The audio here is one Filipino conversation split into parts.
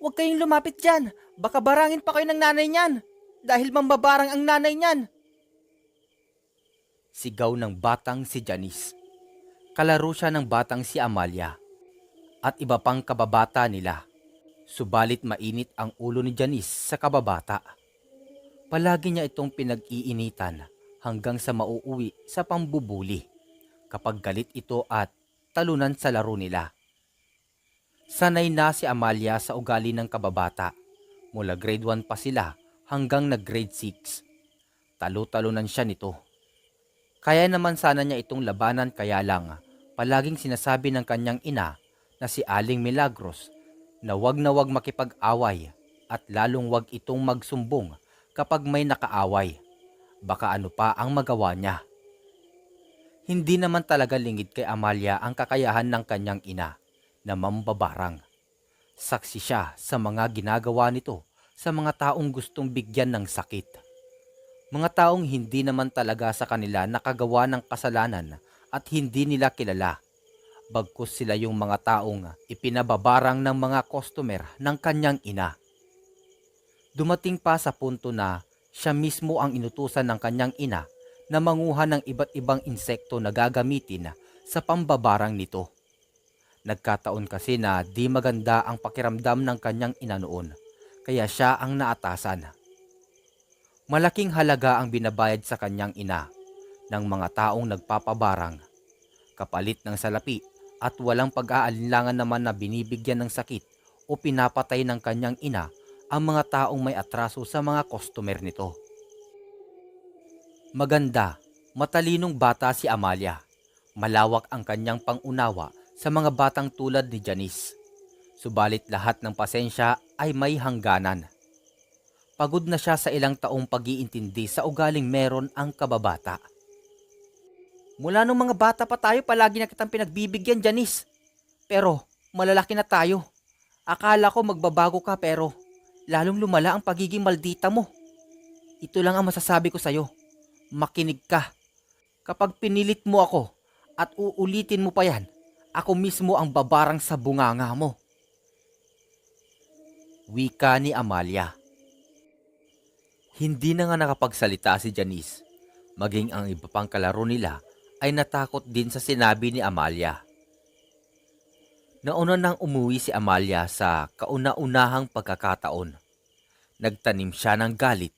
Huwag kayong lumapit dyan. Baka barangin pa kayo ng nanay niyan. Dahil mambabarang ang nanay niyan. Sigaw ng batang si Janice. Kalaro siya ng batang si Amalia at iba pang kababata nila. Subalit mainit ang ulo ni Janice sa kababata. Palagi niya itong pinag-iinitan hanggang sa mauuwi sa pambubuli kapag galit ito at talunan sa laro nila. Sanay na si Amalia sa ugali ng kababata. Mula grade 1 pa sila hanggang nag-grade 6. Talo-talunan siya nito. Kaya naman sana niya itong labanan, kaya lang palaging sinasabi ng kanyang ina na si Aling Milagros na wag makipag-away at lalong wag itong magsumbong kapag may nakaaway. Baka ano pa ang magawa niya. Hindi naman talaga lingid kay Amalia ang kakayahan ng kanyang ina na mambabarang. Saksi siya sa mga ginagawa nito sa mga taong gustong bigyan ng sakit. Mga taong hindi naman talaga sa kanila nakagawa ng kasalanan at hindi nila kilala. Bagkus sila yung mga taong ipinababarang ng mga customer ng kanyang ina. Dumating pa sa punto na siya mismo ang inutusan ng kanyang ina na manguha ng iba't ibang insekto na gagamitin sa pambabarang nito. Nagkataon kasi na di maganda ang pakiramdam ng kanyang ina noon, kaya siya ang naatasan. Malaking halaga ang binabayad sa kanyang ina ng mga taong nagpapabarang. Kapalit ng salapi at walang pag-aalinlangan naman na binibigyan ng sakit o pinapatay ng kanyang ina ang mga taong may atraso sa mga customer nito. Maganda, matalinong bata si Amalia. Malawak ang kanyang pangunawa sa mga batang tulad ni Janice. Subalit lahat ng pasensya ay may hangganan. Pagod na siya sa ilang taong pag-iintindi sa ugaling meron ang kababata. Mula nung mga bata pa tayo, palagi na kitang pinagbibigyan, Janice. Pero malalaki na tayo. Akala ko magbabago ka, pero lalong lumala ang pagiging maldita mo. Ito lang ang masasabi ko sa'yo. Makinig ka. Kapag pinilit mo ako at uulitin mo pa yan, ako mismo ang babarang sa bunganga mo. Wika ni Amalia. Hindi na nga nakapagsalita si Janice. Maging ang iba pang kalaro nila ay natakot din sa sinabi ni Amalia. Nauna nang umuwi si Amalia sa kauna-unahang pagkakataon. Nagtanim siya ng galit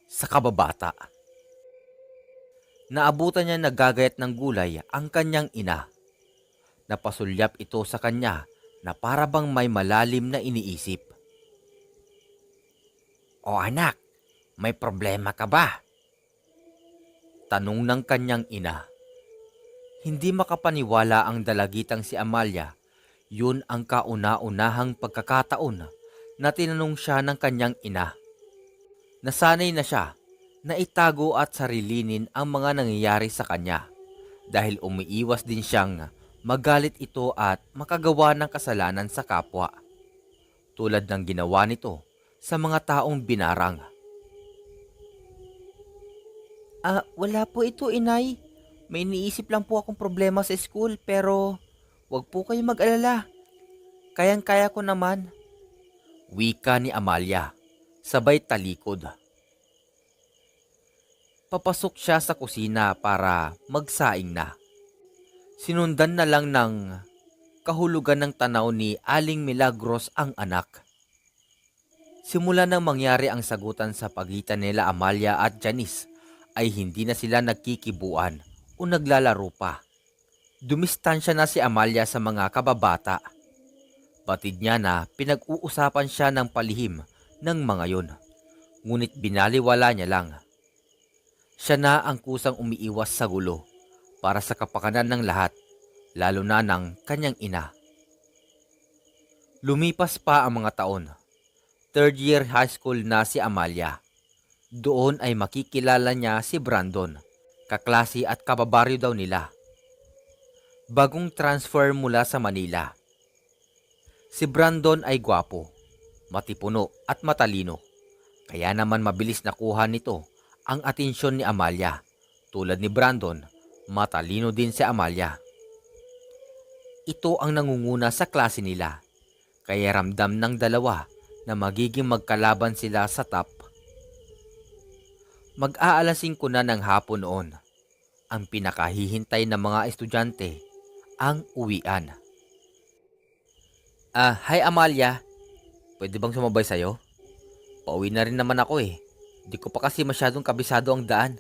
sa kababata. Naabutan niya nagagayat ng gulay ang kanyang ina. Napasulyap ito sa kanya na para bang may malalim na iniisip. O anak, may problema ka ba? Tanong ng kanyang ina. Hindi makapaniwala ang dalagitang si Amalia. Yun ang kauna-unahang pagkakataon na tinanong siya ng kanyang ina. Nasanay na siya na itago at sarilinin ang mga nangyayari sa kanya dahil umiiwas din siyang magalit ito at makagawa ng kasalanan sa kapwa. Tulad ng ginawa nito sa mga taong binarang. Wala po ito, inay. May iniisip lang po akong problema sa school, pero wag po kayo mag-alala. Kayang-kaya ko naman. Wika ni Amalia, sabay talikod. Papasok siya sa kusina para magsaing na. Sinundan na lang ng kahulugan ng tanaw ni Aling Milagros ang anak. Simula nang mangyari ang sagutan sa pagitan nila Amalia at Janice, ay hindi na sila nagkikibuan o naglalaro pa. Dumistansya na si Amalia sa mga kababata. Batid niya na pinag-uusapan siya ng palihim ng mga yun. Ngunit binaliwala niya lang. Siya na ang kusang umiiwas sa gulo para sa kapakanan ng lahat, lalo na ng kanyang ina. Lumipas pa ang mga taon. Third year high school na si Amalia. Doon ay makikilala niya si Brandon, kaklase at kababaryo daw nila. Bagong transfer mula sa Manila. Si Brandon ay gwapo, matipuno at matalino. Kaya naman mabilis nakuha nito ang atensyon ni Amalia. Tulad ni Brandon, matalino din si Amalia. Ito ang nangunguna sa klase nila. Kaya ramdam ng dalawa na magiging magkalaban sila sa top. Mag-aalasing ko na ng hapon noon. Ang pinakahihintay ng mga estudyante ang uwian. Hi Amalia. Pwede bang sumabay sa'yo? Pauwi na rin naman ako eh. Di ko pa kasi masyadong kabisado ang daan.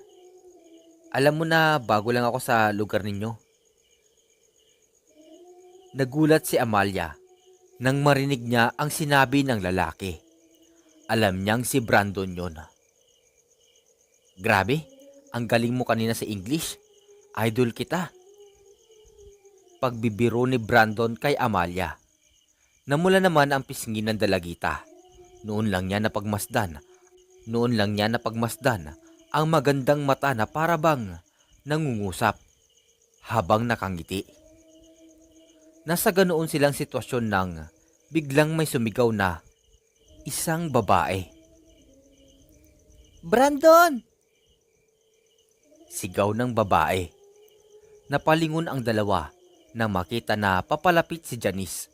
Alam mo na bago lang ako sa lugar ninyo. Nagulat si Amalia nang marinig niya ang sinabi ng lalaki. Alam niyang si Brandon yon. Grabe, ang galing mo kanina sa English. Idol kita. Pagbibiro ni Brandon kay Amalia. Namula naman ang pisngi ng dalagita. Noon lang niya napagmasdan ang magandang mata na para bang nangungusap habang nakangiti. Nasa ganoon silang sitwasyon nang biglang may sumigaw na isang babae. Brandon! Sigaw ng babae. Napalingon ang dalawa nang makita na papalapit si Janice.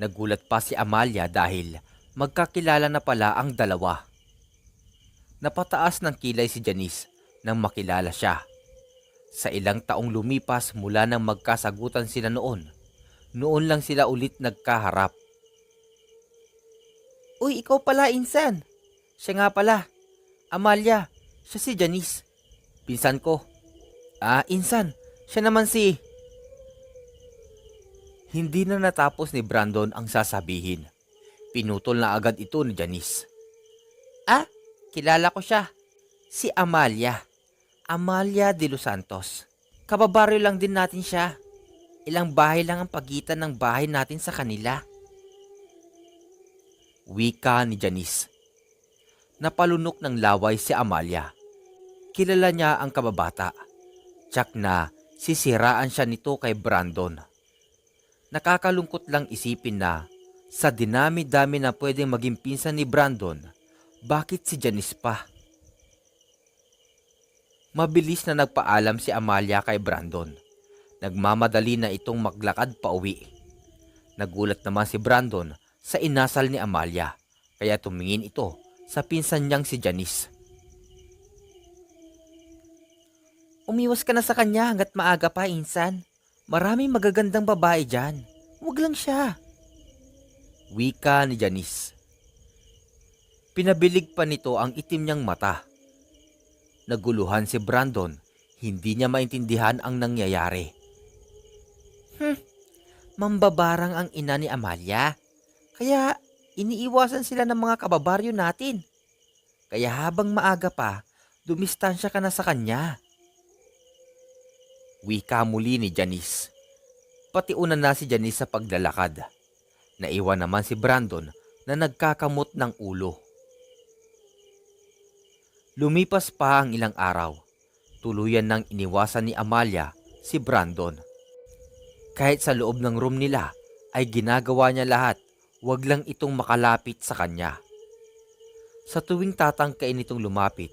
Nagulat pa si Amalia dahil magkakilala na pala ang dalawa. Napataas ng kilay si Janice nang makilala siya. Sa ilang taong lumipas mula nang magkasagutan sila noon lang sila ulit nagkaharap. Uy, ikaw pala, Insan. Siya nga pala. Amalia, siya si Janice. Pinsan ko. Insan, siya naman si... Hindi na natapos ni Brandon ang sasabihin. Pinutol na agad ito ni Janice. Kilala ko siya. Si Amalia. Amalia de los Santos. Kababaryo lang din natin siya. Ilang bahay lang ang pagitan ng bahay natin sa kanila. Wika ni Janice. Napalunok ng laway si Amalia. Kilala niya ang kababata. Tsak na sisiraan siya nito kay Brandon. Nakakalungkot lang isipin na sa dinami-dami na pwedeng maging pinsan ni Brandon, bakit si Janice pa? Mabilis na nagpaalam si Amalia kay Brandon. Nagmamadali na itong maglakad pa uwi. Nagulat naman si Brandon sa inasal ni Amalia, kaya tumingin ito sa pinsan niyang si Janice. Umiwas ka na sa kanya hanggat maaga pa, Insan. Maraming magagandang babae dyan. Huwag lang siya. Wika ni Janice. Pinabilig pa nito ang itim niyang mata. Naguluhan si Brandon. Hindi niya maintindihan ang nangyayari. Mambabarang ang ina ni Amalia. Kaya iniiwasan sila ng mga kababaryo natin. Kaya habang maaga pa, dumistansya ka na sa kanya. Wika muli ni Janice. Pati una na si Janice sa paglalakad. Naiwan naman si Brandon na nagkakamot ng ulo. Lumipas pa ang ilang araw. Tuluyan nang iniwasan ni Amalia si Brandon. Kahit sa loob ng room nila ay ginagawa niya lahat, wag lang itong makalapit sa kanya. Sa tuwing tatangkain itong lumapit,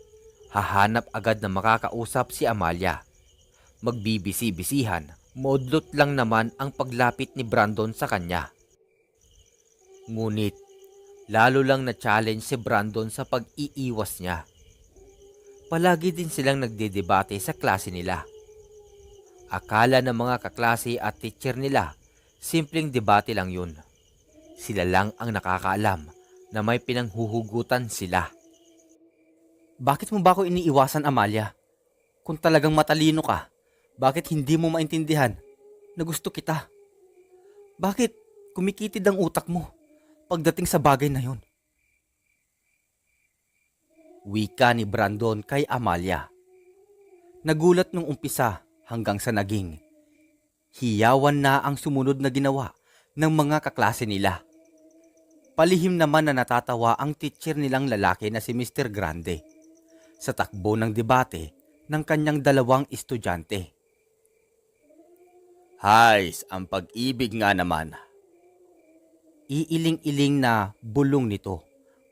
hahanap agad na makakausap si Amalia. Magbibisi-bisihan, modlot lang naman ang paglapit ni Brandon sa kanya. Ngunit, lalo lang na-challenge si Brandon sa pag-iiwas niya. Palagi din silang nagdedebate sa klase nila. Akala ng mga kaklase at teacher nila, simpleng debate lang yun. Sila lang ang nakakaalam na may pinanghuhugutan sila. Bakit mo ba ako iniiwasan, Amalia? Kung talagang matalino ka, bakit hindi mo maintindihan na gusto kita? Bakit kumikitid ang utak mo pagdating sa bagay na yun? Wika ni Brandon kay Amalia. Nagulat nung umpisa hanggang sa naging hiyawan na ang sumunod na ginawa ng mga kaklase nila. Palihim naman na natatawa ang teacher nilang lalaki na si Mr. Grande sa takbo ng debate ng kanyang dalawang estudyante. Hays, ang pag-ibig nga naman. Iiling-iling na bulong nito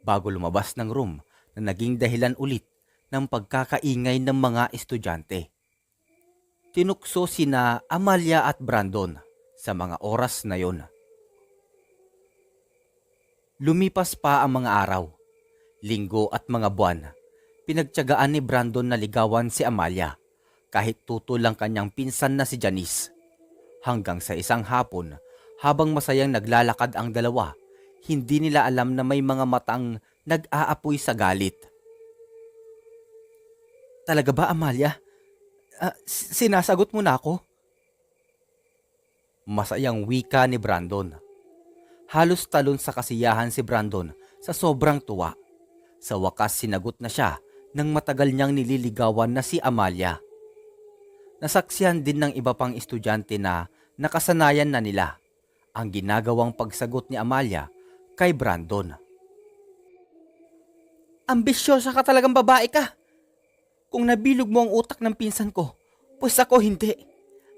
bago lumabas ng room na naging dahilan ulit ng pagkakaingay ng mga estudyante. Tinukso sina Amalia at Brandon sa mga oras na yon. Lumipas pa ang mga araw, linggo at mga buwan. Pinagtiyagaan ni Brandon na ligawan si Amalia kahit tutol lang kanyang pinsan na si Janice. Hanggang sa isang hapon, habang masayang naglalakad ang dalawa, hindi nila alam na may mga matang nag-aapoy sa galit. Talaga ba, Amalia? Sinasagot mo na ako? Masayang wika ni Brandon. Halos talon sa kasiyahan si Brandon sa sobrang tuwa. Sa wakas sinagot na siya nang matagal niyang nililigawan na si Amalia. Nasaksihan din ng iba pang estudyante na nakasanayan na nila ang ginagawang pagsagot ni Amalia kay Brandon. Ambisyosa ka talagang babae ka. Kung nabilog mo ang utak ng pinsan ko, pues ako hindi.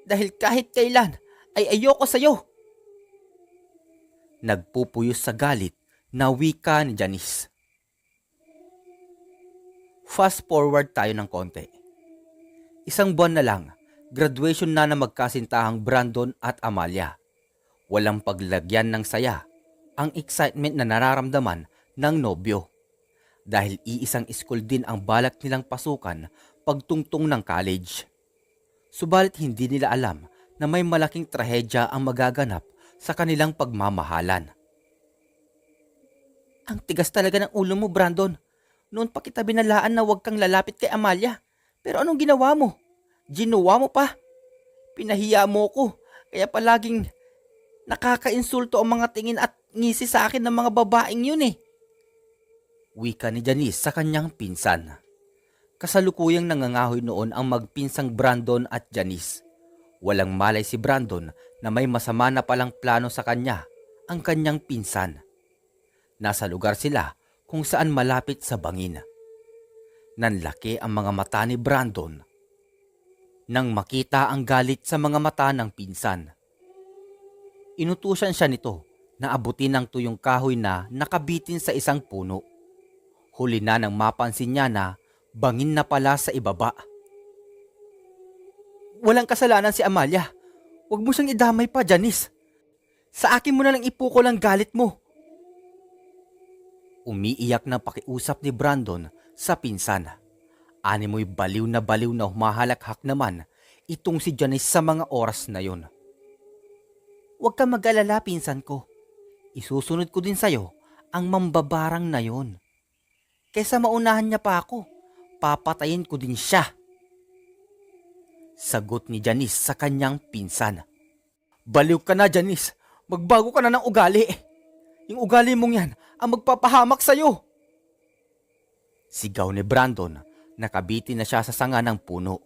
Dahil kahit kailan ay ayoko sa'yo. Nagpupuyos sa galit na wika ni Janice. Fast forward tayo ng konti. Isang buwan na lang, graduation na magkasintahang Brandon at Amalia. Walang paglagyan ng saya ang excitement na nararamdaman ng nobyo. Dahil iisang school din ang balak nilang pasukan pagtungtong ng college. Subalit hindi nila alam na may malaking trahedya ang magaganap sa kanilang pagmamahalan. Ang tigas talaga ng ulo mo, Brandon. Noon pa kita binalaan na huwag kang lalapit kay Amalia. Pero anong ginawa mo? Ginawa mo pa. Pinahiya mo ko, kaya palaging nakakainsulto ang mga tingin at ngisi sa akin ng mga babaeng yun eh. Wika ni Janice sa kanyang pinsan. Kasalukuyang nangangahoy noon ang magpinsang Brandon at Janice. Walang malay si Brandon na may masama na palang plano sa kanya, ang kanyang pinsan. Nasa lugar sila kung saan malapit sa bangin. Nanlaki ang mga mata ni Brandon nang makita ang galit sa mga mata ng pinsan. Inutusan siya nito na abutin ang tuyong kahoy na nakabitin sa isang puno. Huli na nang mapansin niya na bangin na pala sa ibaba. Walang kasalanan si Amalia. Huwag mo siyang idamay pa, Janice. Sa akin mo na lang ipukol ang galit mo. Umiiyak na pakiusap ni Brandon sa pinsan. Animoy baliw na humahalakhak naman itong si Janice sa mga oras na yon. Huwag ka mag-alala, pinsan ko. Isusunod ko din sa'yo ang mambabarang na yon. Kesa maunahan niya pa ako, papatayin ko din siya. Sagot ni Janice sa kanyang pinsan. Baliw ka na, Janice. Magbago ka na ng ugali. Yung ugali mong yan ang magpapahamak sa'yo. Sigaw ni Brandon. Nakabiti na siya sa sanga ng puno.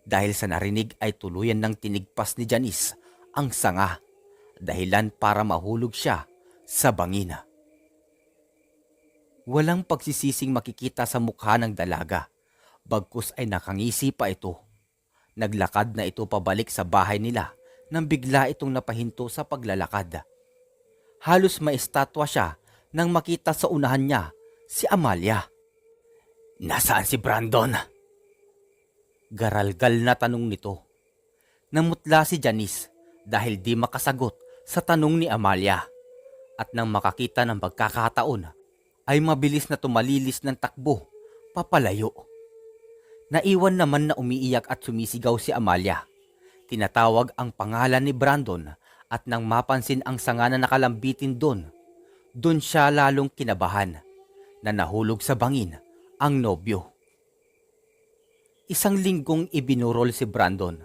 Dahil sa narinig ay tuluyan ng tinigpas ni Janice ang sanga. Dahilan para mahulog siya sa bangina. Walang pagsisising makikita sa mukha ng dalaga. Bagkus ay nakangisi pa ito. Naglakad na ito pabalik sa bahay nila nang bigla itong napahinto sa paglalakad. Halos maestatwa siya nang makita sa unahan niya si Amalia. Nasaan si Brandon? Garalgal na tanong nito. Namutla si Janice dahil di makasagot sa tanong ni Amalia. At nang makakita ng pagkakataon, ay mabilis na tumalilis ng takbo papalayo. Naiwan naman na umiiyak at sumisigaw si Amalia. Tinatawag ang pangalan ni Brandon at nang mapansin ang sanga na nakalambitin doon siya lalong kinabahan na nahulog sa bangin ang nobyo. Isang linggong ibinurol si Brandon.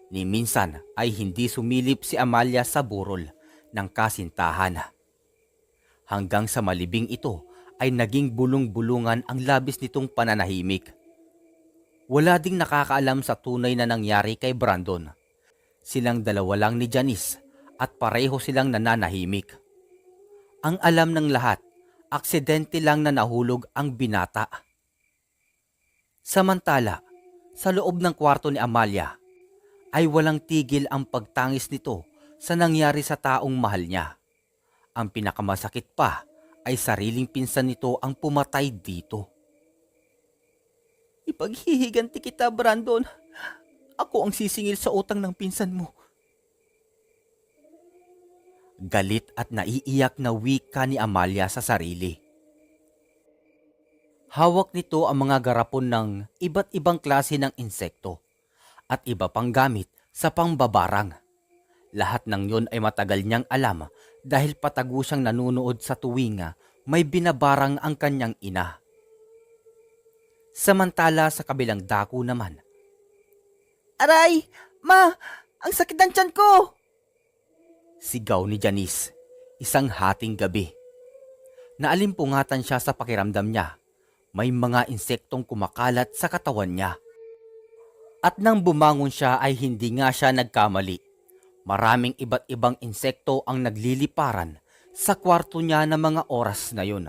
Ni minsan ay hindi sumilip si Amalia sa burol ng kasintahan. Hanggang sa malibing ito ay naging bulong-bulungan ang labis nitong pananahimik. Wala ding nakakaalam sa tunay na nangyari kay Brandon. Silang dalawa lang ni Janice at pareho silang nananahimik. Ang alam ng lahat, aksidente lang na nahulog ang binata. Samantala, sa loob ng kwarto ni Amalia, ay walang tigil ang pagtangis nito sa nangyari sa taong mahal niya. Ang pinakamasakit pa ay sariling pinsan nito ang pumatay dito. Ipaghihiganti kita, Brandon. Ako ang sisingil sa utang ng pinsan mo. Galit at naiiyak na wika ni Amalia sa sarili. Hawak nito ang mga garapon ng iba't ibang klase ng insekto at iba pang gamit sa pambabarang. Lahat ng yon ay matagal niyang alam dahil patago siyang nanunood sa tuwing may binabarang ang kanyang ina. Samantala sa kabilang dako naman. "Aray! Ma! Ang sakit ng tiyan ko!" Sigaw ni Janice, isang hating gabi. Naalimpungatan siya sa pakiramdam niya. May mga insektong kumakalat sa katawan niya. At nang bumangon siya ay hindi nga siya nagkamali. Maraming iba't ibang insekto ang nagliliparan sa kwarto niya ng mga oras na yun.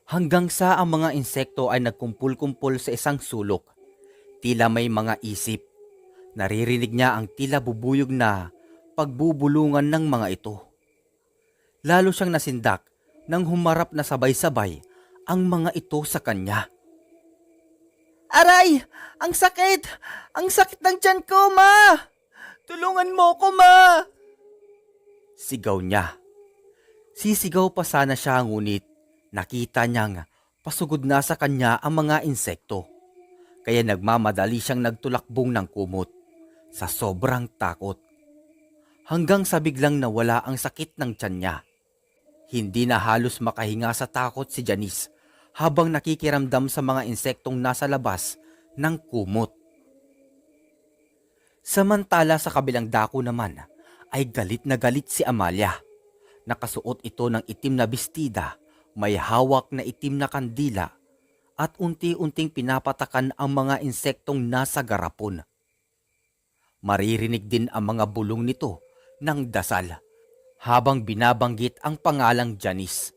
Hanggang sa ang mga insekto ay nagkumpul-kumpul sa isang sulok. Tila may mga isip. Naririnig niya ang tila bubuyog na pagbubulungan ng mga ito. Lalo siyang nasindak nang humarap na sabay-sabay ang mga ito sa kanya. "Aray! Ang sakit! Ang sakit ng tiyan ko, Ma! Tulungan mo ko, Ma!" Sigaw niya. Sisigaw pa sana siya ngunit nakita niyang pasugod na sa kanya ang mga insekto. Kaya nagmamadali siyang nagtulakbong ng kumot sa sobrang takot. Hanggang sa biglang nawala ang sakit ng tiyan niya. Hindi na halos makahinga sa takot si Janice habang nakikiramdam sa mga insektong nasa labas ng kumot. Samantala sa kabilang dako naman ay galit na galit si Amalia. Nakasuot ito ng itim na bestida, may hawak na itim na kandila at unti-unting pinapatakan ang mga insektong nasa garapon. Maririnig din ang mga bulong nito ng dasal habang binabanggit ang pangalang Janice.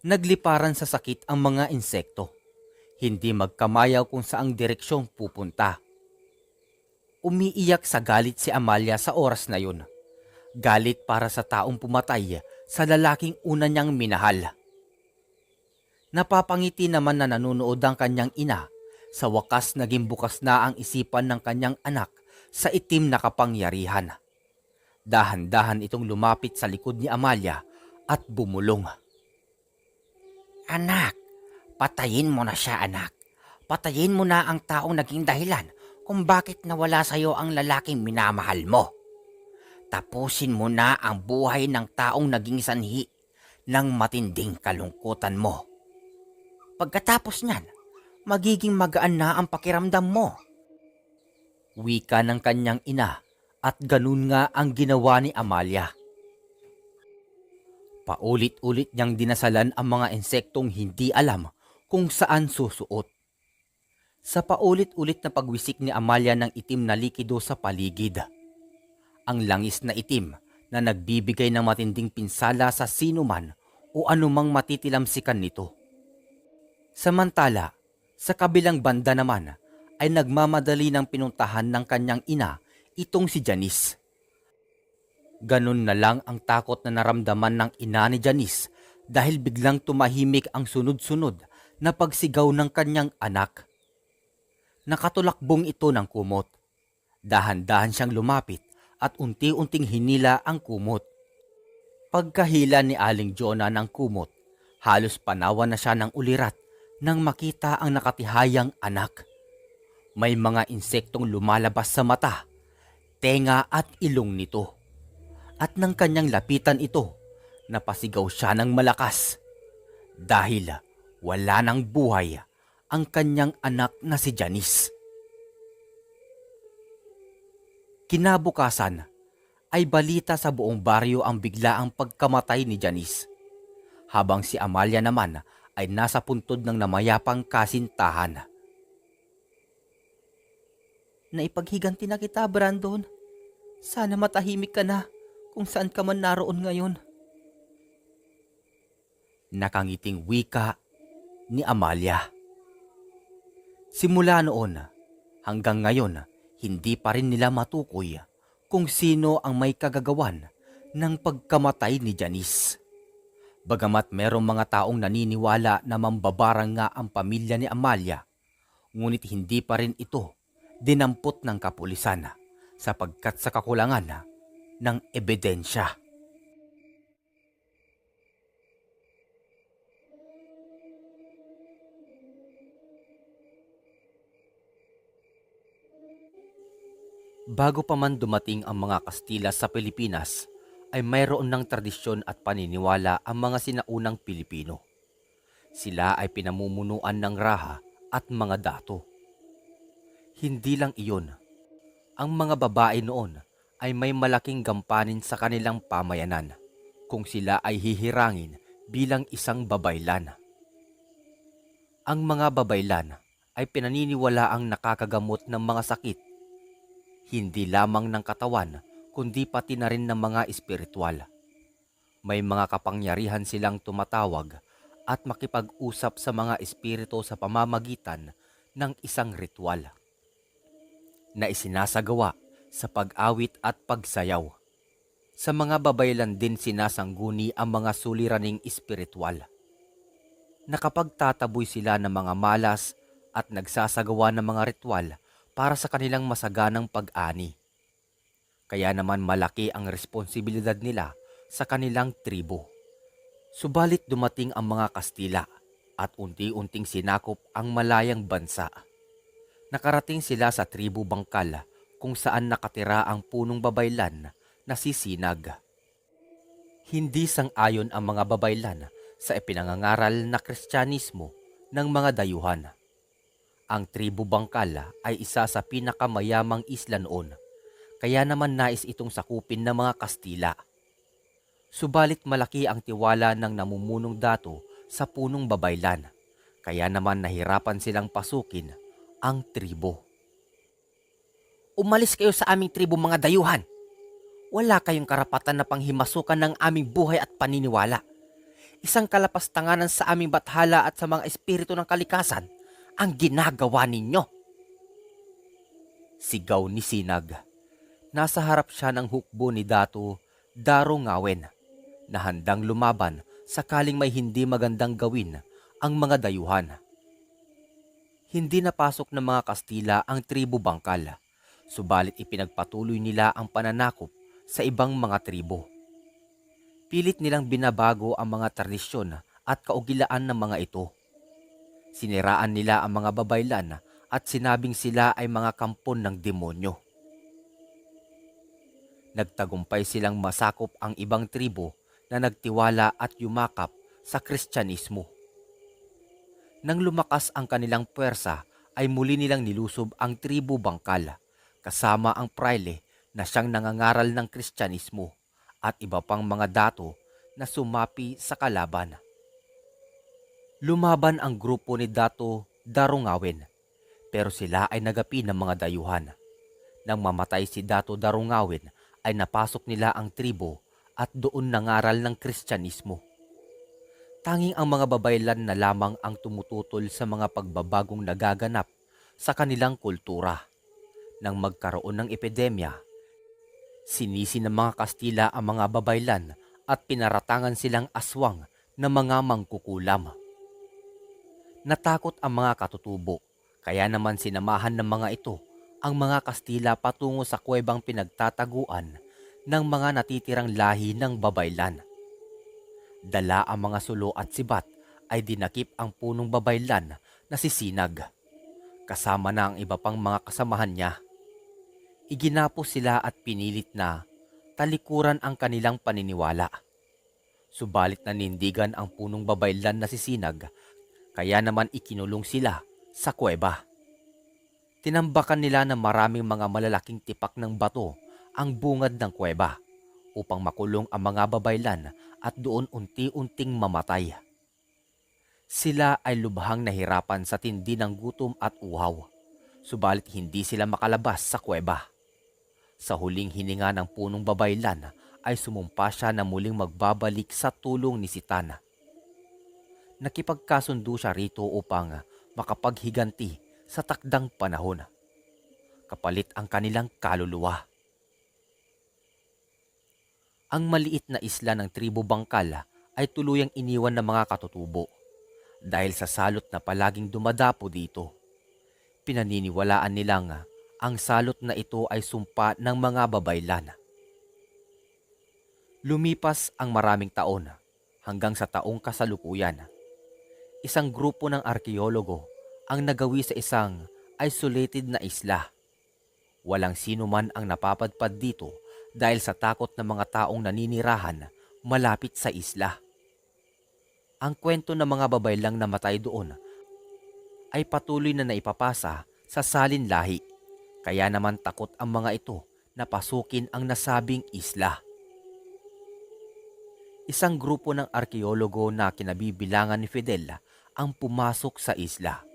Nagliparan sa sakit ang mga insekto. Hindi magkamayaw kung saang direksyong pupunta. Umiiyak sa galit si Amalia sa oras na yun. Galit para sa taong pumatay sa lalaking una niyang minahal. Napapangiti naman na nanunood ang kanyang ina. Sa wakas naging bukas na ang isipan ng kanyang anak sa itim na kapangyarihan. Dahan-dahan itong lumapit sa likod ni Amalia at bumulong. Anak, patayin mo na siya, anak. Patayin mo na ang taong naging dahilan kung bakit nawala sa iyo ang lalaking minamahal mo. Tapusin mo na ang buhay ng taong naging sanhi ng matinding kalungkutan mo. Pagkatapos niyan, magiging magaan na ang pakiramdam mo. Wika ng kanyang ina at ganun nga ang ginawa ni Amalia. Paulit-ulit niyang dinasalan ang mga insektong hindi alam kung saan susuot. Sa paulit-ulit na pagwisik ni Amalia ng itim na likido sa paligid. Ang langis na itim na nagbibigay ng matinding pinsala sa sinuman o anumang matitilamsikan nito. Samantala, sa kabilang banda naman ay nagmamadali ng pinuntahan ng kanyang ina itong si Janice. Ganun na lang ang takot na naramdaman ng ina ni Janice dahil biglang tumahimik ang sunod-sunod na pagsigaw ng kanyang anak. Nakatulakbong ito ng kumot. Dahan-dahan siyang lumapit at unti-unting hinila ang kumot. Pagkahila ni Aling Jonah ng kumot, halos panawan na siya ng ulirat nang makita ang nakatihayang anak. May mga insektong lumalabas sa mata, tenga at ilong nito. At nang kanyang lapitan ito, napasigaw siya ng malakas. Dahil wala nang buhay ang kanyang anak na si Janice. Kinabukasan ay balita sa buong baryo ang biglaang pagkamatay ni Janice. Habang si Amalia naman ay nasa puntod ng namayapang kasintahan. Naipaghiganti na kita, Brandon. Sana matahimik ka na kung saan ka man naroon ngayon. Nakangiting wika ni Amalia. Simula noon hanggang ngayon, hindi pa rin nila matukoy kung sino ang may kagagawan ng pagkamatay ni Janice. Bagamat merong mga taong naniniwala na mambabarang nga ang pamilya ni Amalia, ngunit hindi pa rin ito dinampot ng kapulisan sapagkat sa kakulangan ng ebidensya. Bago pa man dumating ang mga Kastila sa Pilipinas, ay mayroon ng tradisyon at paniniwala ang mga sinaunang Pilipino. Sila ay pinamumunuan ng raha at mga dato. Hindi lang iyon, ang mga babae noon ay may malaking gampanin sa kanilang pamayanan kung sila ay hihirangin bilang isang babaylan. Ang mga babaylan ay pinaniniwalaang nakakagamot ng mga sakit, hindi lamang ng katawan kundi pati na rin ng mga espiritual. May mga kapangyarihan silang tumatawag at makipag-usap sa mga espiritu sa pamamagitan ng isang ritual na isinasagawa sa pag-awit at pagsayaw. Sa mga babaylan din sinasangguni ang mga suliraning espiritual. Nakapagtataboy sila ng mga malas at nagsasagawa ng mga ritual para sa kanilang masaganang pag-ani. Kaya naman malaki ang responsibilidad nila sa kanilang tribo. Subalit dumating ang mga Kastila at unti-unting sinakop ang malayang bansa. Nakarating sila sa tribo Bangkal kung saan nakatira ang punong babaylan na si Sinag. Hindi sang-ayon ang mga babaylan sa ipinangangaral na Kristyanismo ng mga dayuhan. Ang tribo Bangkal ay isa sa pinakamayamang isla noon, kaya naman nais itong sakupin ng mga Kastila. Subalit malaki ang tiwala ng namumunong dato sa punong babaylan, kaya naman nahirapan silang pasukin ang tribo. Umalis kayo sa aming tribo mga dayuhan. Wala kayong karapatan na panghimasukan ng aming buhay at paniniwala. Isang kalapastanganan sa aming bathala at sa mga espiritu ng kalikasan ang ginagawa ninyo. Sigaw ni Sinag. Nasa harap siya ng hukbo ni Dato Darungawen na handang lumaban sakaling may hindi magandang gawin ang mga dayuhan. Hindi napasok ng mga Kastila ang tribo Bangkal, subalit ipinagpatuloy nila ang pananakop sa ibang mga tribo. Pilit nilang binabago ang mga tradisyon at kaugilaan ng mga ito. Siniraan nila ang mga babaylan at sinabing sila ay mga kampon ng demonyo. Nagtagumpay silang masakop ang ibang tribo na nagtiwala at yumakap sa Kristyanismo. Nang lumakas ang kanilang puwersa ay muli nilang nilusob ang tribo Bangkal kasama ang praile na siyang nangangaral ng Kristyanismo at iba pang mga dato na sumapi sa kalaban. Lumaban ang grupo ni Dato Darungawen pero sila ay nagapi ng mga dayuhan. Nang mamatay si Dato Darungawen ay napasok nila ang tribo at doon nangaral ng Kristyanismo. Tanging ang mga babaylan na lamang ang tumututol sa mga pagbabagong nagaganap sa kanilang kultura. Nang magkaroon ng epidemya, sinisi ng mga Kastila ang mga babaylan at pinaratangan silang aswang na mga mangkukulam. Natakot ang mga katutubo, kaya naman sinamahan ng mga ito ang mga Kastila patungo sa kuwebang pinagtataguan ng mga natitirang lahi ng babaylan. Dala ang mga sulo at sibat ay dinakip ang punong babaylan na si Sinag, kasama na ang iba pang mga kasamahan niya. Iginapos sila at pinilit na talikuran ang kanilang paniniwala. Subalit nanindigan ang punong babaylan na si Sinag, kaya naman ikinulong sila sa kuweba. Tinambakan nila na maraming mga malalaking tipak ng bato ang bungad ng kuweba upang makulong ang mga babaylan at doon unti-unting mamatay. Sila ay lubhang nahirapan sa tindi ng gutom at uhaw, subalit hindi sila makalabas sa kuweba. Sa huling hininga ng punong babaylan ay sumumpa siya na muling magbabalik sa tulong ni Sitan. Nakipagkasundo siya rito upang makapaghiganti sa takdang panahon. Kapalit ang kanilang kaluluwa. Ang maliit na isla ng tribo Bangkal ay tuluyang iniwan ng mga katutubo dahil sa salot na palaging dumadapo dito. Pinaniniwalaan nilang ang salot na ito ay sumpa ng mga babaylan. Lumipas ang maraming taon hanggang sa taong kasalukuyan. Isang grupo ng arkeologo ang nagawi sa isang isolated na isla. Walang sino man ang napapadpad dito dahil sa takot ng mga taong naninirahan malapit sa isla. Ang kwento ng mga babaylang namatay doon ay patuloy na naipapasa sa salin lahi. Kaya naman takot ang mga ito na pasukin ang nasabing isla. Isang grupo ng arkeologo na kinabibilangan ni Fidel ang pumasok sa isla.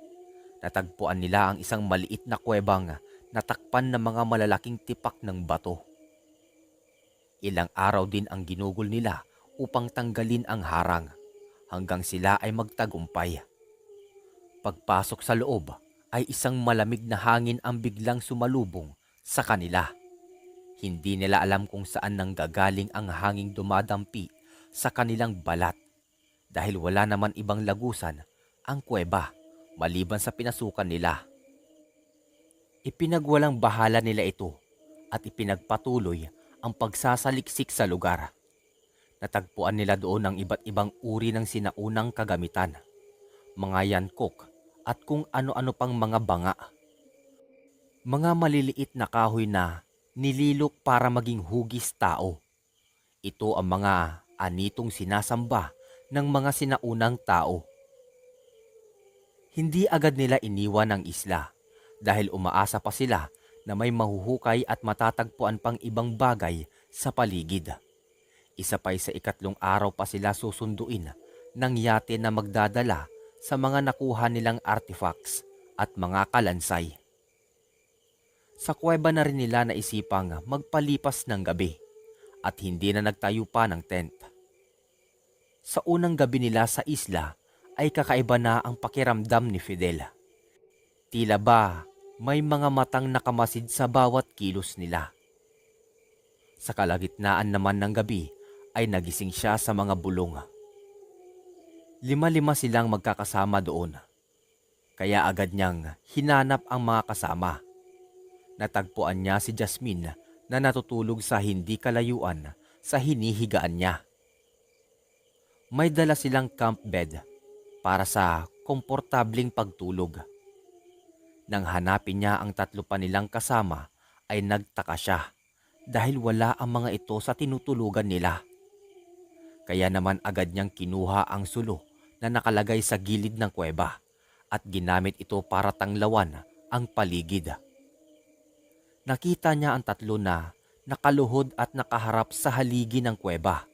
Natagpuan nila ang isang maliit na kuwebang natakpan ng mga malalaking tipak ng bato. Ilang araw din ang ginugol nila upang tanggalin ang harang hanggang sila ay magtagumpay. Pagpasok sa loob ay isang malamig na hangin ang biglang sumalubong sa kanila. Hindi nila alam kung saan nanggagaling ang hanging dumadampi sa kanilang balat dahil wala naman ibang lagusan ang kuweba maliban sa pinasukan nila. Ipinagwalang bahala nila ito at ipinagpatuloy ang pagsasaliksik sa lugar. Natagpuan nila doon ang iba't ibang uri ng sinaunang kagamitan, mga yankok at kung ano-ano pang mga banga. Mga maliliit na kahoy na nililok para maging hugis tao. Ito ang mga anitong sinasamba ng mga sinaunang tao. Hindi agad nila iniwan ang isla dahil umaasa pa sila na may mahuhukay at matatagpuan pang ibang bagay sa paligid. Isa pa sa 3 araw pa sila susunduin ng yate na magdadala sa mga nakuha nilang artifacts at mga kalansay. Sa kuweba na rin nila naisipang magpalipas ng gabi at hindi na nagtayo pa ng tent. Sa unang gabi nila sa isla ay kakaiba na ang pakiramdam ni Fidel. Tila ba may mga matang nakamasid sa bawat kilos nila. Sa kalagitnaan naman ng gabi ay nagising siya sa mga bulong. 5 silang magkakasama doon. Kaya agad niyang hinanap ang mga kasama. Natagpuan niya si Jasmine na natutulog sa hindi kalayuan sa hinihigaan niya. May dala silang camp bed para sa komportabling pagtulog. Nang hanapin niya ang 3 pa nilang kasama ay nagtaka siya dahil wala ang mga ito sa tinutulugan nila. Kaya naman agad niyang kinuha ang sulo na nakalagay sa gilid ng kuweba at ginamit ito para tanglawan ang paligid. Nakita niya ang 3 na nakaluhod at nakaharap sa haligi ng kuweba.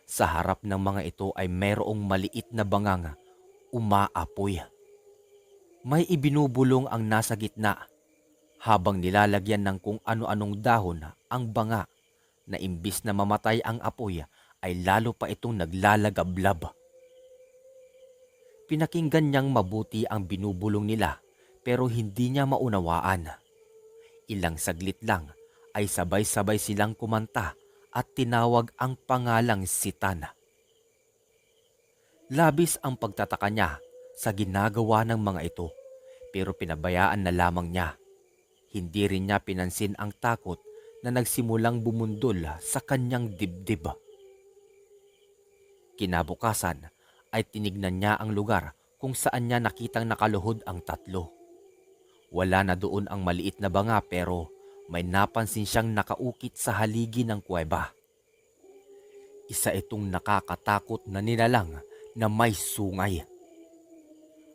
Sa harap ng mga ito ay mayroong maliit na bangang umaapoy. May ibinubulong ang nasa gitna habang nilalagyan ng kung ano-anong dahon ang banga na imbis na mamatay ang apoy ay lalo pa itong naglalagablab. Pinakinggan niyang mabuti ang binubulong nila pero hindi niya maunawaan. Ilang saglit lang ay sabay-sabay silang kumanta at tinawag ang pangalang Sitan. Labis ang pagtataka niya sa ginagawa ng mga ito pero pinabayaan na lamang niya. Hindi rin niya pinansin ang takot na nagsimulang bumundol sa kanyang dibdib. Kinabukasan ay tinignan niya ang lugar kung saan niya nakitang nakaluhod ang 3. Wala na doon ang maliit na banga pero may napansin siyang nakaukit sa haligi ng kuweba. Isa itong nakakatakot na nilalang na may sungay.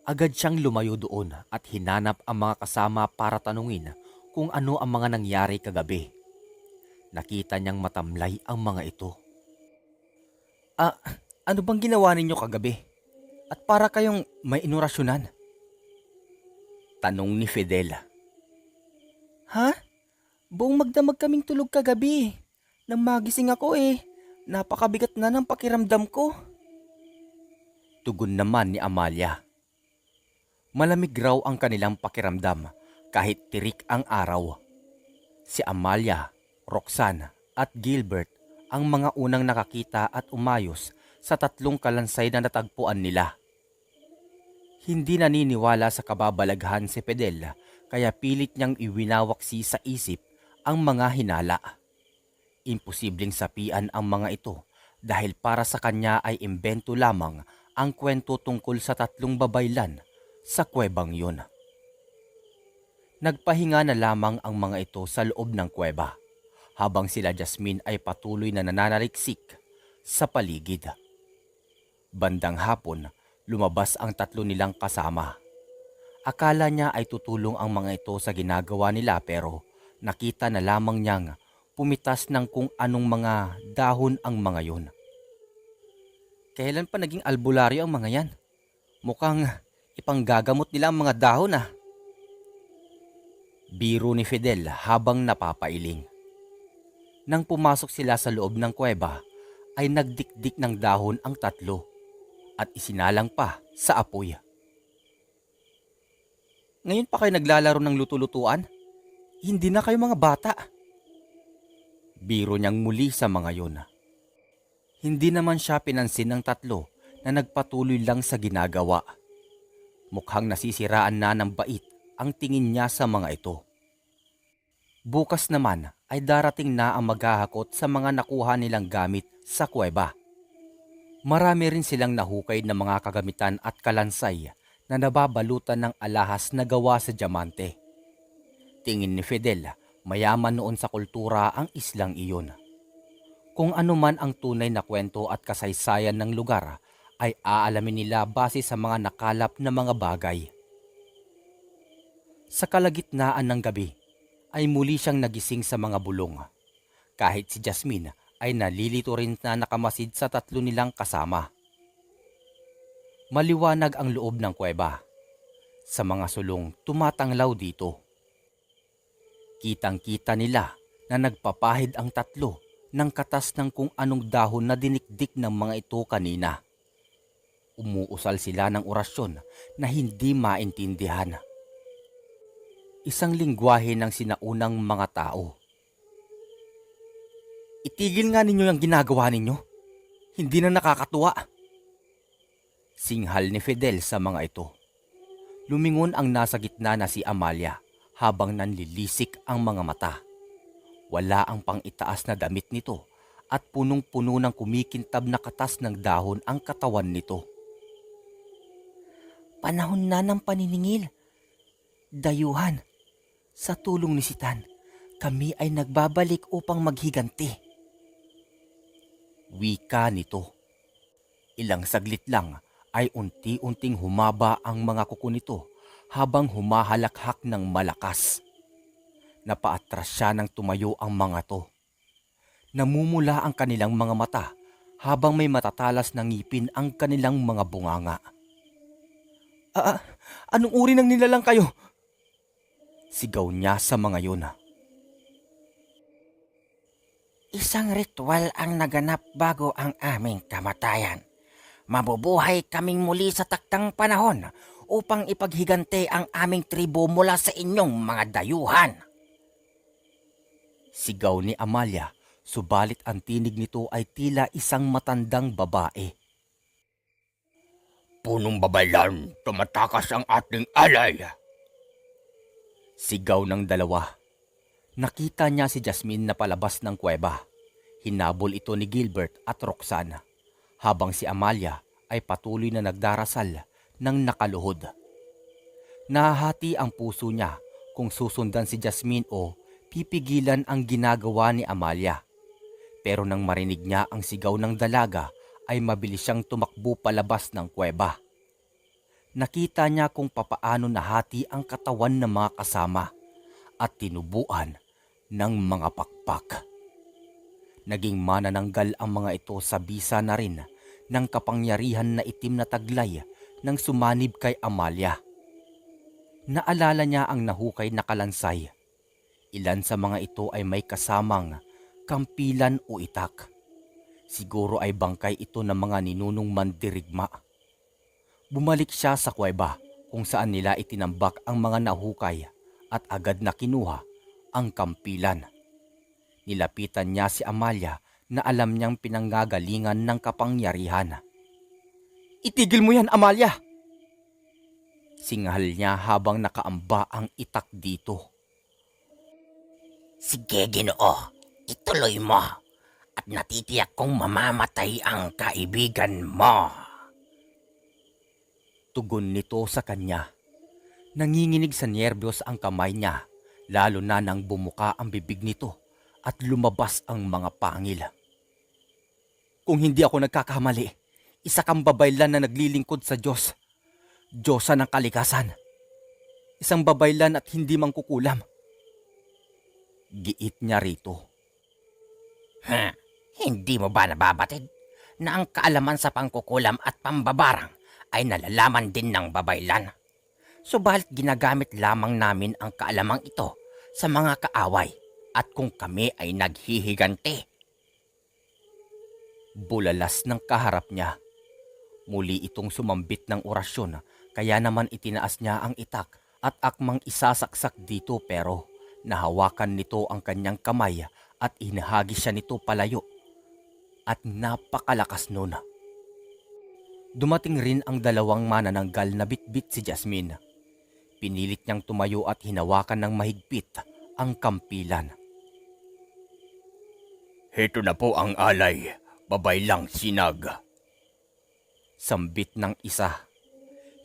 Agad siyang lumayo doon at hinanap ang mga kasama para tanungin kung ano ang mga nangyari kagabi. Nakita niyang matamlay ang mga ito. Ano bang ginawa ninyo kagabi? At para kayong may inorasyonan? Tanong ni Fidel. Ha? Buong magdamag kaming tulog kagabi. Nang magising ako napakabigat na ng pakiramdam ko. Tugon naman ni Amalia. Malamig raw ang kanilang pakiramdam kahit tirik ang araw. Si Amalia, Roxanne at Gilbert ang mga unang nakakita at umayos sa 3 kalansay na natagpuan nila. Hindi naniniwala sa kababalaghan si Fidel kaya pilit niyang iwinawaksi sa isip ang mga hinala. Imposibleng sapian ang mga ito dahil para sa kanya ay imbento lamang ang kwento tungkol sa 3 babaylan sa kuwebang yun. Nagpahinga na lamang ang mga ito sa loob ng kuweba habang sila Jasmine ay patuloy na nananaliksik sa paligid. Bandang hapon, lumabas ang 3 nilang kasama. Akala niya ay tutulong ang mga ito sa ginagawa nila pero nakita na lamang niyang pumitas ng kung anong mga dahon ang mga yun. Kailan pa naging albularyo ang mga yan? Mukhang ipanggagamot nila ang mga dahon ah. Biro ni Fidel habang napapailing. Nang pumasok sila sa loob ng kuweba ay nagdikdik ng dahon ang 3 at isinalang pa sa apoy. Ngayon pa kayo naglalaro ng luto-lutuan? Hindi na kayo mga bata. Biro niyang muli sa mga yun. Hindi naman siya pinansin ng 3 na nagpatuloy lang sa ginagawa. Mukhang nasisiraan na ng bait ang tingin niya sa mga ito. Bukas naman ay darating na ang maghahakot sa mga nakuha nilang gamit sa kuweba. Marami rin silang nahukay na mga kagamitan at kalansay na nababalutan ng alahas na gawa sa diamante. Tingin ni Fidel, mayaman noon sa kultura ang islang iyon. Kung ano man ang tunay na kwento at kasaysayan ng lugar ay aalamin nila base sa mga nakalap na mga bagay. Sa kalagitnaan ng gabi ay muli siyang nagising sa mga bulong. Kahit si Jasmine ay nalilito rin na nakamasid sa 3 nilang kasama. Maliwanag ang loob ng kuweba. Sa mga sulong tumatanglaw dito. Kitang-kita nila na nagpapahid ang 3 ng katas ng kung anong dahon na dinikdik ng mga ito kanina. Umuusal sila ng orasyon na hindi maintindihan. Isang lingwahe ng sinaunang mga tao. Itigil nga ninyo yung ginagawa ninyo. Hindi na nakakatuwa. Singhal ni Fidel sa mga ito. Lumingon ang nasa gitna na si Amalia habang nanlilisik ang mga mata. Wala ang pang-itaas na damit nito at punong-puno ng kumikintab na katas ng dahon ang katawan nito. Panahon na ng paniningil. Dayuhan, sa tulong ni Sitan, kami ay nagbabalik upang maghiganti. Wika nito. Ilang saglit lang ay unti-unting humaba ang mga kuko nito habang humahalakhak ng malakas. Napaatras siya nang tumayo ang mga to. Namumula ang kanilang mga mata habang may matatalas na ngipin ang kanilang mga bunganga. Anong uri ng nilalang kayo? Sigaw niya sa mga yun. Isang ritual ang naganap bago ang aming kamatayan. Mabubuhay kaming muli sa taktang panahon upang ipaghigante ang aming tribo mula sa inyong mga dayuhan. Sigaw ni Amalia, subalit ang tinig nito ay tila isang matandang babae. Punong babaylan, tumatakas ang ating alay. Sigaw ng 2. Nakita niya si Jasmine na palabas ng kuweba. Hinabol ito ni Gilbert at Roxanne, habang si Amalia ay patuloy na nagdarasal ng nakaluhod. Nahahati ang puso niya kung susundan si Jasmine o pipigilan ang ginagawa ni Amalia. Pero nang marinig niya ang sigaw ng dalaga ay mabilis siyang tumakbo palabas ng kuweba. Nakita niya kung papaano nahati ang katawan ng mga kasama at tinubuan ng mga pakpak. Naging manananggal ang mga ito sa bisa na rin ng kapangyarihan na itim na taglay ng sumanib kay Amalia. Naalala niya ang nahukay na kalansay. Ilan sa mga ito ay may kasamang kampilan o itak. Siguro ay bangkay ito ng mga ninunong mandirigma. Bumalik siya sa kuweba kung saan nila itinambak ang mga nahukay at agad na kinuha ang kampilan. Nilapitan niya si Amalia na alam niyang pinanggagalingan ng kapangyarihan. Itigil mo yan, Amalia! Singhal niya habang nakaamba ang itak dito. Sige, Ginoo, ituloy mo. at natitiyak kong mamamatay ang kaibigan mo. Tugon nito sa kanya. Nanginginig sa nerbiyos ang kamay niya, lalo na nang bumuka ang bibig nito at lumabas ang mga pangil. Kung hindi ako nagkakamali, isa kang babaylan na naglilingkod sa Diyos. Diyosa ng kalikasan. Isang babaylan at hindi mangkukulam. Giit niya rito. Hindi mo ba nababatid na ang kaalaman sa pangkukulam at pambabarang ay nalalaman din ng babaylan? Subalit ginagamit lamang namin ang kaalamang ito sa mga kaaway at kung kami ay naghihiganti. Bulalas ng kaharap niya. Muli itong sumambit ng orasyon, kaya naman itinaas niya ang itak at akmang isasaksak dito, pero nahawakan nito ang kanyang kamay at inahagis siya nito palayo. At napakalakas nun. Dumating rin ang dalawang manananggal na bitbit si Jasmine. Pinilit niyang tumayo at hinawakan ng mahigpit ang kampilan. Heto na po ang alay, babaylang sinag. Sambit ng isa.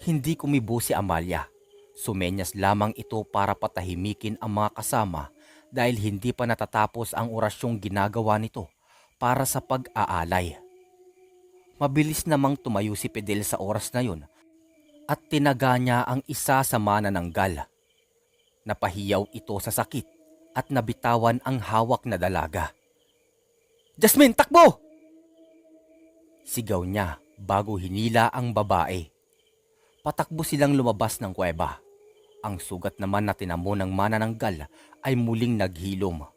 Hindi kumibo si Amalia. Sumenyas lamang ito para patahimikin ang mga kasama dahil hindi pa natatapos ang orasyong ginagawa nito para sa pag-aalay. Mabilis namang tumayo si Fidel sa oras na yun at tinaga niya ang isa sa manananggal. Napahiyaw ito sa sakit at nabitawan ang hawak na dalaga. "Jasmine, takbo!" Sigaw niya bago hinila ang babae. Patakbo silang lumabas ng kuweba. Ang sugat naman na tinamo ng manananggal ay muling naghilom.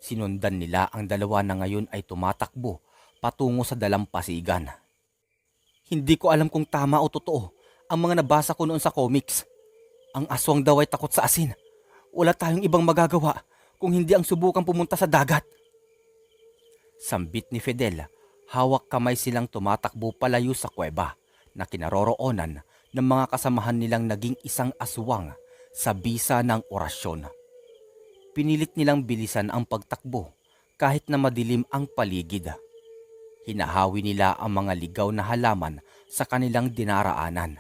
Sinundan nila ang dalawa na ngayon ay tumatakbo patungo sa dalampasigan. Hindi ko alam kung tama o totoo ang mga nabasa ko noon sa comics. Ang aswang daw ay takot sa asin. Wala tayong ibang magagawa kung hindi ang subukang pumunta sa dagat. Sambit ni Fidel, hawak kamay silang tumatakbo palayo sa kuweba na kinaroroonan ng mga kasamahan nilang naging isang aswang sa bisa ng orasyon. Pinilit nilang bilisan ang pagtakbo kahit na madilim ang paligid. Hinahawi nila ang mga ligaw na halaman sa kanilang dinaraanan.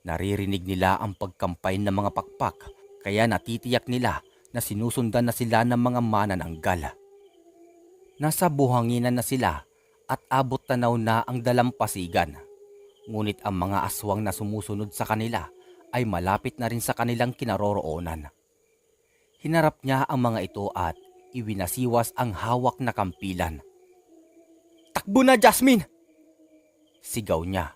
Naririnig nila ang pagkampay ng mga pakpak, kaya natitiyak nila na sinusundan na sila ng mga manananggal. Nasa buhanginan na sila at abot tanaw na ang dalampasigan. Ngunit ang mga aswang na sumusunod sa kanila ay malapit na rin sa kanilang kinaroroonan. Hinarap niya ang mga ito at iwinasiwas ang hawak na kampilan. "Takbo na, Jasmine!" Sigaw niya.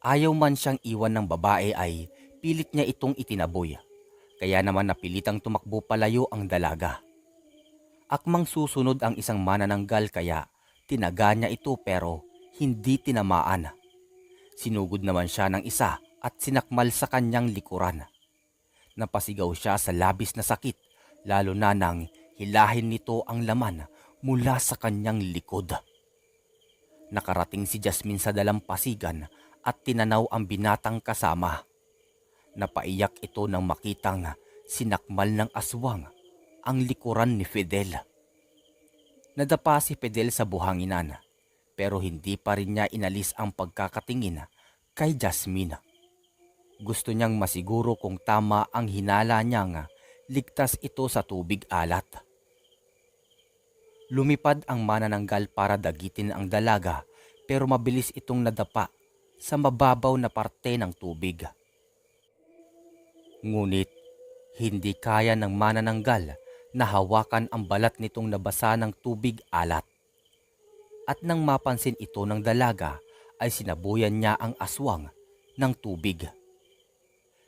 Ayaw man siyang iwan ng babae ay pilit niya itong itinaboy. Kaya naman napilitang tumakbo palayo ang dalaga. Akmang susunod ang isang manananggal kaya tinaga niya ito pero hindi tinamaan. Sinugod naman siya ng isa at sinakmal sa kanyang likuran. Napasigaw siya sa labis na sakit, lalo na nang hilahin nito ang laman mula sa kanyang likod. Nakarating si Jasmine sa dalampasigan at tinanaw ang binatang kasama. Napaiyak ito nang makitang sinakmal ng aswang ang likuran ni Fidel. Nadapa si Fidel sa buhanginan, pero hindi pa rin niya inalis ang pagkakatingin kay Jasmine. Gusto niyang masiguro kung tama ang hinala niyang ligtas ito sa tubig alat. Lumipad ang manananggal para dagitin ang dalaga, pero mabilis itong nadapa sa mababaw na parte ng tubig. Ngunit hindi kaya ng manananggal na hawakan ang balat nitong nabasa ng tubig alat. At nang mapansin ito ng dalaga ay sinabuyan niya ang aswang ng tubig.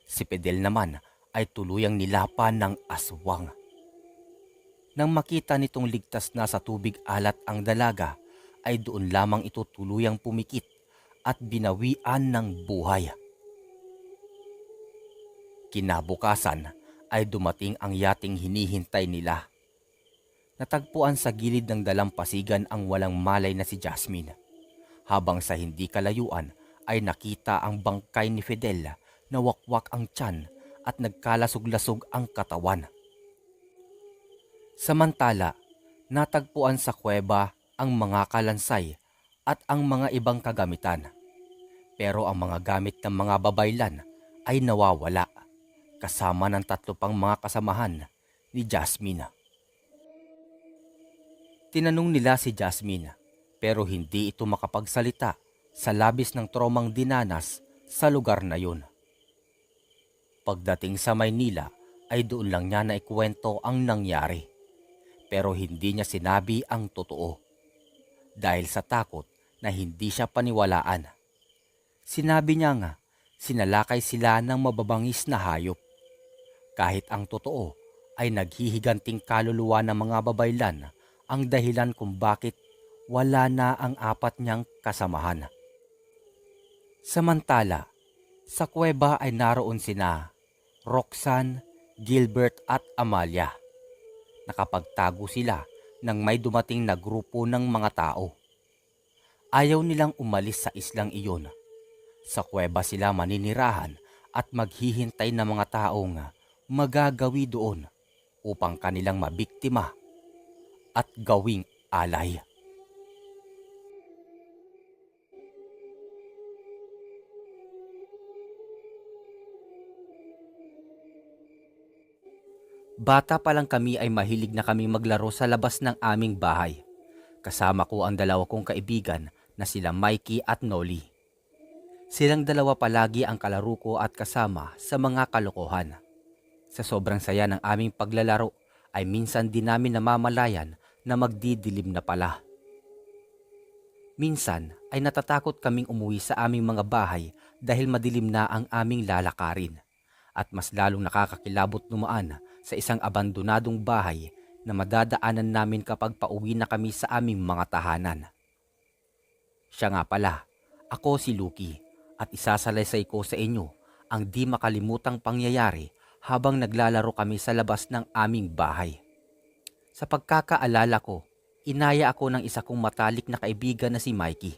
Si Fidel naman ay tuluyang nilapan ng aswang. Nang makita nitong ligtas na sa tubig alat ang dalaga ay doon lamang ito tuluyang pumikit at binawian ng buhay. Kinabukasan ay dumating ang yating hinihintay nila. Natagpuan sa gilid ng dalampasigan ang walang malay na si Jasmine. Habang sa hindi kalayuan ay nakita ang bangkay ni Fidel na wakwak ang tiyan at nagkalasog-lasog ang katawan. Samantala, Natagpuan sa kuweba ang mga kalansay at ang mga ibang kagamitan. Pero ang mga gamit ng mga babaylan ay nawawala kasama ng 3 pang mga kasamahan ni Jasmine. Tinanong nila si Jasmine pero hindi ito makapagsalita sa labis ng tromang dinanas sa lugar na yun. Pagdating sa Maynila ay doon lang niya naikwento ang nangyari pero hindi niya sinabi ang totoo dahil sa takot na hindi siya paniwalaan. Sinabi niya nga sinalakay sila ng mababangis na hayop kahit ang totoo ay naghihiganting kaluluwa ng mga babaylan ang dahilan kung bakit wala na ang 4 niyang kasamahan. Samantala, sa kuweba ay naroon sina Roxanne, Gilbert at Amalia. Nakapagtago sila nang may dumating na grupo ng mga tao. Ayaw nilang umalis sa islang iyon. Sa kuweba sila maninirahan at maghihintay ng mga taong magagawi doon upang kanilang mabiktima at gawing alay. Bata pa lang kami ay mahilig na kami maglaro sa labas ng aming bahay. Kasama ko ang 2 kong kaibigan na sila Mikey at Nolly. Silang 2 palagi ang kalaro ko at kasama sa mga kalokohan. Sa sobrang saya ng aming paglalaro ay minsan din namin namamalayan na magdidilim na pala. Minsan ay natatakot kaming umuwi sa aming mga bahay dahil madilim na ang aming lalakarin at mas lalong nakakakilabot dumaan sa isang abandonadong bahay na madadaanan namin kapag pauwi na kami sa aming mga tahanan. Siya nga pala, ako si Lucky at isasalaysay ko sa inyo ang di makalimutang pangyayari habang naglalaro kami sa labas ng aming bahay. Sa pagkakaalala ko, inaya ako ng isa kong matalik na kaibigan na si Mikey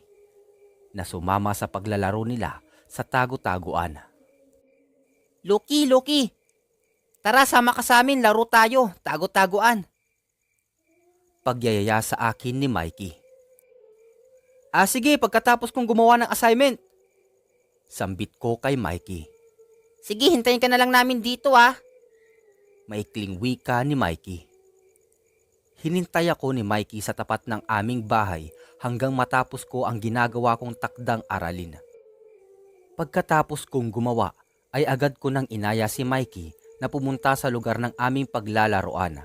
na sumama sa paglalaro nila sa tago-taguan. Lucky! Tara, sama ka sa amin, laro tayo, tago-taguan. Pagyayaya sa akin ni Mikey. Sige, pagkatapos kong gumawa ng assignment. Sambit ko kay Mikey. Sige, hintayin ka na lang namin dito Maikling wika ni Mikey. Hinintay ako ni Mikey sa tapat ng aming bahay hanggang matapos ko ang ginagawa kong takdang aralin. Pagkatapos kong gumawa ay agad ko nang inaya si Mikey na pumunta sa lugar ng aming paglalaroan.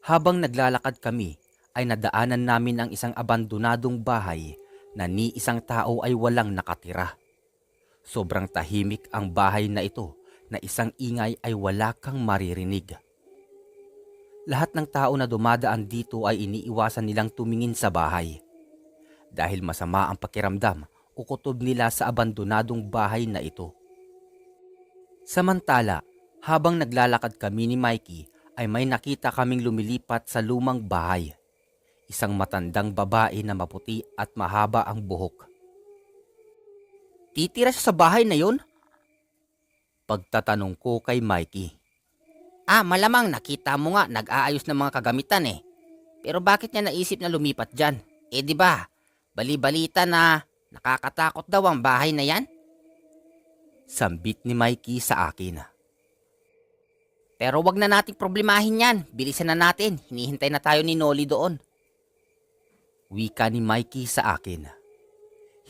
Habang naglalakad kami ay nadaanan namin ang isang abandonadong bahay na ni isang tao ay walang nakatira. Sobrang tahimik ang bahay na ito na isang ingay ay wala kang maririnig. Lahat ng tao na dumadaan dito ay iniiwasan nilang tumingin sa bahay dahil masama ang pakiramdam o kutob nila sa abandonadong bahay na ito. Samantala, habang naglalakad kami ni Mikey ay may nakita kaming lumilipat sa lumang bahay. Isang matandang babae na maputi at mahaba ang buhok. Titira siya sa bahay na yun? Pagtatanong ko kay Mikey. Malamang nakita mo nga nag-aayos ng mga kagamitan Pero bakit niya naisip na lumipat dyan? Di ba? Bali-balita na nakakatakot daw ang bahay na yan? Sambit ni Mikey sa akin. Pero wag na nating problemahin yan. Bilisan na natin. Hinihintay na tayo ni Nolly doon. Wika ni Mikey sa akin.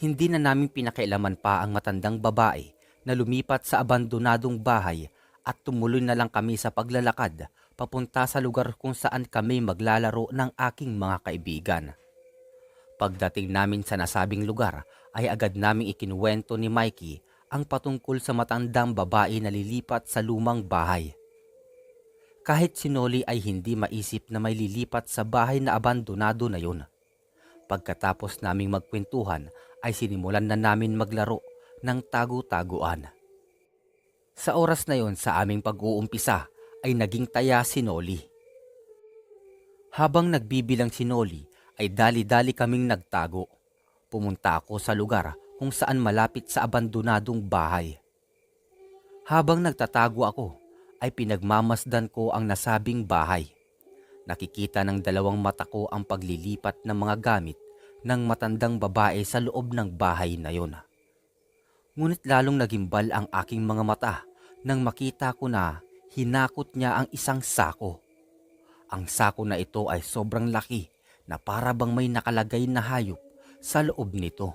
Hindi na namin pinakialaman pa ang matandang babae na lumipat sa abandonadong bahay at tumuloy na lang kami sa paglalakad papunta sa lugar kung saan kami maglalaro ng aking mga kaibigan. Pagdating namin sa nasabing lugar ay agad naming ikinuwento ni Mikey ang patungkol sa matandang babae na lilipat sa lumang bahay. Kahit si Nolly ay hindi maisip na may lilipat sa bahay na abandonado na yun. Pagkatapos naming magkwentuhan ay sinimulan na namin maglaro ng tagu-taguan. Sa oras na yon sa aming pag-uumpisa ay naging taya si Nolly. Habang nagbibilang si Nolly ay dali-dali kaming nagtago. Pumunta ako sa lugar kung saan malapit sa abandonadong bahay. Habang nagtatago ako ay pinagmamasdan ko ang nasabing bahay. Nakikita ng dalawang mata ko ang paglilipat ng mga gamit ng matandang babae sa loob ng bahay na yon. Ngunit lalong nagimbal ang aking mga mata nang makita ko na hinakot niya ang isang sako. Ang sako na ito ay sobrang laki na para bang may nakalagay na hayop sa loob nito.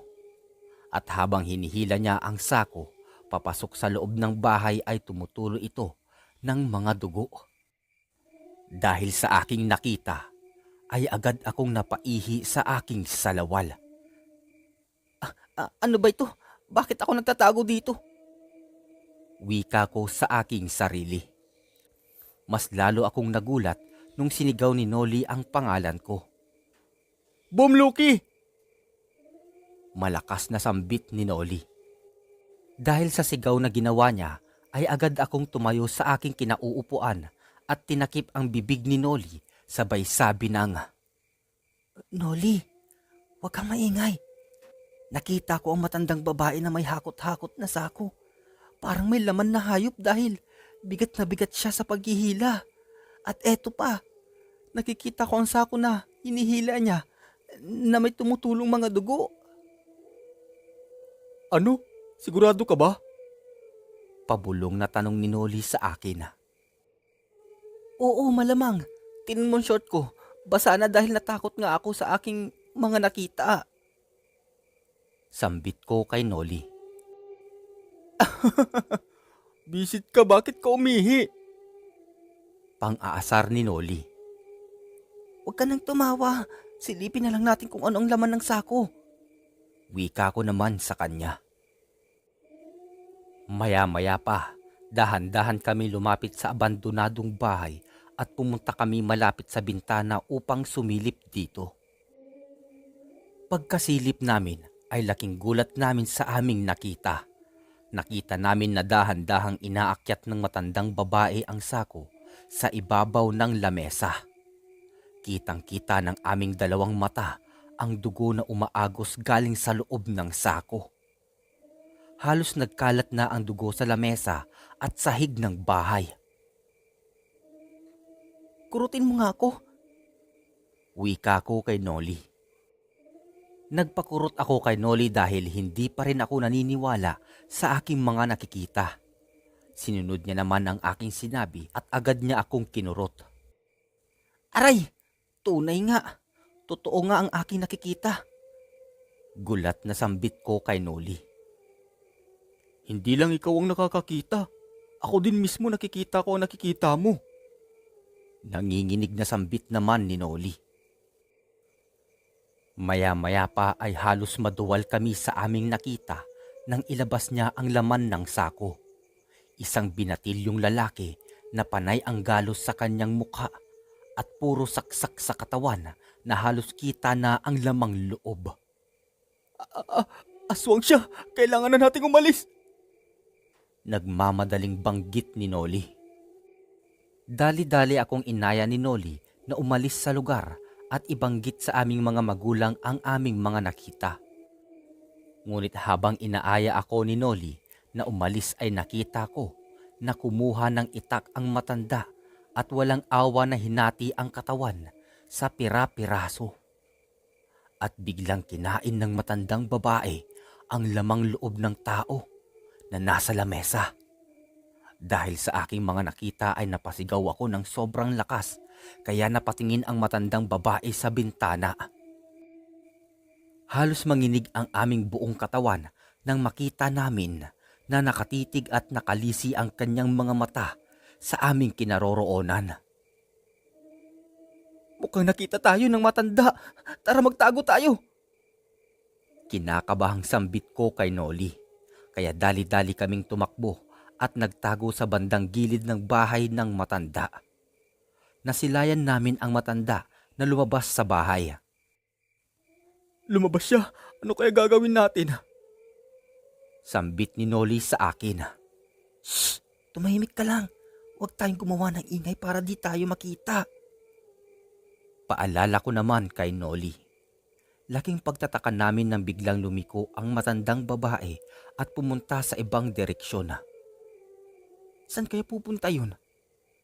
At habang hinihila niya ang sako, papasok sa loob ng bahay ay tumutulo ito ng mga dugo. Dahil sa aking nakita, ay agad akong napaihi sa aking salawal. Ano ba ito? Bakit ako nagtatago dito? Wika ko sa aking sarili. Mas lalo akong nagulat nung sinigaw ni Noli ang pangalan ko. Bumluki! Malakas na sambit ni Noli. Dahil sa sigaw na ginawa niya, ay agad akong tumayo sa aking kinauupuan at tinakip ang bibig ni Noli sabay sabi ng, Noli, huwag kang maingay. Nakita ko ang matandang babae na may hakot-hakot na sako. Parang may laman na hayop dahil bigat na bigat siya sa paghihila. At eto pa, nakikita ko ang sako na hinihila niya na may tumutulong mga dugo. Ano? Sigurado ka ba? Pabulong na tanong ni Noli sa akin. Oo, malamang. Tingnan mo ang short ko. Basa na dahil natakot nga ako sa aking mga nakita. Sambit ko kay Noli. Bisit ka, bakit ka umihi? Pang-aasar ni Noli. Huwag ka nang tumawa. Silipin na lang natin kung ano ang laman ng sako. Wika ko naman sa kanya. Maya-maya pa, dahan-dahan kami lumapit sa abandonadong bahay at pumunta kami malapit sa bintana upang sumilip dito. Pagkasilip namin ay laking gulat namin sa aming nakita. Nakita namin na dahan-dahang inaakyat ng matandang babae ang sako sa ibabaw ng lamesa. Kitang-kita ng aming dalawang mata ang dugo na umaagos galing sa loob ng sako. Halos nagkalat na ang dugo sa lamesa at sahig ng bahay. Kurutin mo nga ako. Wika ko kay Noli. Nagpakurot ako kay Noli dahil hindi pa rin ako naniniwala sa aking mga nakikita. Sinunod niya naman ang aking sinabi at agad niya akong kinurot. Aray! Tunay nga! Totoo nga ang aking nakikita. Gulat na sambit ko kay Noli. Hindi lang ikaw ang nakakakita. Ako din mismo nakikita ko ang nakikita mo. Nanginginig na sambit naman ni Noli. Maya-maya pa ay halos maduwal kami sa aming nakita nang ilabas niya ang laman ng sako. Isang binatilyong lalaki na panay ang galos sa kanyang mukha at puro saksak sa katawan na halos kita na ang lamang loob. Aswang siya! Kailangan na nating umalis! Nagmamadaling banggit ni Noli. Dali-dali akong inaya ni Noli na umalis sa lugar at ibanggit sa aming mga magulang ang aming mga nakita. Ngunit habang inaaya ako ni Noli na umalis ay nakita ko na kumuha ng itak ang matanda at walang awa na hinati ang katawan sa pira-piraso. At biglang kinain ng matandang babae ang lamang loob ng tao na nasa lamesa. Dahil sa aking mga nakita ay napasigaw ako ng sobrang lakas kaya napatingin ang matandang babae sa bintana. Halos manginig ang aming buong katawan nang makita namin na nakatitig at nakalisi ang kanyang mga mata sa aming kinaroroonan. Mukhang nakita tayo ng matanda. Tara magtago tayo. Kinakabahang sambit ko kay Noli. Kaya dali-dali kaming tumakbo at nagtago sa bandang gilid ng bahay ng matanda. Nasilayan namin ang matanda na lumabas sa bahay. Lumabas siya. Ano kaya gagawin natin? Sambit ni Noli sa akin. Shh! Tumahimik ka lang. Huwag tayong gumawa ng ingay para di tayo makita. Paalala ko naman kay Noli. Laking pagtataka namin nang biglang lumiko ang matandang babae at pumunta sa ibang direksyon. Saan kaya pupunta yun?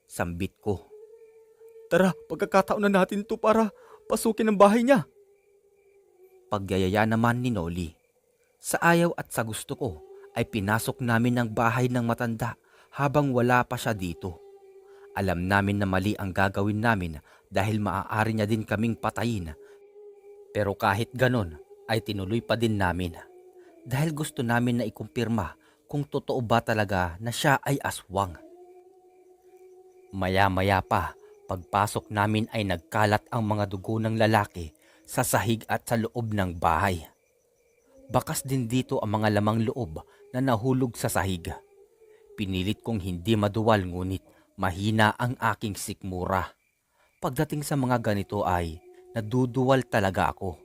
Sambit ko. Tara, pagkakataon na natin to para pasukin ang bahay niya. Pagyayaya naman ni Noli. Sa ayaw at sa gusto ko ay pinasok namin ang bahay ng matanda habang wala pa siya dito. Alam namin na mali ang gagawin namin dahil maaari niya din kaming patayin. Pero kahit ganon ay tinuloy pa din namin dahil gusto namin na ikumpirma kung totoo ba talaga na siya ay aswang. Maya-maya pa, pagpasok namin ay nagkalat ang mga dugo ng lalaki sa sahig at sa loob ng bahay. Bakas din dito ang mga lamang loob na nahulog sa sahig. Pinilit kong hindi maduwal ngunit mahina ang aking sikmura. Pagdating sa mga ganito ay naduduwal talaga ako.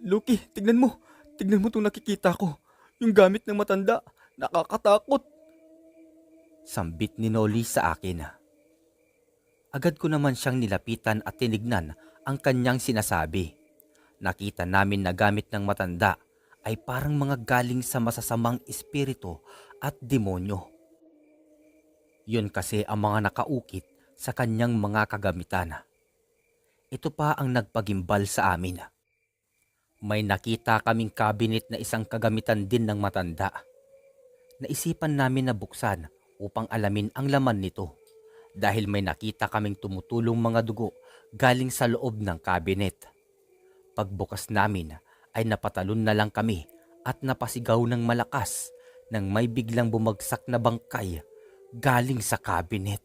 Lucky, tignan mo. Tignan mo itong nakikita ko. Yung gamit ng matanda. Nakakatakot. Sambit ni Noli sa akin. Agad ko naman siyang nilapitan at tinignan ang kanyang sinasabi. Nakita namin na gamit ng matanda ay parang mga galing sa masasamang espiritu at demonyo. Yun kasi ang mga nakaukit sa kanyang mga kagamitan. Ito pa ang nagpagimbal sa amin. May nakita kaming cabinet na isang kagamitan din ng matanda. Naisipan namin na buksan upang alamin ang laman nito dahil may nakita kaming tumutulong mga dugo galing sa loob ng cabinet. Pagbukas namin ay napatalon na lang kami at napasigaw ng malakas nang may biglang bumagsak na bangkay galing sa cabinet.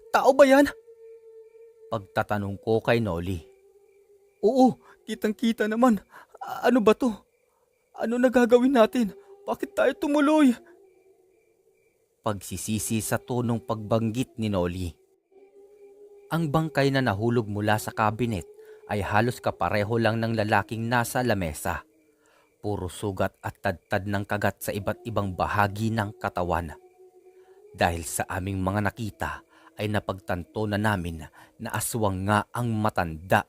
Tao ba yan? Pagtatanong ko kay Noli. Oo, kitang-kita naman. Ano ba to? Ano na gagawin natin? Bakit tayo tumuloy? Pagsisisi sa tonong pagbanggit ni Noli. Ang bangkay na nahulog mula sa cabinet ay halos kapareho lang ng lalaking nasa lamesa. Puro sugat at tadtad ng kagat sa iba't ibang bahagi ng katawan. Dahil sa aming mga nakita ay napagtanto na namin na aswang nga ang matanda.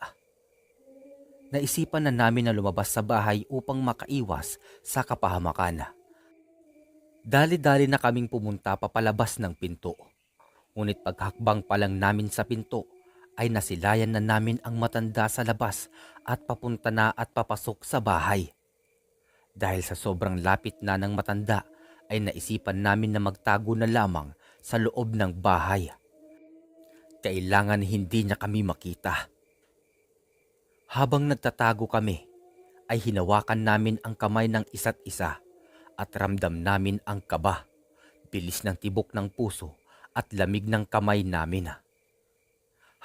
Naisipan na namin na lumabas sa bahay upang makaiwas sa kapahamakan. Dali-dali na kaming pumunta papalabas ng pinto. Ngunit paghakbang pa lang namin sa pinto ay nasilayan na namin ang matanda sa labas at papunta na at papasok sa bahay. Dahil sa sobrang lapit na ng matanda ay naisipan namin na magtago na lamang sa loob ng bahay. Kailangan hindi niya kami makita. Habang nagtatago kami ay hinawakan namin ang kamay ng isa't isa at ramdam namin ang kaba, bilis ng tibok ng puso at lamig ng kamay namin.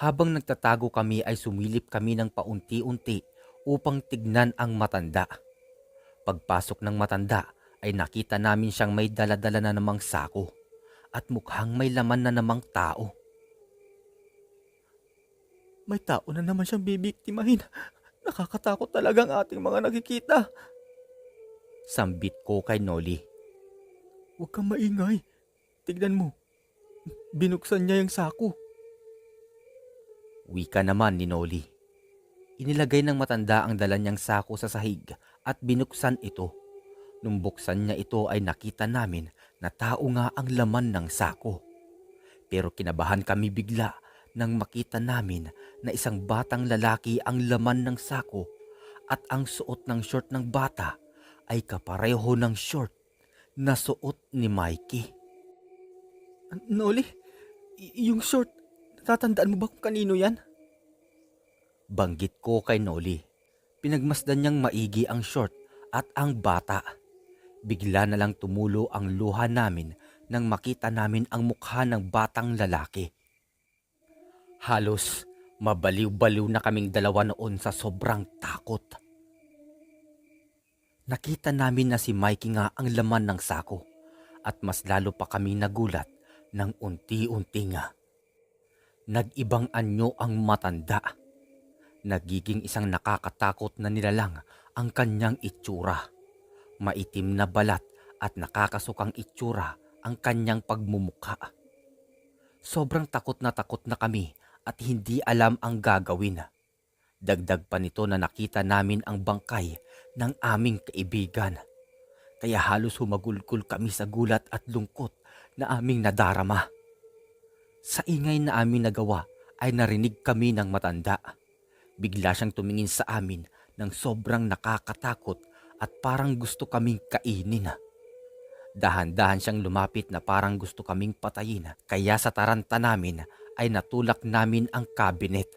Habang nagtatago kami ay sumilip kami ng paunti-unti upang tignan ang matanda. Pagpasok ng matanda ay nakita namin siyang may daladala na namang sako at mukhang may laman na namang tao. May tao na naman siyang bibiktimahin. Nakakatakot talaga ang ating mga nakikita. Sambit ko kay Noli. Huwag kang maingay. Tignan mo. Binuksan niya yung sako. Wika naman ni Noli. Inilagay ng matanda ang dala niyang sako sa sahig at binuksan ito. Nung buksan niya ito ay nakita namin na tao nga ang laman ng sako. Pero kinabahan kami bigla nang makita namin na isang batang lalaki ang laman ng sako at ang suot ng short ng bata ay kapareho ng short na suot ni Mikey. Noli, yung short, natatandaan mo ba kung kanino yan? Banggit ko kay Noli. Pinagmasdan niyang maigi ang short at ang bata. Bigla na lang tumulo ang luha namin nang makita namin ang mukha ng batang lalaki. Halos mabaliw-baliw na kaming dalawa noon sa sobrang takot. Nakita namin na si Mikey nga ang laman ng sako at mas lalo pa kaming nagulat nang unti-unti nga. Nag-ibang anyo ang matanda. Nagiging isang nakakatakot na nilalang ang kanyang itsura. Maitim na balat at nakakasukang itsura ang kanyang pagmumukha. Sobrang takot na kami at hindi alam ang gagawin. Dagdag pa nito na nakita namin ang bangkay ng aming kaibigan. Kaya halos humagulgol kami sa gulat at lungkot na aming nadarama. Sa ingay na amin nagawa ay narinig kami ng matanda. Bigla siyang tumingin sa amin ng sobrang nakakatakot at parang gusto kaming kainin. Dahan-dahan siyang lumapit na parang gusto kaming patayin, kaya sa taranta namin ay natulak namin ang cabinet.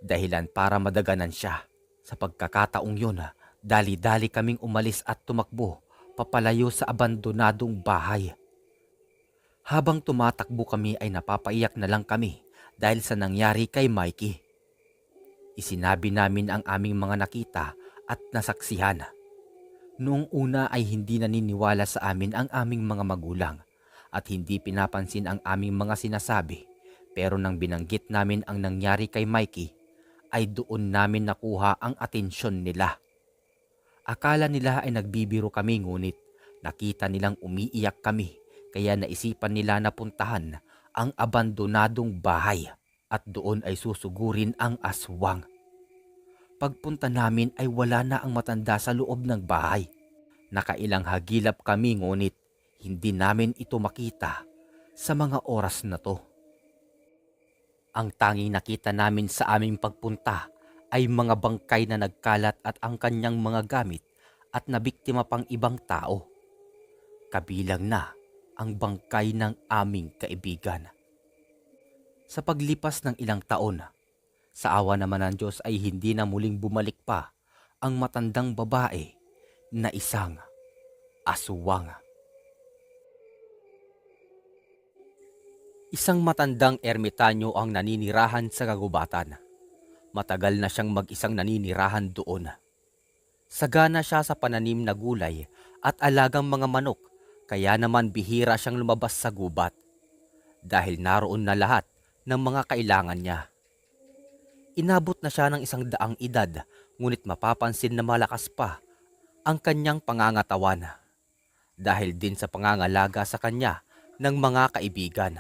Dahilan para madaganan siya. Sa pagkakataong yun, dali-dali kaming umalis at tumakbo papalayo sa abandonadong bahay. Habang tumatakbo kami ay napapaiyak na lang kami dahil sa nangyari kay Mikey. Isinabi namin ang aming mga nakita at nasaksihan. Noong una ay hindi naniniwala sa amin ang aming mga magulang at hindi pinapansin ang aming mga sinasabi, pero nang binanggit namin ang nangyari kay Mikey ay doon namin nakuha ang atensyon nila. Akala nila ay nagbibiro kami ngunit nakita nilang umiiyak kami kaya naisipan nila na puntahan ang abandonadong bahay at doon ay susugurin ang aswang. Pagpunta namin ay wala na ang matanda sa loob ng bahay. Nakailang hagilap kami ngunit hindi namin ito makita sa mga oras na to. Ang tanging nakita namin sa aming pagpunta ay mga bangkay na nagkalat at ang kanyang mga gamit at nabiktima pang ibang tao. Kabilang na ang bangkay ng aming kaibigan. Sa paglipas ng ilang taon, sa awa naman ng Diyos ay hindi na muling bumalik pa ang matandang babae na isang aswang. Isang matandang ermitanyo ang naninirahan sa kagubatan. Matagal na siyang mag-isang naninirahan doon. Sagana siya sa pananim na gulay at alagang mga manok, kaya naman bihira siyang lumabas sa gubat dahil naroon na lahat ng mga kailangan niya. Inabot na siya ng 100 edad, ngunit mapapansin na malakas pa ang kanyang pangangatawan dahil din sa pangangalaga sa kanya ng mga kaibigan.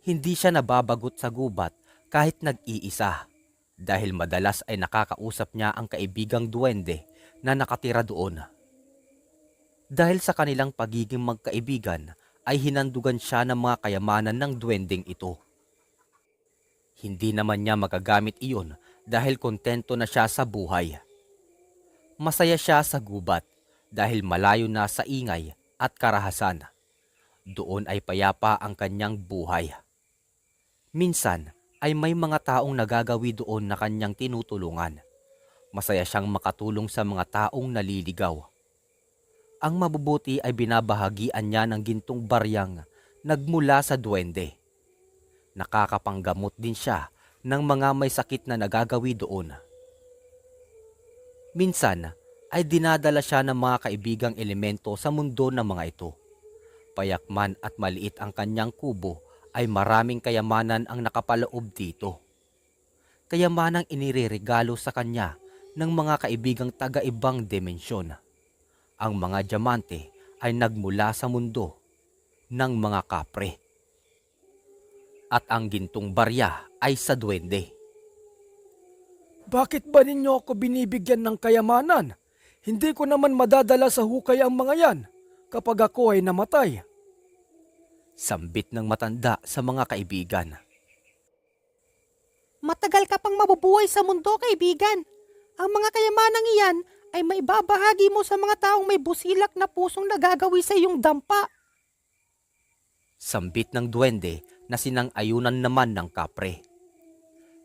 Hindi siya nababagot sa gubat kahit nag-iisa dahil madalas ay nakakausap niya ang kaibigang duwende na nakatira doon. Dahil sa kanilang pagiging magkaibigan ay hinandugan siya ng mga kayamanan ng duwendeng ito. Hindi naman niya magagamit iyon dahil kontento na siya sa buhay. Masaya siya sa gubat dahil malayo na sa ingay at karahasan. Doon ay payapa ang kanyang buhay. Minsan ay may mga taong nagagawi doon na kanyang tinutulungan. Masaya siyang makatulong sa mga taong naliligaw. Ang mabubuti ay binabahagian niya ng gintong baryang nagmula sa duwende. Nakakapanggamot din siya ng mga may sakit na nagagawi doon. Minsan ay dinadala siya ng mga kaibigang elemento sa mundo ng mga ito. Payakman at maliit ang kanyang kubo ay maraming kayamanan ang nakapaloob dito. Kayamanang inireregalo sa kanya ng mga kaibigang taga-ibang dimensyon. Ang mga diamante ay nagmula sa mundo ng mga kapre. At ang gintong barya ay sa duwende. Bakit ba ninyo ako binibigyan ng kayamanan? Hindi ko naman madadala sa hukay ang mga yan kapag ako ay namatay. Sambit ng matanda sa mga kaibigan. Matagal ka pang mabubuhay sa mundo, kaibigan. Ang mga kayamanang iyan ay maibabahagi mo sa mga taong may busilak na pusong nagagawi sa iyong dampa. Sambit ng duwende na sinang-ayunan naman ng kapre.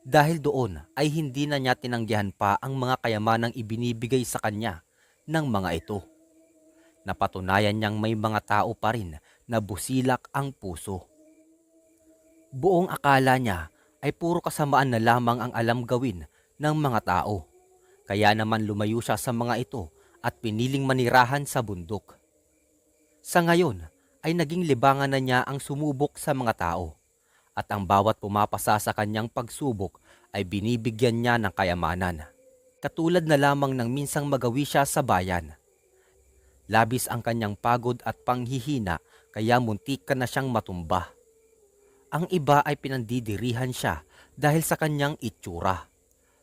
Dahil doon ay hindi na niya tinanggihan pa ang mga kayamanang ibinibigay sa kanya ng mga ito. Napatunayan niyang may mga tao pa rin na busilak ang puso. Buong akala niya ay puro kasamaan na lamang ang alam gawin ng mga tao. Kaya naman lumayo siya sa mga ito at piniling manirahan sa bundok. Sa ngayon ay naging libangan na niya ang sumubok sa mga tao. At ang bawat pumapasa sa kanyang pagsubok ay binibigyan niya ng kayamanan. Katulad na lamang ng minsang magawi siya sa bayan. Labis ang kanyang pagod at panghihina kaya muntik ka na siyang matumba. Ang iba ay pinandidirihan siya dahil sa kanyang itsura.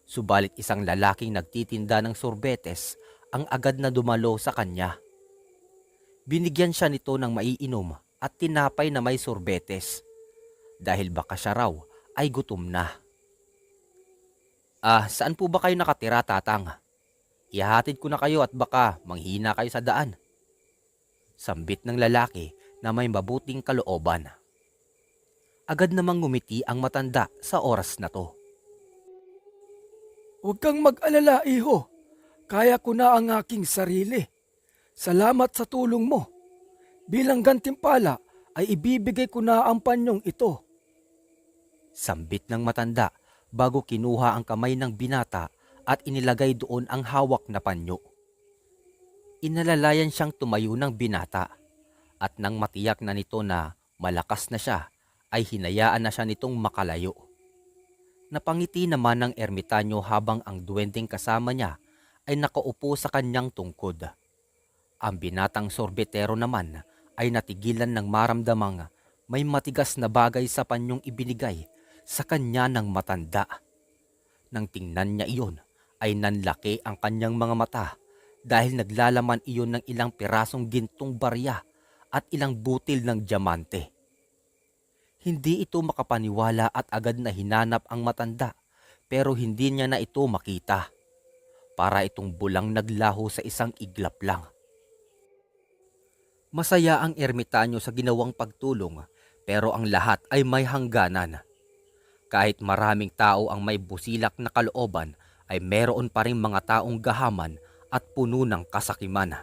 Subalit isang lalaking nagtitinda ng sorbetes ang agad na dumalo sa kanya. Binigyan siya nito ng maiinom at tinapay na may sorbetes. dahil baka siya raw ay gutom na. Saan po ba kayo nakatira, Tatang? Ihahatid ko na kayo at baka manghina kayo sa daan. Sambit ng lalaki na may mabuting kalooban. Agad namang ngumiti ang matanda sa oras na to. Huwag kang mag-alala, iho. Kaya ko na ang aking sarili. Salamat sa tulong mo. Bilang gantimpala ay ibibigay ko na ang panyong ito. Sambit ng matanda bago kinuha ang kamay ng binata at inilagay doon ang hawak na panyo. Inalalayan siyang tumayo ng binata at nang matiyak na nito na malakas na siya ay hinayaan na siya nitong makalayo. Napangiti naman ng ermitanyo habang ang duwendeng kasama niya ay nakaupo sa kanyang tungkod. Ang binatang sorbetero naman ay natigilan ng maramdamang may matigas na bagay sa panyong ibinigay sa kanya ng matanda. Nang tingnan niya iyon ay nanlaki ang kanyang mga mata dahil naglalaman iyon ng ilang pirasong gintong barya at ilang butil ng diamante. Hindi ito makapaniwala at agad na hinanap ang matanda pero hindi niya na ito makita. Para itong bulang naglaho sa isang iglap lang. Masaya ang ermitanyo sa ginawang pagtulong pero ang lahat ay may hangganan. Kahit maraming tao ang may busilak na kalooban ay meron pa rin mga taong gahaman at puno ng kasakiman.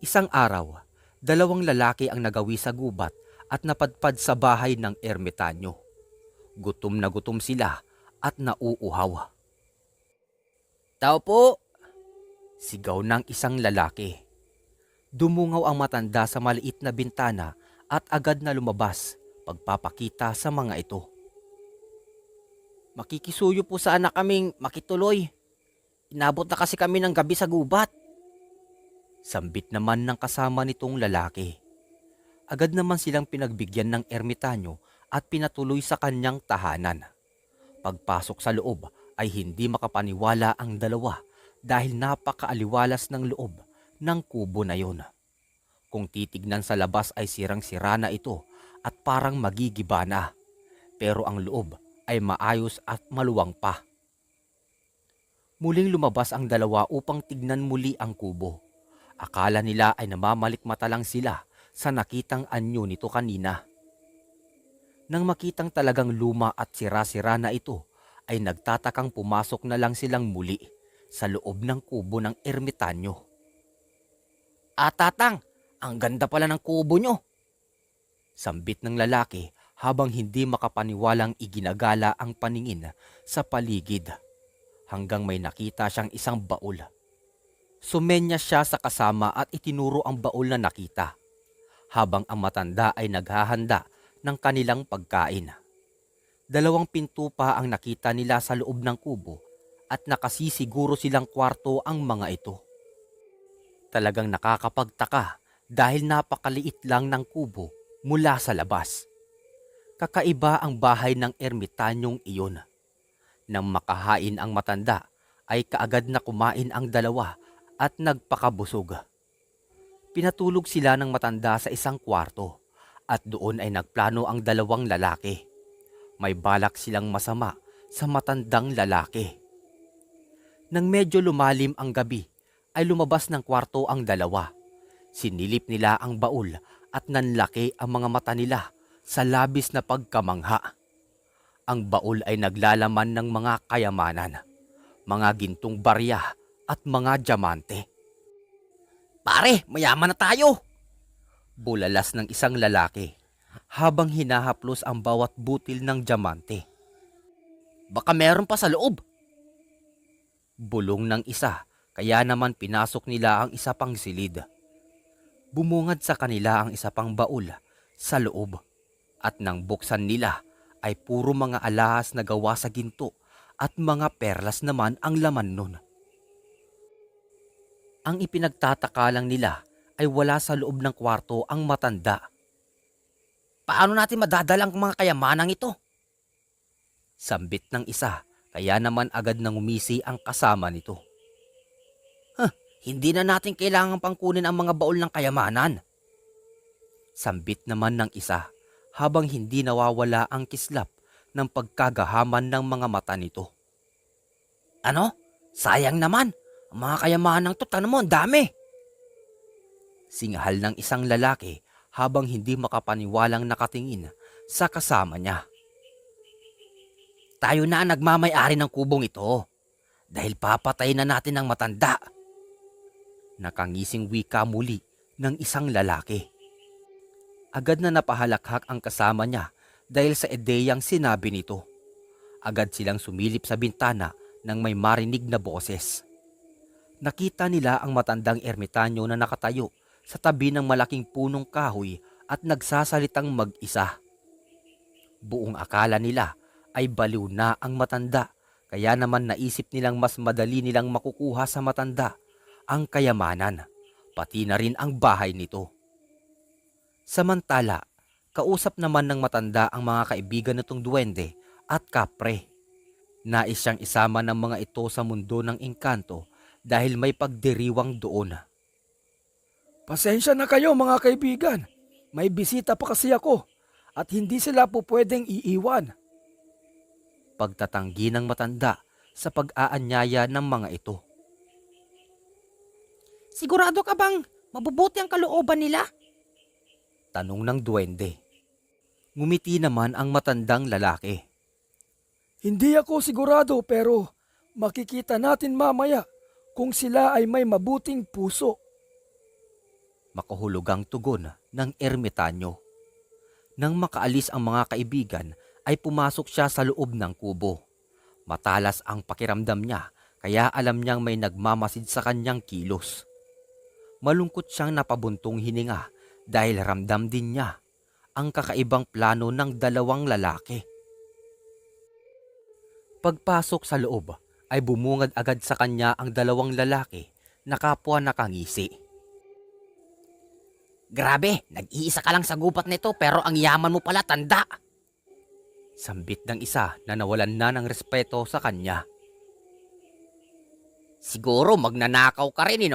Isang araw, 2 lalaki ang nagawi sa gubat at napadpad sa bahay ng ermitanyo. Gutom na gutom sila at nauuhaw. "Tao po!" sigaw ng isang lalaki. Dumungaw ang matanda sa maliit na bintana at agad na lumabas pagpapakita sa mga ito. "Makikisuyo po sana kaming makituloy. Inabot na kasi kami ng gabi sa gubat." Sambit naman ng kasama nitong lalaki. Agad naman silang pinagbigyan ng ermitanyo at pinatuloy sa kanyang tahanan. Pagpasok sa loob ay hindi makapaniwala ang dalawa dahil napakaaliwalas ng loob ng kubo na yon. Kung titignan sa labas ay sirang-sira na ito at parang magigiba na. Pero ang loob ay maayos at maluwang pa. Muling lumabas ang dalawa upang tignan muli ang kubo. Akala nila ay namamalikmata lang sila sa nakitang anyo nito kanina. Nang makitang talagang luma at sira-sira na ito, ay nagtatakang pumasok na lang silang muli sa loob ng kubo ng ermitanyo. Tatang, ang ganda pala ng kubo nyo. Sambit ng lalaki habang hindi makapaniwalang iginagala ang paningin sa paligid hanggang may nakita siyang isang baul. Sumenya siya sa kasama at itinuro ang baul na nakita habang ang matanda ay naghahanda ng kanilang pagkain. 2 pinto pa ang nakita nila sa loob ng kubo at nakasisiguro silang kwarto ang mga ito. Talagang nakakapagtaka dahil napakaliit lang ng kubo mula sa labas. Kakaiba ang bahay ng ermitanyong iyon. Nang makahain ang matanda ay kaagad na kumain ang dalawa at nagpakabusog. Pinatulog sila ng matanda sa isang kwarto at doon ay nagplano ang 2 lalaki. May balak silang masama sa matandang lalaki. Nang medyo lumalim ang gabi ay lumabas ng kwarto ang dalawa. Sinilip nila ang baul at nanlaki ang mga mata nila sa labis na pagkamangha. Ang baul ay naglalaman ng mga kayamanan, mga gintong barya at mga diamante. Pare, mayaman na tayo. Bulalas ng isang lalaki habang hinahaplos ang bawat butil ng diamante. Baka meron pa sa loob. Bulong ng isa, kaya naman pinasok nila ang isa pang silid. Bumungad sa kanila ang isa pang baul sa loob at nang buksan nila ay puro mga alahas na gawa sa ginto at mga perlas naman ang laman nun. Ang ipinagtataka lang nila ay wala sa loob ng kwarto ang matanda. Paano natin madadala ang mga kayamanang ito? Sambit ng isa, kaya naman agad nang umisi ang kasama nito. Hindi na natin kailangan pang kunin ang mga baul ng kayamanan. Sambit naman ng isa, habang hindi nawawala ang kislap ng pagkagahaman ng mga mata nito. Ano? Sayang naman. Ang mga kayamanang to, tanong mo, ang dami. Singhal ng isang lalaki habang hindi makapaniwalang nakatingin sa kasama niya. Tayo na ang nagmamay-ari ng kubong ito. Dahil papatayin na natin ang matanda. Nakangising wika muli ng isang lalaki. Agad na napahalakhak ang kasama niya dahil sa ideyang sinabi nito. Agad silang sumilip sa bintana nang may marinig na boses. Nakita nila ang matandang ermitanyo na nakatayo sa tabi ng malaking punong kahoy at nagsasalitang mag-isa. Buong akala nila ay baliw na ang matanda, kaya naman naisip nilang mas madali nilang makukuha sa matanda ang kayamanan, pati na rin ang bahay nito. Samantala, kausap naman ng matanda ang mga kaibigan nitong duwende at kapre. Nais siyang isama ng mga ito sa mundo ng engkanto dahil may pagdiriwang doon. Pasensya na kayo mga kaibigan. May bisita pa kasi ako at hindi sila po pwedeng iiwan. Pagtatanggi ng matanda sa pag-aanyaya ng mga ito. Sigurado ka bang mabubuti ang kalooban nila? Tanong ng duwende. Ngumiti naman ang matandang lalaki. Hindi ako sigurado pero makikita natin mamaya kung sila ay may mabuting puso. Makahulugang tugon ng ermitanyo. Nang makaalis ang mga kaibigan ay pumasok siya sa loob ng kubo. Matalas ang pakiramdam niya kaya alam niyang may nagmamasid sa kanyang kilos. Malungkot siyang napabuntong hininga dahil ramdam din niya ang kakaibang plano ng dalawang lalaki. Pagpasok sa loob ay bumungad agad sa kanya ang dalawang lalaki na kapwa nakangisi. Grabe, nag-iisa ka lang sa gubat nito pero ang yaman mo pala, tanda. Sambit ng isa na nawalan na ng respeto sa kanya. Siguro magnanakaw ka rin,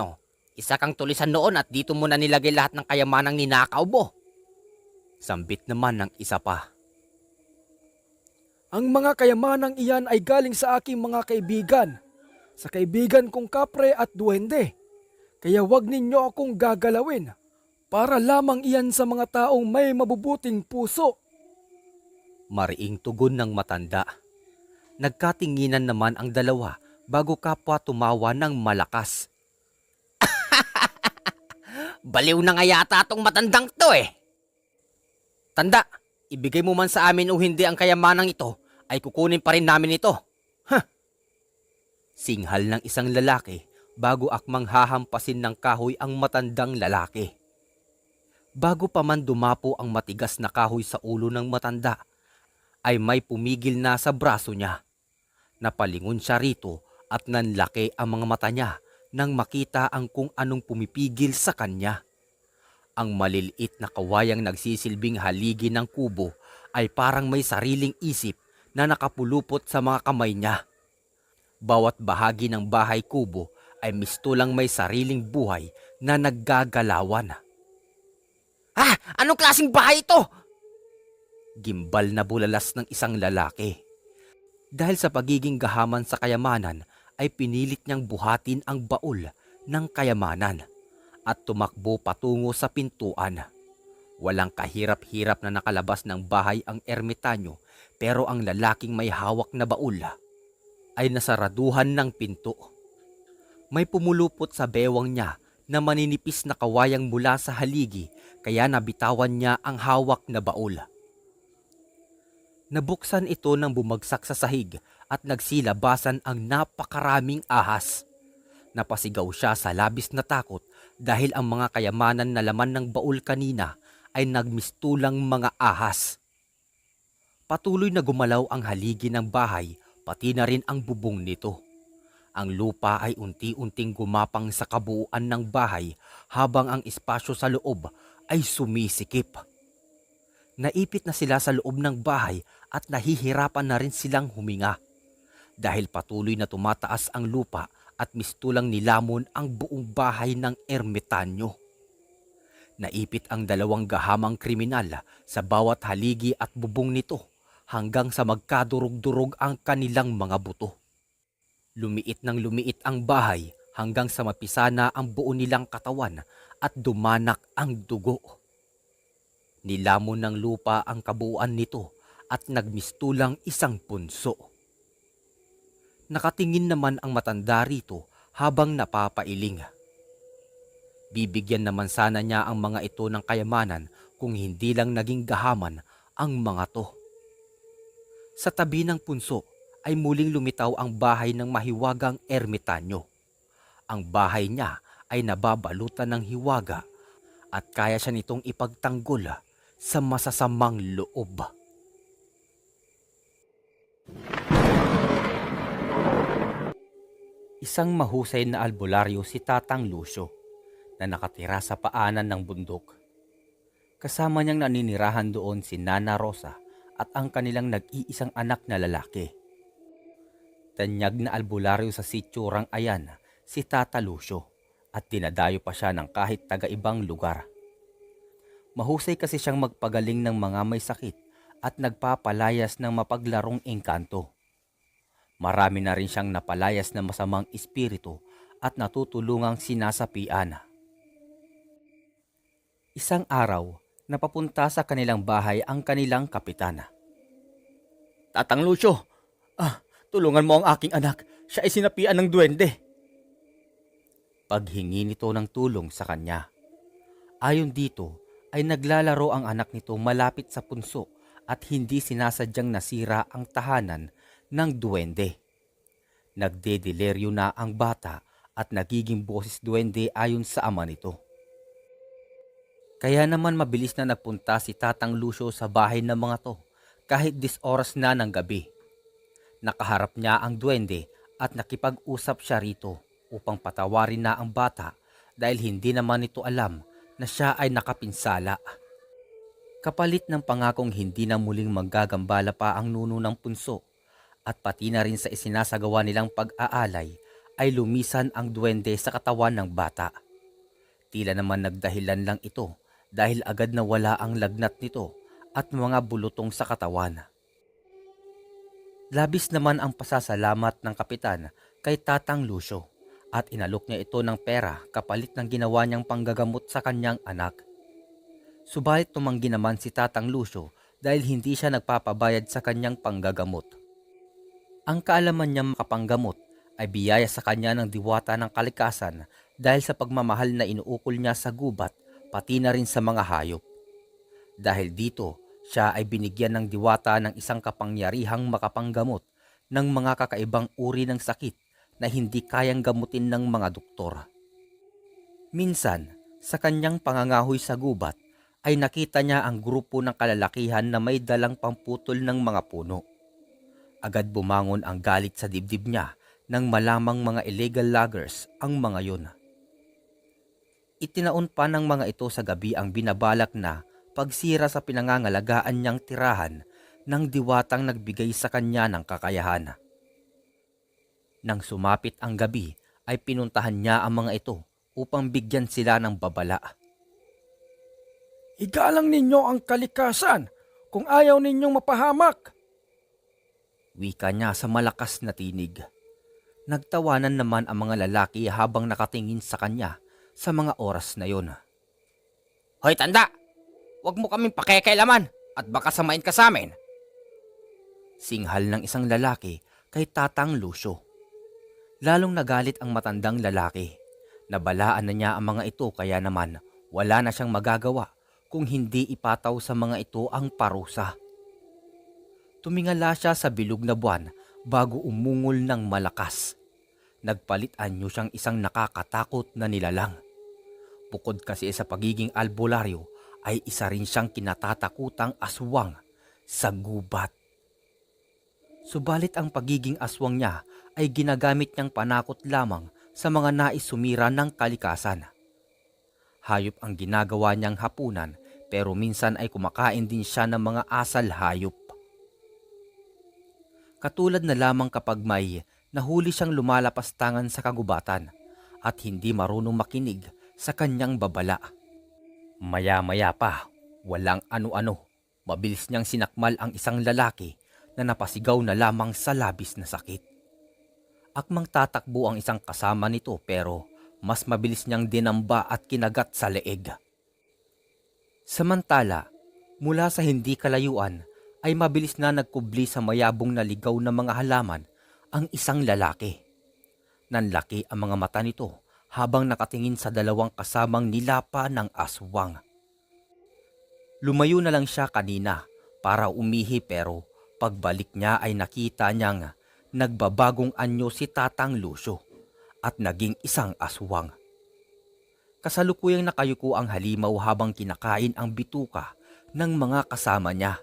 Isa kang tulisan noon at dito mo na nilagay lahat ng kayamanang ninakaw mo. Sambit naman ng isa pa. Ang mga kayamanang iyan ay galing sa aking mga kaibigan. Sa kaibigan kong kapre at duwende. Kaya wag ninyo akong gagalawin. Para lamang iyan sa mga taong may mabubuting puso. Mariing tugon ng matanda. Nagkatinginan naman ang dalawa bago kapwa tumawa ng malakas. Baliw na nga yata tong matandang to eh. Tanda, ibigay mo man sa amin o hindi ang kayamanang ito, ay kukunin pa rin namin ito. Singhal ng isang lalaki bago akmang hahampasin ng kahoy ang matandang lalaki. Bago pa man dumapo ang matigas na kahoy sa ulo ng matanda, ay may pumigil na sa braso niya. Napalingon siya rito at nanlaki ang mga mata niya nang makita ang kung anong pumipigil sa kanya. Ang maliliit na kawayang nagsisilbing haligi ng kubo ay parang may sariling isip na nakapulupot sa mga kamay niya. Bawat bahagi ng bahay kubo ay mistulang may sariling buhay na naggagalawan. Anong klaseng bahay ito? Gimbal na bulalas ng isang lalaki. Dahil sa pagiging gahaman sa kayamanan ay pinilit niyang buhatin ang baul ng kayamanan at tumakbo patungo sa pintuan. Walang kahirap-hirap na nakalabas ng bahay ang ermitanyo pero ang lalaking may hawak na baul ay nasaraduhan ng pinto. May pumulupot sa bewang niya na maninipis na kawayang mula sa haligi kaya nabitawan niya ang hawak na baul. Nabuksan ito nang bumagsak sa sahig at nagsilabasan ang napakaraming ahas. Napasigaw siya sa labis na takot dahil ang mga kayamanan na laman ng baul kanina ay nagmistulang mga ahas. Patuloy na gumalaw ang haligi ng bahay pati na rin ang bubong nito. Ang lupa ay unti-unting gumapang sa kabuuan ng bahay habang ang espasyo sa loob ay sumisikip. Naipit na sila sa loob ng bahay at nahihirapan na rin silang huminga dahil patuloy na tumataas ang lupa at mistulang nilamon ang buong bahay ng ermitanyo. Naipit ang dalawang gahamang kriminal sa bawat haligi at bubong nito hanggang sa magkadurog-durog ang kanilang mga buto. Lumiit ng lumiit ang bahay hanggang sa mapisa na ang buo nilang katawan at dumanak ang dugo. Nilamon ng lupa ang kabuuan nito at nagmistulang isang punso. Nakatingin naman ang matanda rito habang napapailing. Bibigyan naman sana niya ang mga ito ng kayamanan kung hindi lang naging gahaman ang mga to. Sa tabi ng punso ay muling lumitaw ang bahay ng mahiwagang ermitanyo. Ang bahay niya ay nababalutan ng hiwaga at kaya siya nitong ipagtanggol sa masasamang loob. Isang mahusay na albularyo si Tatang Lucio na nakatira sa paanan ng bundok. Kasama niyang naninirahan doon si Nana Rosa at ang kanilang nag-iisang anak na lalaki. Tanyag na albularyo sa sitio Rangayan si Tata Lucio at dinadayo pa siya ng kahit taga-ibang lugar. Mahusay kasi siyang magpagaling ng mga may sakit at nagpapalayas ng mapaglarong engkanto. Marami na rin siyang napalayas na masamang espiritu at natutulungang sinasapian. Isang araw, napapunta sa kanilang bahay ang kanilang kapitan. "Tatang Lucio, tulungan mo ang aking anak. Siya ay sinapian ng duwende." Paghingi nito ng tulong sa kanya. Ayon dito ay naglalaro ang anak nito malapit sa punso at hindi sinasadyang nasira ang tahanan ng duwende. Nagdedeleryo na ang bata at nagiging boses duwende ayon sa ama nito. Kaya naman mabilis na nagpunta si Tatang Lucio sa bahay ng mga to kahit 10 oras na ng gabi. Nakaharap niya ang duwende at nakipag-usap siya rito upang patawarin na ang bata dahil hindi naman ito alam na siya ay nakapinsala. Kapalit ng pangakong hindi na muling maggagambala pa ang nuno ng punso at pati na rin sa isinasagawa nilang pag-aalay ay lumisan ang duwende sa katawan ng bata. Tila naman nagdahilan lang ito dahil agad na wala ang lagnat nito at mga bulutong sa katawan. Labis naman ang pasasalamat ng kapitan kay Tatang Lucio at inalok niya ito ng pera kapalit ng ginawa niyang panggagamot sa kanyang anak. Subalit tumanggi naman si Tatang Lucio dahil hindi siya nagpapabayad sa kanyang panggagamot. Ang kaalaman niya makapanggamot ay biyaya sa kanya ng diwata ng kalikasan dahil sa pagmamahal na inuukol niya sa gubat pati na rin sa mga hayop. Dahil dito, siya ay binigyan ng diwata ng isang kapangyarihang makapanggamot ng mga kakaibang uri ng sakit na hindi kayang gamutin ng mga doktor. Minsan, sa kanyang pangangahoy sa gubat, ay nakita niya ang grupo ng kalalakihan na may dalang pamputol ng mga puno. Agad bumangon ang galit sa dibdib niya nang malamang mga illegal loggers ang mga yun. Itinaon pa ng mga ito sa gabi ang binabalak na pagsira sa pinangangalagaan niyang tirahan ng diwatang nagbigay sa kanya ng kakayahan. Nang sumapit ang gabi ay pinuntahan niya ang mga ito upang bigyan sila ng babala. Igalang ninyo ang kalikasan kung ayaw ninyong mapahamak. Wika niya sa malakas na tinig. Nagtawanan naman ang mga lalaki habang nakatingin sa kanya sa mga oras na yon. Hoy tanda! Huwag mo kaming pakekailaman at baka samain ka sa amin. Singhal ng isang lalaki kay Tatang Lucio. Lalong nagalit ang matandang lalaki. Nabalaan na niya ang mga ito kaya naman wala na siyang magagawa kung hindi ipataw sa mga ito ang parusa. Tumingala siya sa bilog na buwan bago umungol ng malakas. Nagpalit anyo siyang isang nakakatakot na nilalang. Bukod kasi sa pagiging albularyo ay isa rin siyang kinatatakutang aswang sa gubat. Subalit ang pagiging aswang niya ay ginagamit niyang panakot lamang sa mga nais sumira ng kalikasan. Hayop ang ginagawa niyang hapunan pero minsan ay kumakain din siya ng mga asal hayop. Katulad na lamang kapag may nahuli siyang lumalapastangan sa kagubatan at hindi marunong makinig sa kanyang babala. Maya-maya pa, walang ano-ano, mabilis niyang sinakmal ang isang lalaki na napasigaw na lamang sa labis na sakit. Akmang tatakbo ang isang kasama nito pero mas mabilis niyang dinamba at kinagat sa leeg. Samantala, mula sa hindi kalayuan ay mabilis na nagkubli sa mayabong na ligaw na mga halaman ang isang lalaki. Nanlaki ang mga mata nito habang nakatingin sa dalawang kasamang nilapa ng aswang. Lumayo na lang siya kanina para umihi pero pagbalik niya ay nakita niyang nagbabagong anyo si Tatang Lucio at naging isang aswang. Kasalukuyang nakayuko ang halimaw habang kinakain ang bituka ng mga kasama niya.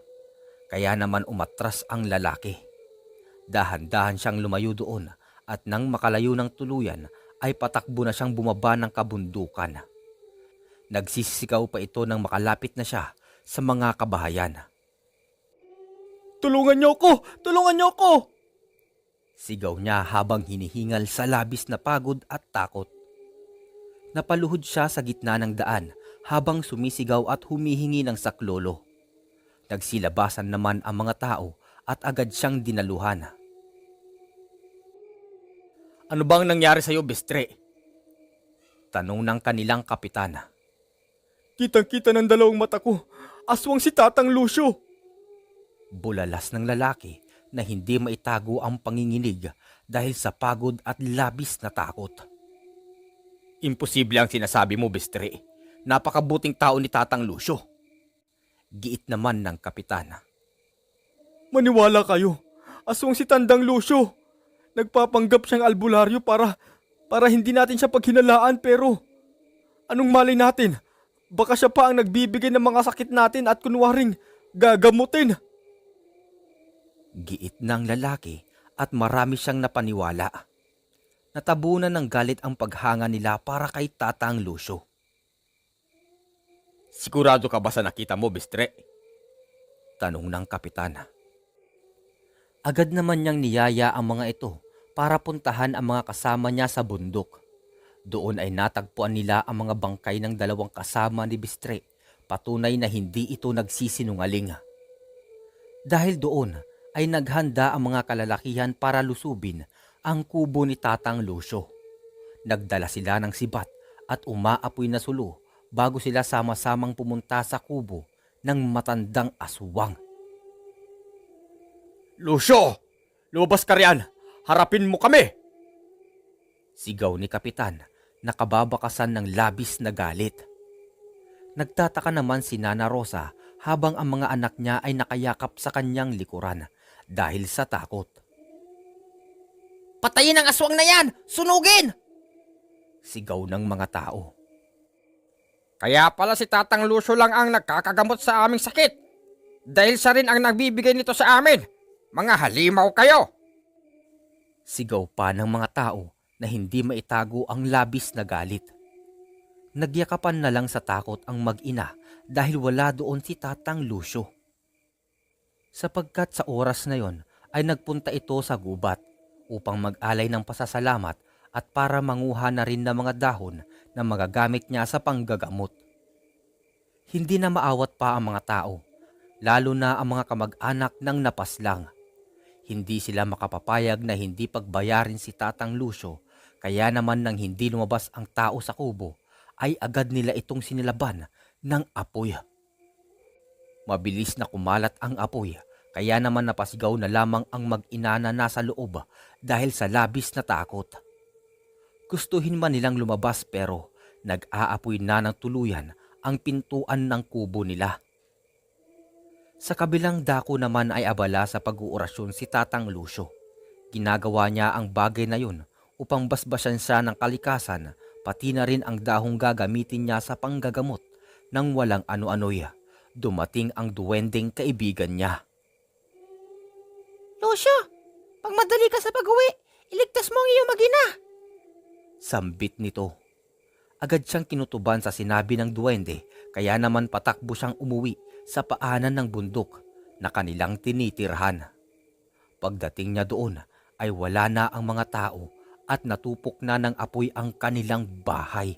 Kaya naman umatras ang lalaki. Dahan-dahan siyang lumayo doon at nang makalayo ng tuluyan ay patakbo na siyang bumaba ng kabundukan. Nagsisisigaw pa ito nang makalapit na siya sa mga kabahayan. Tulungan niyo ko! Tulungan niyo ko! Sigaw niya habang hinihingal sa labis na pagod at takot. Napaluhod siya sa gitna ng daan habang sumisigaw at humihingi ng saklolo. Nagsilabasan naman ang mga tao at agad siyang dinaluhan. Ano bang nangyari sa iyo, Bestre? Tanong ng kanilang kapitan. Kitang-kita ng dalawang mata ko. Aswang si Tatang Lucio. Bulalas ng lalaki na hindi maitago ang panginginig dahil sa pagod at labis na takot. Imposible ang sinasabi mo, Bestre. Napakabuting tao ni Tatang Lucio. Giit naman ng kapitan. Maniwala kayo. Aswang si Tandang Lucio. Nagpapanggap siyang albularyo para hindi natin siya paghinalaan pero anong malay natin? Baka siya pa ang nagbibigay ng mga sakit natin at kunwaring gagamutin. Giit ng lalaki at marami siyang napaniwala. Natabunan ng galit ang paghanga nila para kay Tatang Lucio. Sigurado ka ba sa nakita mo, Bestre? Tanong ng kapitan. Agad naman niyang niyaya ang mga ito para puntahan ang mga kasama niya sa bundok. Doon ay natagpuan nila ang mga bangkay ng dalawang kasama ni Bestre, patunay na hindi ito nagsisinungaling. Dahil doon ay naghanda ang mga kalalakihan para lusubin ang kubo ni Tatang Lucio. Nagdala sila ng sibat at umaapoy na sulo bago sila sama-samang pumunta sa kubo ng matandang aswang. Lucio! Lumabas ka riyan! Harapin mo kami! Sigaw ni Kapitan, nakababakasan ng labis na galit. Nagtataka naman si Nana Rosa habang ang mga anak niya ay nakayakap sa kanyang likuran dahil sa takot. Patayin ang aswang na yan! Sunugin! Sigaw ng mga tao. Kaya pala si Tatang Lucio lang ang nagkakagamot sa aming sakit. Dahil siya rin ang nagbibigay nito sa amin. Mga halimaw kayo! Sigaw pa ng mga tao na hindi maitago ang labis na galit. Nagyakapan na lang sa takot ang mag-ina dahil wala doon si Tatang Lucio. Sapagkat sa oras na yon ay nagpunta ito sa gubat upang mag-alay ng pasasalamat at para manguha na rin ng mga dahon na magagamit niya sa panggagamot. Hindi na maawat pa ang mga tao, lalo na ang mga kamag-anak ng napaslang. Hindi sila makapapayag na hindi pagbayarin si Tatang Lucio, kaya naman nang hindi lumabas ang tao sa kubo, ay agad nila itong sinilaban ng apoy. Mabilis na kumalat ang apoy, kaya naman napasigaw na lamang ang mag-ina na nasa loob dahil sa labis na takot. Gustuhin man nilang lumabas pero nag-aapoy na ng tuluyan ang pintuan ng kubo nila. Sa kabilang dako naman ay abala sa pag-uurasyon si Tatang Lucio. Ginagawa niya ang bagay na yun upang basbasan siya ng kalikasan, pati na rin ang dahong gagamitin niya sa panggagamot nang walang ano-ano'y. Dumating ang duwendeng kaibigan niya. Lucio, pag madali ka sa pag-uwi, iligtas mo ang iyong mag-ina. Sambit nito. Agad siyang kinutuban sa sinabi ng duwende, kaya naman patakbo siyang umuwi sa paanan ng bundok na kanilang tinitirhan. Pagdating niya doon ay wala na ang mga tao at natupok na ng apoy ang kanilang bahay.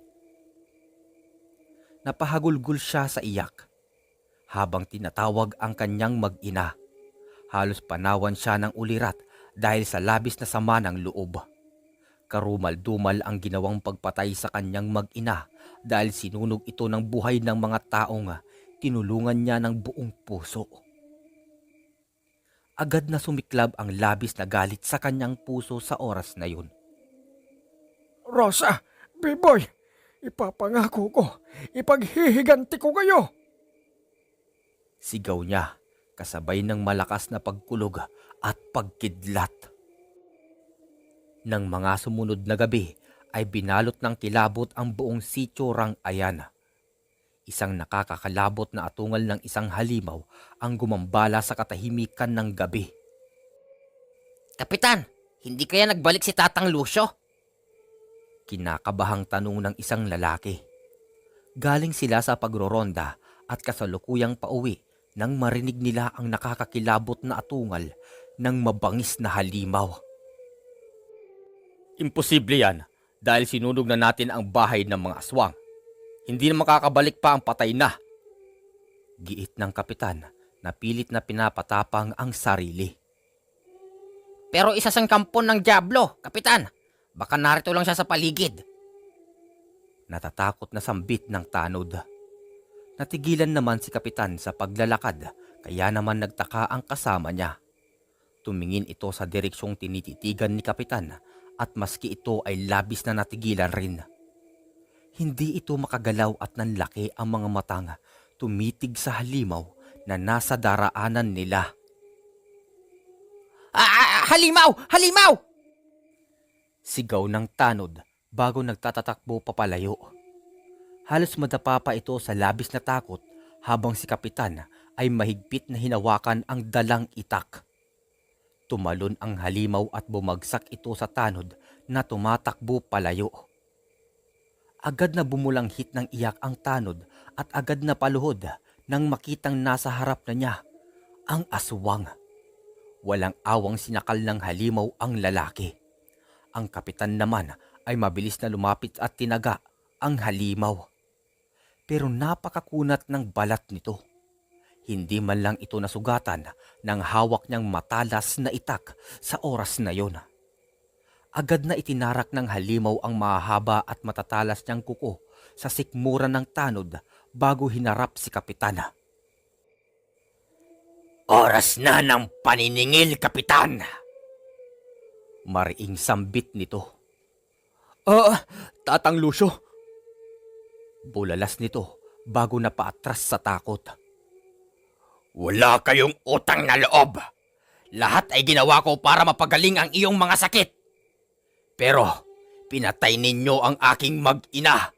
Napahagulgol siya sa iyak. Habang tinatawag ang kanyang mag-ina, halos panawan siya ng ulirat dahil sa labis na sama ng loob. Karumal-dumal ang ginawang pagpatay sa kanyang mag-ina dahil sinunog ito ng buhay ng mga taong tinulungan niya ng buong puso. Agad na sumiklab ang labis na galit sa kanyang puso sa oras na yun. Rosa, B-boy, ipapangako ko, ipaghihiganti ko kayo. Sigaw niya kasabay ng malakas na pagkulog at pagkidlat. Nang mga sumunod na gabi ay binalot ng kilabot ang buong sitio Rangayan. Isang nakakakalabot na atungal ng isang halimaw ang gumambala sa katahimikan ng gabi. Kapitan, hindi kaya nagbalik si Tatang Lucio? Kinakabahang tanong ng isang lalaki. Galing sila sa pagroronda at kasalukuyang pauwi nang marinig nila ang nakakakilabot na atungal ng mabangis na halimaw. Imposible yan dahil sinunog na natin ang bahay ng mga aswang. Hindi na makakabalik pa ang patay na. Giit ng kapitan na pilit na pinapatapang ang sarili. Pero isa sang kampon ng Diablo, Kapitan. Baka narito lang siya sa paligid. Natatakot na sambit ng tanod. Natigilan naman si kapitan sa paglalakad kaya naman nagtaka ang kasama niya. Tumingin ito sa direksyong tinititigan ni kapitan at maski ito ay labis na natigilan rin. Hindi ito makagalaw at nanlaki ang mga matang tumitig sa halimaw na nasa daraanan nila. Halimaw! Halimaw! Sigaw ng tanod bago nagtatatakbo papalayo. Halos madapa pa ito sa labis na takot habang si kapitan ay mahigpit na hinawakan ang dalang itak. Tumalon ang halimaw at bumagsak ito sa tanod na tumatakbo palayo. Agad na bumulanghit ng iyak ang tanod at agad na paluhod nang makitang nasa harap na niya ang aswang. Walang awang sinakal ng halimaw ang lalaki. Ang kapitan naman ay mabilis na lumapit at tinaga ang halimaw. Pero napakakunat ng balat nito. Hindi man lang ito nasugatan ng hawak niyang matalas na itak sa oras na yon. Agad na itinarak ng halimaw ang mahaba at matatalas niyang kuko sa sikmura ng tanod bago hinarap si kapitana. Oras na ng paniningil, Kapitan! Mariing sambit nito. Tatang Lucio. Bulalas nito bago napaatras sa takot. Wala kayong utang na loob. Lahat ay ginawa ko para mapagaling ang iyong mga sakit. Pero pinatay ninyo ang aking mag-ina.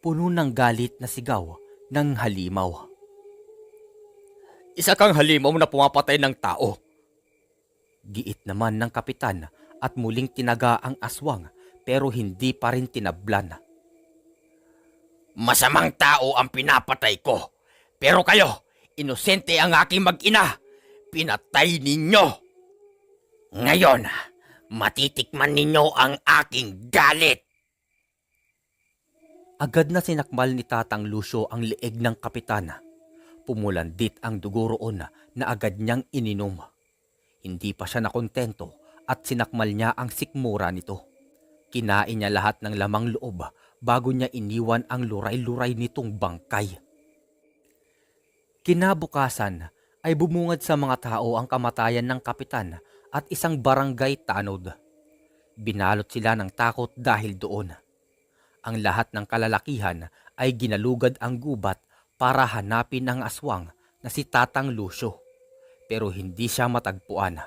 Puno ng galit na sigaw ng halimaw. Isa kang halimaw na pumapatay ng tao. Giit naman ng kapitan at muling tinaga ang aswang pero hindi pa rin tinablan. Masamang tao ang pinapatay ko. Pero kayo, inosente ang aking mag-ina. Pinatay ninyo. Ngayon, matitikman ninyo ang aking galit. Agad na sinakmal ni Tatang Lucio ang leeg ng kapitan. Pumulandit ang dugo roon na agad niyang ininom. Hindi pa siya nakontento at sinakmal niya ang sikmura nito. Kinain niya lahat ng lamang loob bago niya iniwan ang luray-luray nitong bangkay. Kinabukasan ay bumungad sa mga tao ang kamatayan ng kapitan at isang barangay tanod. Binalot sila ng takot dahil doon. Ang lahat ng kalalakihan ay ginalugad ang gubat para hanapin ang aswang na si Tatang Lucio, pero hindi siya matagpuan.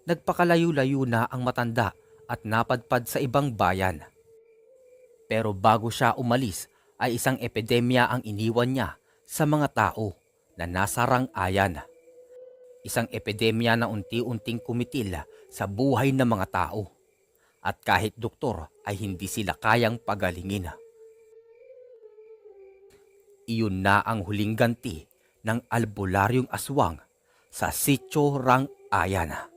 Nagpakalayo-layo na ang matanda at napadpad sa ibang bayan. Pero bago siya umalis ay isang epidemya ang iniwan niya sa mga tao na nasa Rangayan. Isang epidemya na unti-unting kumitil sa buhay ng mga tao. At kahit doktor ay hindi sila kayang pagalingin. Iyon na ang huling ganti ng albularyong aswang sa Sitio Rangayan.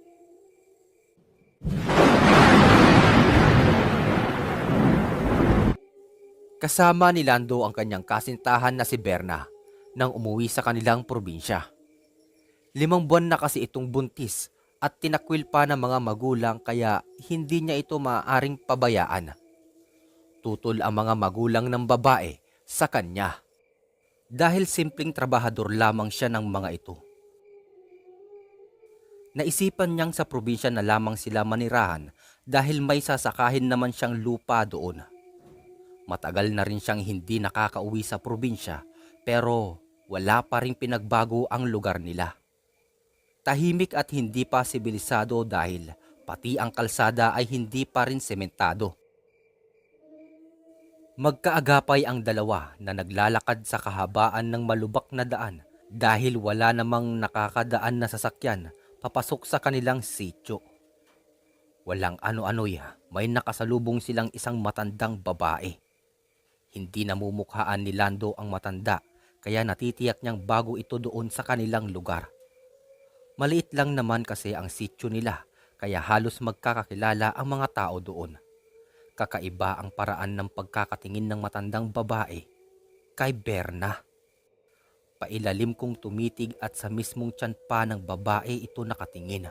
Kasama ni Lando ang kanyang kasintahan na si Berna nang umuwi sa kanilang probinsya. 5 buwan na kasi itong buntis at tinakwil pa ng mga magulang kaya hindi niya ito maaaring pabayaan. Tutol ang mga magulang ng babae sa kanya dahil simpleng trabahador lamang siya ng mga ito. Naisipan niyang sa probinsya na lamang sila manirahan dahil may sasakahin naman siyang lupa doon. Matagal na rin siyang hindi nakakauwi sa probinsya pero wala pa rin pinagbago ang lugar nila. Tahimik at hindi pa sibilisado dahil pati ang kalsada ay hindi pa rin sementado. Magkaagapay ang dalawa na naglalakad sa kahabaan ng malubak na daan dahil wala namang nakakadaan na sasakyan papasok sa kanilang sityo. Walang ano-ano'y may nakasalubong silang isang matandang babae. Hindi namumukhaan ni Lando ang matanda kaya natitiyak niyang bago ito doon sa kanilang lugar. Maliit lang naman kasi ang sityo nila kaya halos magkakakilala ang mga tao doon. Kakaiba ang paraan ng pagkakatingin ng matandang babae kay Berna. Pailalim kong tumitig at sa mismong tiyan pa ng babae ito nakatingin.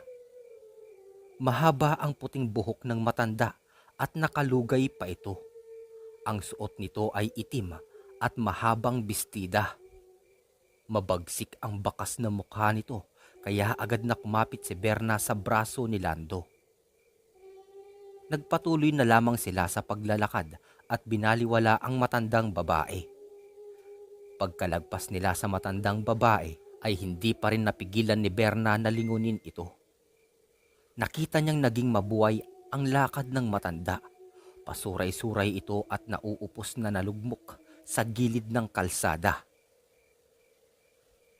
Mahaba ang puting buhok ng matanda at nakalugay pa ito. Ang suot nito ay itim at mahabang bestida. Mabagsik ang bakas na mukha nito kaya agad na kumapit si Berna sa braso ni Lando. Nagpatuloy na lamang sila sa paglalakad at binaliwala ang matandang babae. Pagkalagpas nila sa matandang babae ay hindi pa rin napigilan ni Berna na lingunin ito. Nakita niyang naging mabuhay ang lakad ng matanda. Pasuray-suray ito at nauupos na nalugmok sa gilid ng kalsada.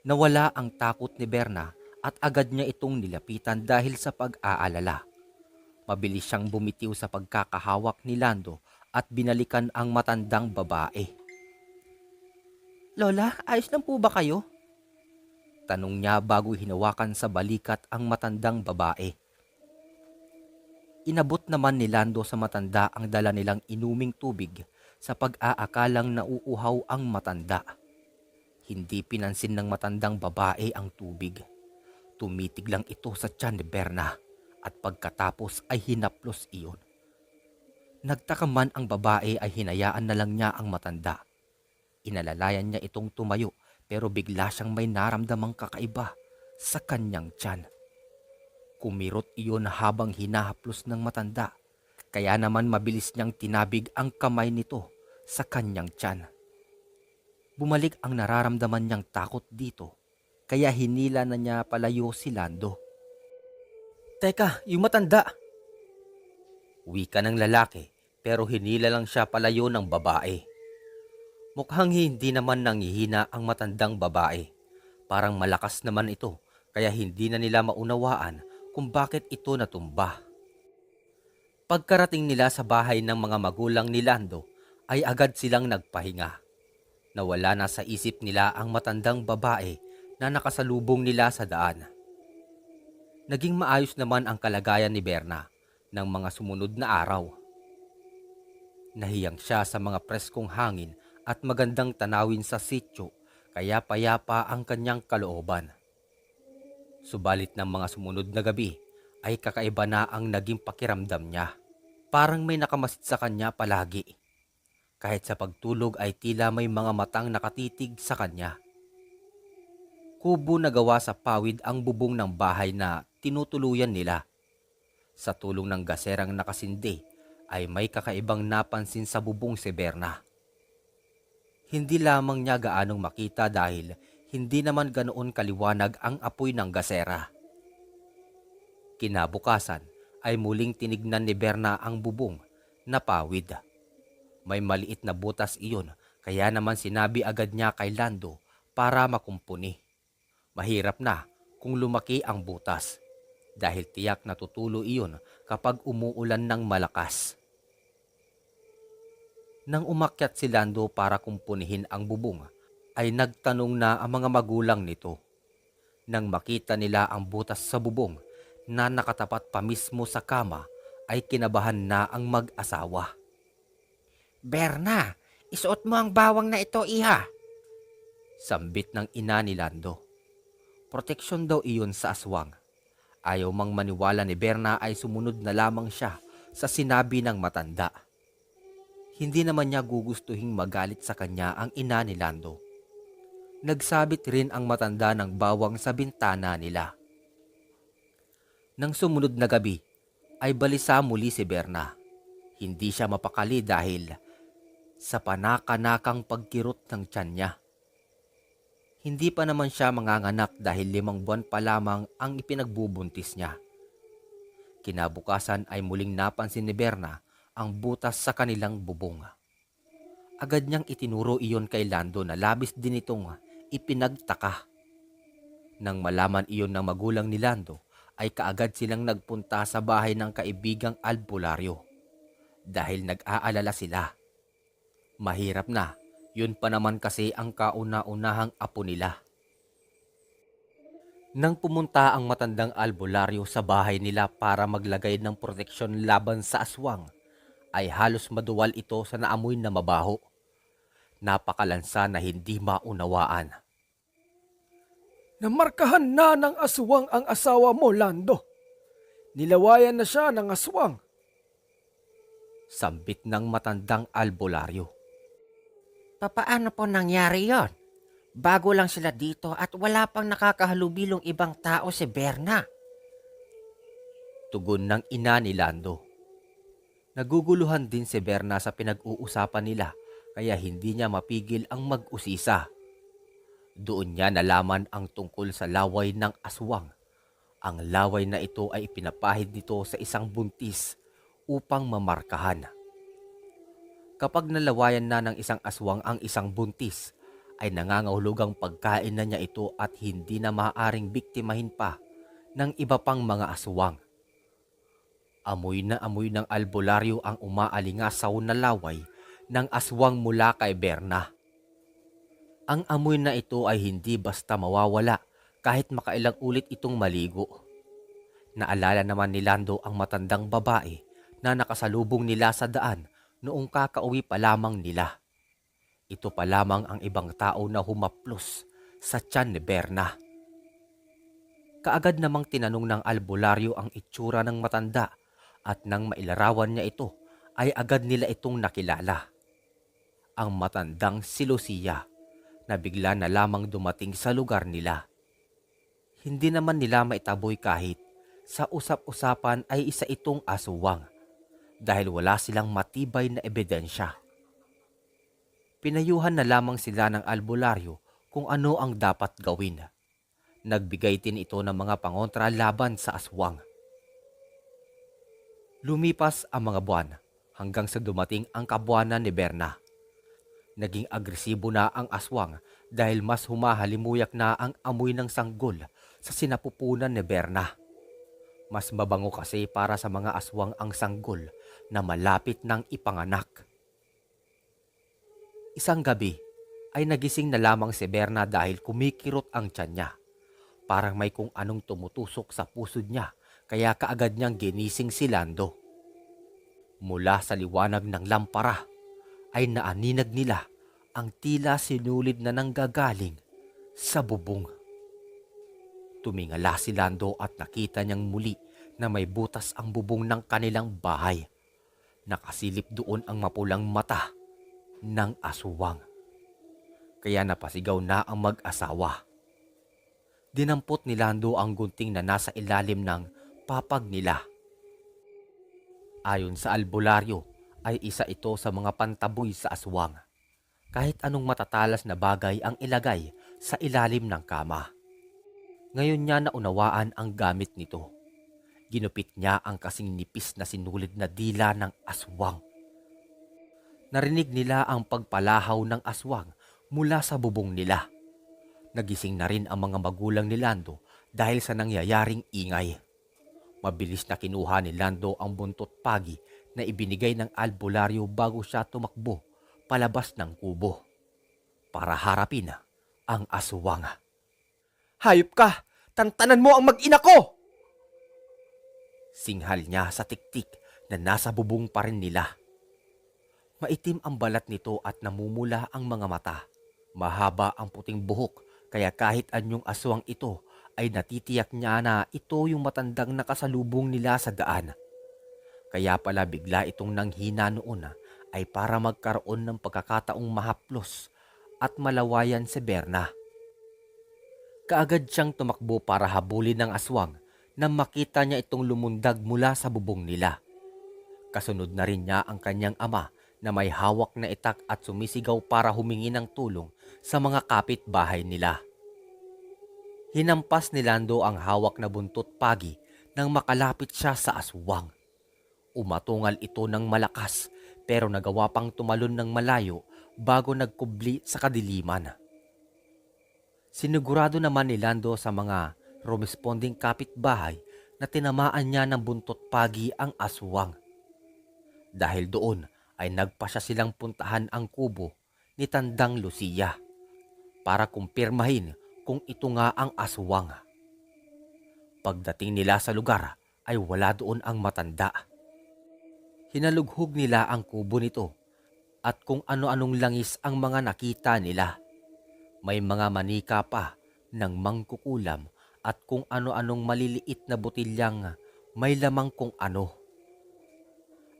Nawala ang takot ni Berna at agad niya itong nilapitan dahil sa pag-aalala. Mabilis siyang bumitiw sa pagkakahawak ni Lando at binalikan ang matandang babae. Lola, ayos lang po ba kayo? Tanong niya bago hinawakan sa balikat ang matandang babae. Inabot naman ni Lando sa matanda ang dala nilang inuming tubig sa pag-aakalang nauuhaw ang matanda. Hindi pinansin ng matandang babae ang tubig. Tumitig lang ito sa tiyan ni Berna at pagkatapos ay hinaplos iyon. Nagtaka man ang babae ay hinayaan na lang niya ang matanda. Inalalayan niya itong tumayo pero bigla siyang may naramdamang kakaiba sa kanyang tiyan. Kumirot iyon habang hinahaplos ng matanda, kaya naman mabilis niyang tinabig ang kamay nito sa kanyang tiyan. Bumalik ang nararamdaman niyang takot dito, kaya hinila na niya palayo si Lando. Teka, yung matanda. Wika ng lalaki pero hinila lang siya palayo ng babae. Mukhang hindi naman nanghihina ang matandang babae. Parang malakas naman ito kaya hindi na nila maunawaan kung bakit ito natumba. Pagkarating nila sa bahay ng mga magulang ni Lando ay agad silang nagpahinga. Nawala na sa isip nila ang matandang babae na nakasalubong nila sa daan. Naging maayos naman ang kalagayan ni Berna ng mga sumunod na araw. Nahiyang siya sa mga preskong hangin at magandang tanawin sa sityo kaya payapa ang kanyang kalooban. Subalit ng mga sumunod na gabi ay kakaiba na ang naging pakiramdam niya. Parang may nakamasid sa kanya palagi. Kahit sa pagtulog ay tila may mga matang nakatitig sa kanya. Kubo na gawa sa pawid ang bubong ng bahay na tinutuluyan nila. Sa tulong ng gaserang nakasindi ay may kakaibang napansin sa bubong si Berna. Hindi lamang niya gaanong makita dahil hindi naman ganoon kaliwanag ang apoy ng gasera. Kinabukasan ay muling tinignan ni Berna ang bubong na pawid. May maliit na butas iyon kaya naman sinabi agad niya kay Lando para makumpuni. Mahirap na kung lumaki ang butas dahil tiyak na tutulo iyon kapag umuulan ng malakas. Nang umakyat si Lando para kumpunihin ang bubong, ay nagtanong na ang mga magulang nito. Nang makita nila ang butas sa bubong na nakatapat pa mismo sa kama, ay kinabahan na ang mag-asawa. Berna, Isuot mo ang bawang na ito, iha. Sambit ng ina ni Lando. Proteksyon daw iyon sa aswang. Ayaw mang maniwala ni Berna ay sumunod na lamang siya sa sinabi ng matanda. Hindi naman niya gugustuhing magalit sa kanya ang ina ni Lando. Nagsabit rin ang matanda ng bawang sa bintana nila. Nang sumunod na gabi, ay balisa muli si Berna. Hindi siya mapakali dahil sa panakanakang pagkirot ng tiyan niya. Hindi pa naman siya manganganak dahil 5 buwan pa lamang ang ipinagbubuntis niya. Kinabukasan ay muling napansin ni Berna ang butas sa kanilang bubong. Agad niyang itinuro iyon kay Lando na labis din itong ipinagtaka. Nang malaman iyon ng magulang ni Lando, ay kaagad silang nagpunta sa bahay ng kaibigang albularyo. Dahil nag-aalala sila. Mahirap na, yun pa naman kasi ang kauna-unahang apo nila. Nang pumunta ang matandang albularyo sa bahay nila para maglagay ng proteksyon laban sa aswang, ay halos maduwal ito sa naamoy na mabaho. Napakalansa na hindi maunawaan. Namarkahan na ng aswang ang asawa mo, Lando. Nilawayan na siya ng aswang. Sambit ng matandang albularyo. Papaano po nangyari yon? Bago lang sila dito at wala pang nakakahalubilong ibang tao si Berna. Tugon ng ina ni Lando. Naguguluhan din si Berna sa pinag-uusapan nila kaya hindi niya mapigil ang mag-usisa. Doon niya nalaman ang tungkol sa laway ng aswang. Ang laway na ito ay ipinapahid nito sa isang buntis upang mamarkahan. Kapag nalawayan na ng isang aswang ang isang buntis, ay nangangahulugang pagkain na niya ito at hindi na maaaring biktimahin pa ng iba pang mga aswang. Amoy na amoy ng albularyo ang umaalingasaw na laway ng aswang mula kay Berna. Ang amoy na ito ay hindi basta mawawala kahit makailang ulit itong maligo. Naalala naman ni Lando ang matandang babae na nakasalubong nila sa daan noong kakauwi pa lamang nila. Ito pa lamang ang ibang tao na humaplos sa tiyan ni Berna. Kaagad namang tinanong ng albularyo ang itsura ng matanda at nang mailarawan niya ito ay agad nila itong nakilala. Ang matandang si Lucia na bigla na lamang dumating sa lugar nila. Hindi naman nila maitaboy kahit sa usap-usapan ay isa itong aswang dahil wala silang matibay na ebidensya. Pinayuhan na lamang sila ng albularyo kung ano ang dapat gawin. Nagbigay din ito ng mga pangontra laban sa aswang. Lumipas ang mga buwan hanggang sa dumating ang kabuwanan ni Berna. Naging agresibo na ang aswang dahil mas humahalimuyak na ang amoy ng sanggol sa sinapupunan ni Berna. Mas mabango kasi para sa mga aswang ang sanggol na malapit ng ipanganak. Isang gabi ay nagising na lamang si Berna dahil kumikirot ang tiyan niya. Parang may kung anong tumutusok sa pusod niya kaya kaagad niyang ginising si Lando. Mula sa liwanag ng lampara ay naaninag nila ang tila sinulid na nanggagaling sa bubong. Tumingala si Lando at nakita niyang muli na may butas ang bubong ng kanilang bahay. Nakasilip doon ang mapulang mata ng aswang. Kaya napasigaw na ang mag-asawa. Dinampot ni Lando ang gunting na nasa ilalim ng papag nila. Ayon sa albularyo ay isa ito sa mga pantaboy sa aswang. Kahit anong matatalas na bagay ang ilagay sa ilalim ng kama. Ngayon niya naunawaan ang gamit nito. Ginupit niya ang kasing nipis na sinulid na dila ng aswang. Narinig nila ang pagpalahaw ng aswang mula sa bubong nila. Nagising na rin ang mga magulang ni Lando dahil sa nangyayaring ingay. Mabilis na kinuha ni Lando ang buntot pagi na ibinigay ng albularyo bago siya tumakbo palabas ng kubo para harapin ang aswang. Hayop ka! Tantanan mo ang mag-ina ko! Singhal niya sa tiktik na nasa bubong pa rin nila. Maitim ang balat nito at namumula ang mga mata. Mahaba ang puting buhok kaya kahit anyong aswang ito ay natitiyak niya na ito yung matandang nakasalubong nila sa daan. Kaya pala bigla itong nanghina noon ay para magkaroon ng pagkakataong mahaplos at malawayan si Berna. Kaagad siyang tumakbo para habulin ng aswang nang makita niya itong lumundag mula sa bubong nila. Kasunod na rin niya ang kanyang ama na may hawak na itak at sumisigaw para humingi ng tulong sa mga kapitbahay nila. Hinampas ni Lando ang hawak na buntot pagi nang makalapit siya sa aswang. Umatungal ito ng malakas pero nagawa pang tumalon ng malayo bago nagkubli sa kadiliman. Sinigurado naman ni Lando sa mga rumesponding kapitbahay na tinamaan niya ng buntot pagi ang aswang. Dahil doon ay nagpasya silang puntahan ang kubo ni Tandang Lucia para kumpirmahin kung ito nga ang aswang. Pagdating nila sa lugar ay wala doon ang matanda. Hinalughog nila ang kubo nito at kung ano-anong langis ang mga nakita nila. May mga manika pa ng mangkukulam at kung ano-anong maliliit na botilyang may lamang kung ano.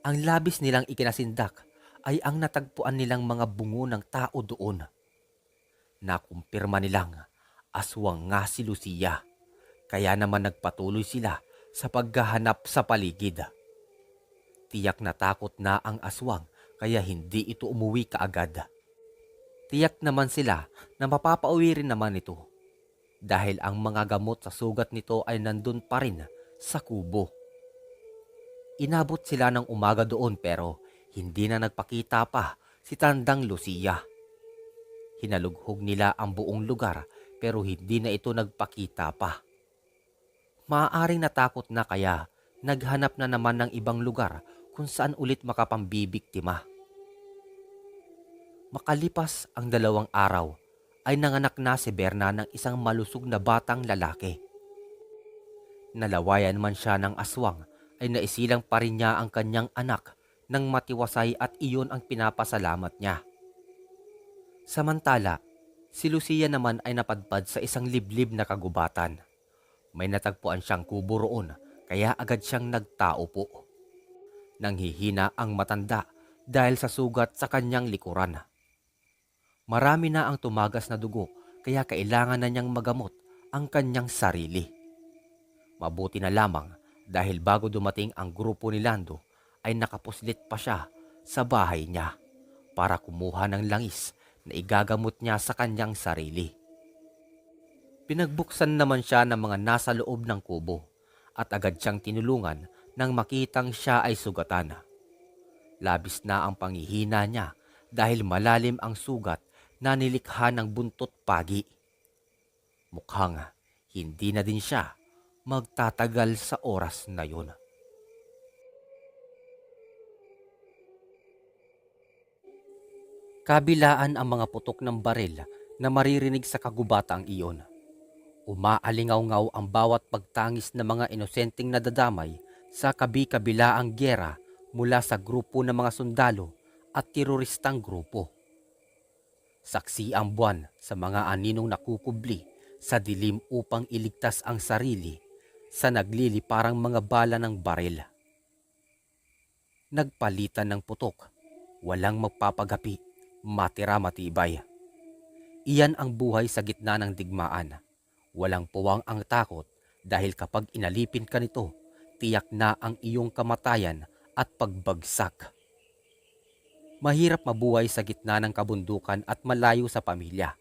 Ang labis nilang ikinasindak ay ang natagpuan nilang mga bungo ng tao doon. Nakumpirma nilang aswang nga si Lucia, kaya naman nagpatuloy sila sa paghahanap sa paligid. Tiyak na takot na ang aswang kaya hindi ito umuwi kaagad. Tiyak naman sila na mapapauwi rin naman ito dahil ang mga gamot sa sugat nito ay nandun pa rin sa kubo. Inabot sila ng umaga doon pero hindi na nagpakita pa si Tandang Lucia. Hinalughog nila ang buong lugar pero hindi na ito nagpakita pa. Maaaring natakot na kaya naghanap na naman ng ibang lugar kung saan ulit makapambibiktima. Makalipas ang 2 araw ay nanganak na si Berna ng isang malusog na batang lalaki. Nalawayan man siya ng aswang ay naisilang pa rin niya ang kanyang anak ng matiwasay at iyon ang pinapasalamat niya. Samantala, si Lucia naman ay napadpad sa isang liblib na kagubatan. May natagpuan siyang kubo roon kaya agad siyang nagtaupo. Nanghihina ang matanda dahil sa sugat sa kanyang likuran. Marami na ang tumagas na dugo kaya kailangan na niyang magamot ang kanyang sarili. Mabuti na lamang dahil bago dumating ang grupo ni Lando ay nakapuslit pa siya sa bahay niya para kumuha ng langis na igagamot niya sa kanyang sarili. Pinagbuksan naman siya ng mga nasa loob ng kubo at agad siyang tinulungan nang makitang siya ay sugatan. Labis na ang panghihina niya dahil malalim ang sugat na nilikha ng buntot pagi. Mukhang hindi na din siya magtatagal sa oras na yun. Kabilaan ang mga putok ng baril na maririnig sa kagubatang iyon. Umaalingaw-ngaw ang bawat pagtangis ng mga inosenteng nadadamay sa kabi-kabilaang gyera mula sa grupo ng mga sundalo at teroristang grupo. Saksi ang buwan sa mga aninong nakukubli sa dilim upang iligtas ang sarili sa nagliliparang mga bala ng baril. Nagpalitan ng putok, walang magpapagapi, matira matibay. Iyan ang buhay sa gitna ng digmaan. Walang puwang ang takot dahil kapag inalipin ka nito, tiyak na ang iyong kamatayan at pagbagsak. Mahirap mabuhay sa gitna ng kabundukan at malayo sa pamilya.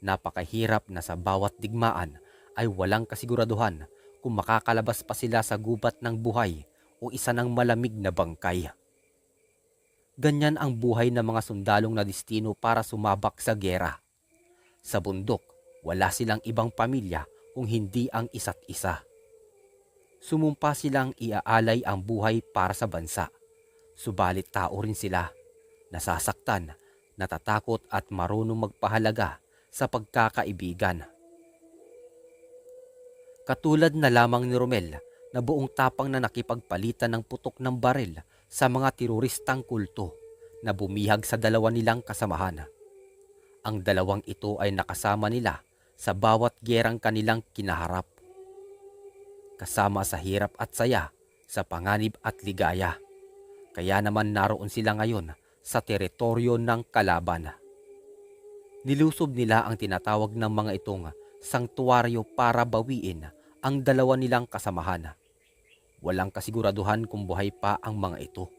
Napakahirap na sa bawat digmaan ay walang kasiguraduhan kung makakalabas pa sila sa gubat ng buhay o isa ng malamig na bangkay. Ganyan ang buhay ng mga sundalong na destino para sumabak sa giyera. Sa bundok, wala silang ibang pamilya kung hindi ang isa't isa. Sumumpa silang iaalay ang buhay para sa bansa. Subalit tao rin sila. Nasasaktan, natatakot at marunong magpahalaga sa pagkakaibigan. Katulad na lamang ni Romel na buong tapang na nakipagpalitan ng putok ng baril sa mga teroristang kulto na bumihag sa dalawa nilang kasamahan. Ang dalawang ito ay nakasama nila sa bawat gerang kanilang kinaharap. Kasama sa hirap at saya, sa panganib at ligaya. Kaya naman naroon sila ngayon sa teritoryo ng kalaban. Nilusob nila ang tinatawag ng mga itong sangtuwaryo para bawiin ang dalawa nilang kasamahan. Walang kasiguraduhan kung buhay pa ang mga ito.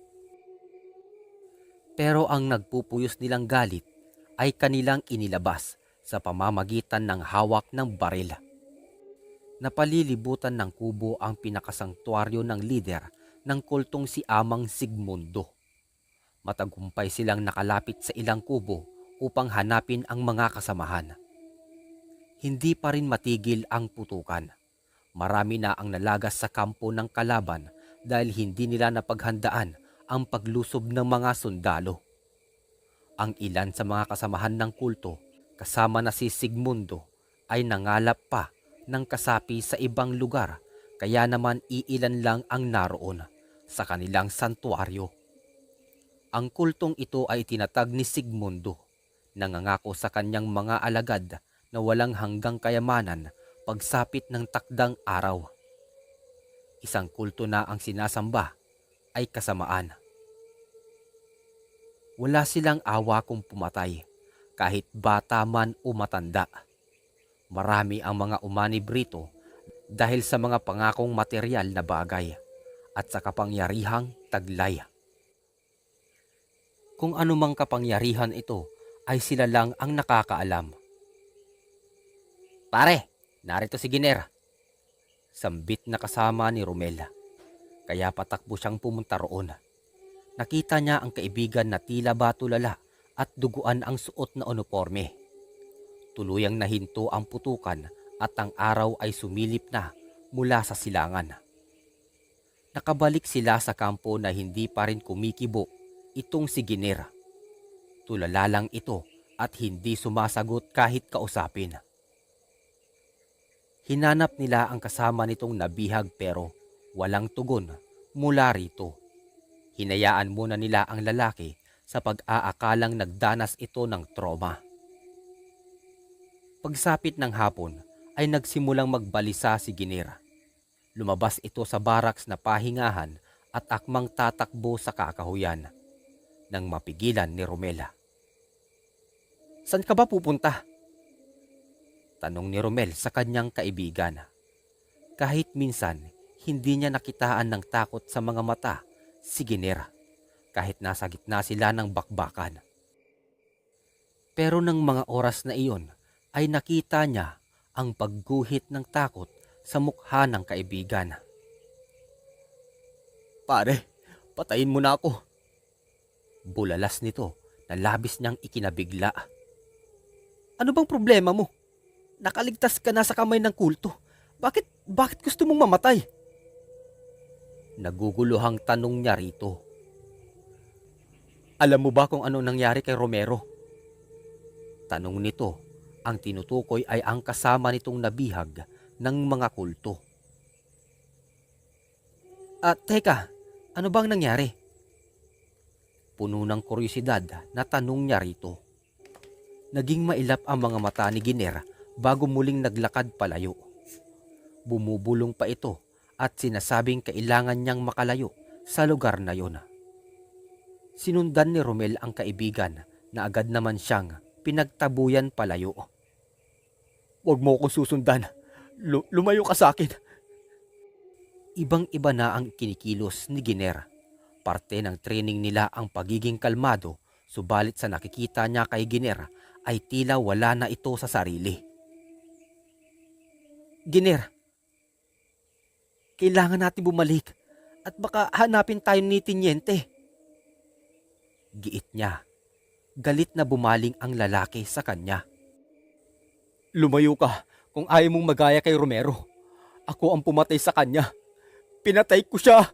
Pero ang nagpupuyos nilang galit ay kanilang inilabas sa pamamagitan ng hawak ng baril. Napalilibutan ng kubo ang pinakasangtuaryo ng lider ng kultong si Amang Sigmundo. Matagumpay silang nakalapit sa ilang kubo upang hanapin ang mga kasamahan. Hindi pa rin matigil ang putukan. Marami na ang nalagas sa kampo ng kalaban dahil hindi nila napaghandaan ang paglusob ng mga sundalo. Ang ilan sa mga kasamahan ng kulto, kasama na si Sigmundo, ay nangalap pa ng kasapi sa ibang lugar, kaya naman iilan lang ang naroon sa kanilang santuaryo. Ang kultong ito ay tinatag ni Sigmundo, nangangako sa kanyang mga alagad na walang hanggang kayamanan pagsapit ng takdang araw. Isang kulto na ang sinasamba ay kasamaan. Wala silang awa kung pumatay, kahit bata man o matanda. Marami ang mga umanib rito dahil sa mga pangakong material na bagay at sa kapangyarihang taglay. Kung anumang kapangyarihan ito ay sila lang ang nakakaalam. Pare, narito si Giner. Sambit na kasama ni Romel. Kaya patakbo siyang pumunta roon. Nakita niya ang kaibigan na tila ba tulala at duguan ang suot na uniforme. Tuluyang nahinto ang putukan at ang araw ay sumilip na mula sa silangan. Nakabalik sila sa kampo na hindi pa rin kumikibo itong si Giner. Tulala lang ito at hindi sumasagot kahit kausapin. Hinanap nila ang kasama nitong nabihag pero walang tugon mula rito. Hinayaan muna nila ang lalaki sa pag-aakalang nagdanas ito ng trauma. Pagsapit ng hapon ay nagsimulang magbalisa si Giner. Lumabas ito sa baraks na pahingahan at akmang tatakbo sa kakahuyan nang mapigilan ni Romela. Saan ka ba pupunta? Tanong ni Romel sa kanyang kaibigan. Kahit minsan, hindi niya nakitaan ng takot sa mga mata si Giner kahit nasa gitna sila ng bakbakan. Pero ng mga oras na iyon ay nakita niya ang pagguhit ng takot sa mukha ng kaibigan. Pare, patayin mo na ako. Bulalas nito na labis niyang ikinabigla. Ano bang problema mo? Nakaligtas ka na sa kamay ng kulto. Bakit gusto mong mamatay? Naguguluhang tanong niya rito. Alam mo ba kung ano nangyari kay Romero? Tanong nito, ang tinutukoy ay ang kasama nitong nabihag ng mga kulto. Teka, ano bang nangyari? Puno ng kuryosidad na tanong niya rito. Naging mailap ang mga mata ni Giner bago muling naglakad palayo. Bumubulong pa ito at sinasabing kailangan niyang makalayo sa lugar na yon. Sinundan ni Romel ang kaibigan na agad naman siyang pinagtabuyan palayo. Huwag mo akong susundan. Lumayo ka sa akin. Ibang-iba na ang kinikilos ni Giner. Parte ng training nila ang pagiging kalmado, subalit sa nakikita niya kay Giner ay tila wala na ito sa sarili. Giner, kailangan natin bumalik at baka hanapin tayo ni Tiniente. Giit niya. Galit na bumaling ang lalaki sa kanya. Lumayo ka kung ayaw mong magaya kay Romero. Ako ang pumatay sa kanya. Pinatay ko siya.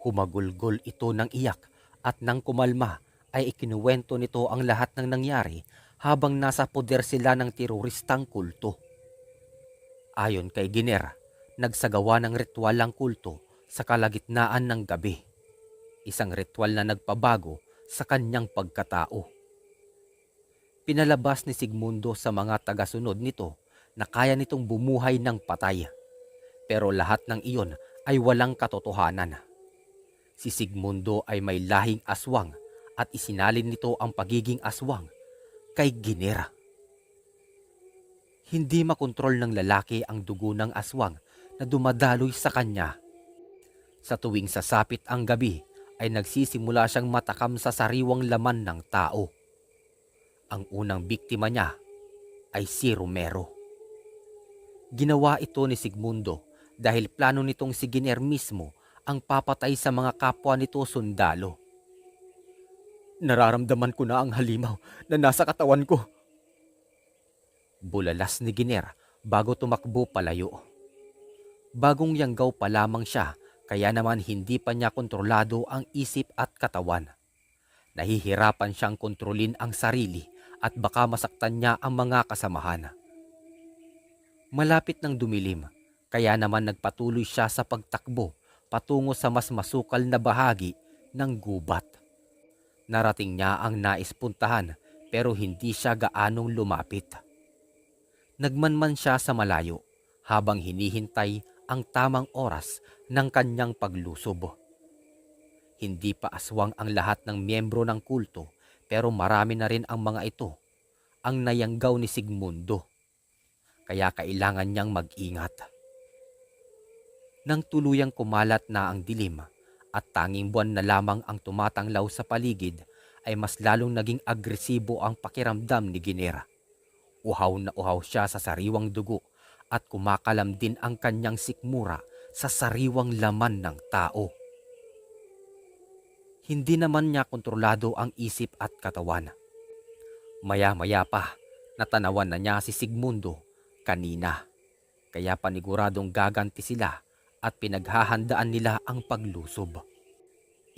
Humagulgol ito ng iyak at nang kumalma ay ikinuwento nito ang lahat ng nangyari habang nasa poder sila ng teroristang kulto. Ayon kay Giner, nagsagawa ng ritual ang kulto sa kalagitnaan ng gabi. isang ritual na nagpabago sa kanyang pagkatao. Pinalabas ni Sigmundo sa mga tagasunod nito na kaya nitong bumuhay ng patay. Pero lahat ng iyon ay walang katotohanan. Si Sigmundo ay may lahing aswang at isinalin nito ang pagiging aswang kay Ginera. Hindi makontrol ng lalaki ang dugo ng aswang na dumadaloy sa kanya. Sa tuwing sasapit ang gabi ay nagsisimula siyang matakam sa sariwang laman ng tao. Ang unang biktima niya ay si Romero. Ginawa ito ni Sigmundo dahil plano nitong si Giner mismo ang papatay sa mga kapwa nito sundalo. Nararamdaman ko na ang halimaw na nasa katawan ko. Bulalas ni Giner bago tumakbo palayo. Bagong yanggaw pa lamang siya, kaya naman hindi pa niya kontrolado ang isip at katawan. Nahihirapan siyang kontrolin ang sarili at baka masaktan niya ang mga kasamahan. Malapit ng dumilim, kaya naman nagpatuloy siya sa pagtakbo patungo sa mas masukal na bahagi ng gubat. Narating niya ang nais puntahan pero hindi siya gaanong lumapit. Nagmanman siya sa malayo habang hinihintay ang tamang oras ng kanyang paglusob. Hindi pa aswang ang lahat ng miyembro ng kulto pero marami na rin ang mga ito ang nayanggaw ni Sigmundo. Kaya kailangan niyang mag-ingat. Nang tuluyang kumalat na ang dilim at tanging buwan na lamang ang tumatanglaw sa paligid ay mas lalong naging agresibo ang pakiramdam ni Ginera. Uhaw na uhaw siya sa sariwang dugo at kumakalam din ang kanyang sikmura sa sariwang laman ng tao. Hindi naman niya kontrolado ang isip at katawan. Maya-maya pa, natanawan na niya si Sigmundo kanina. Kaya paniguradong gaganti sila at pinaghahandaan nila ang paglusob.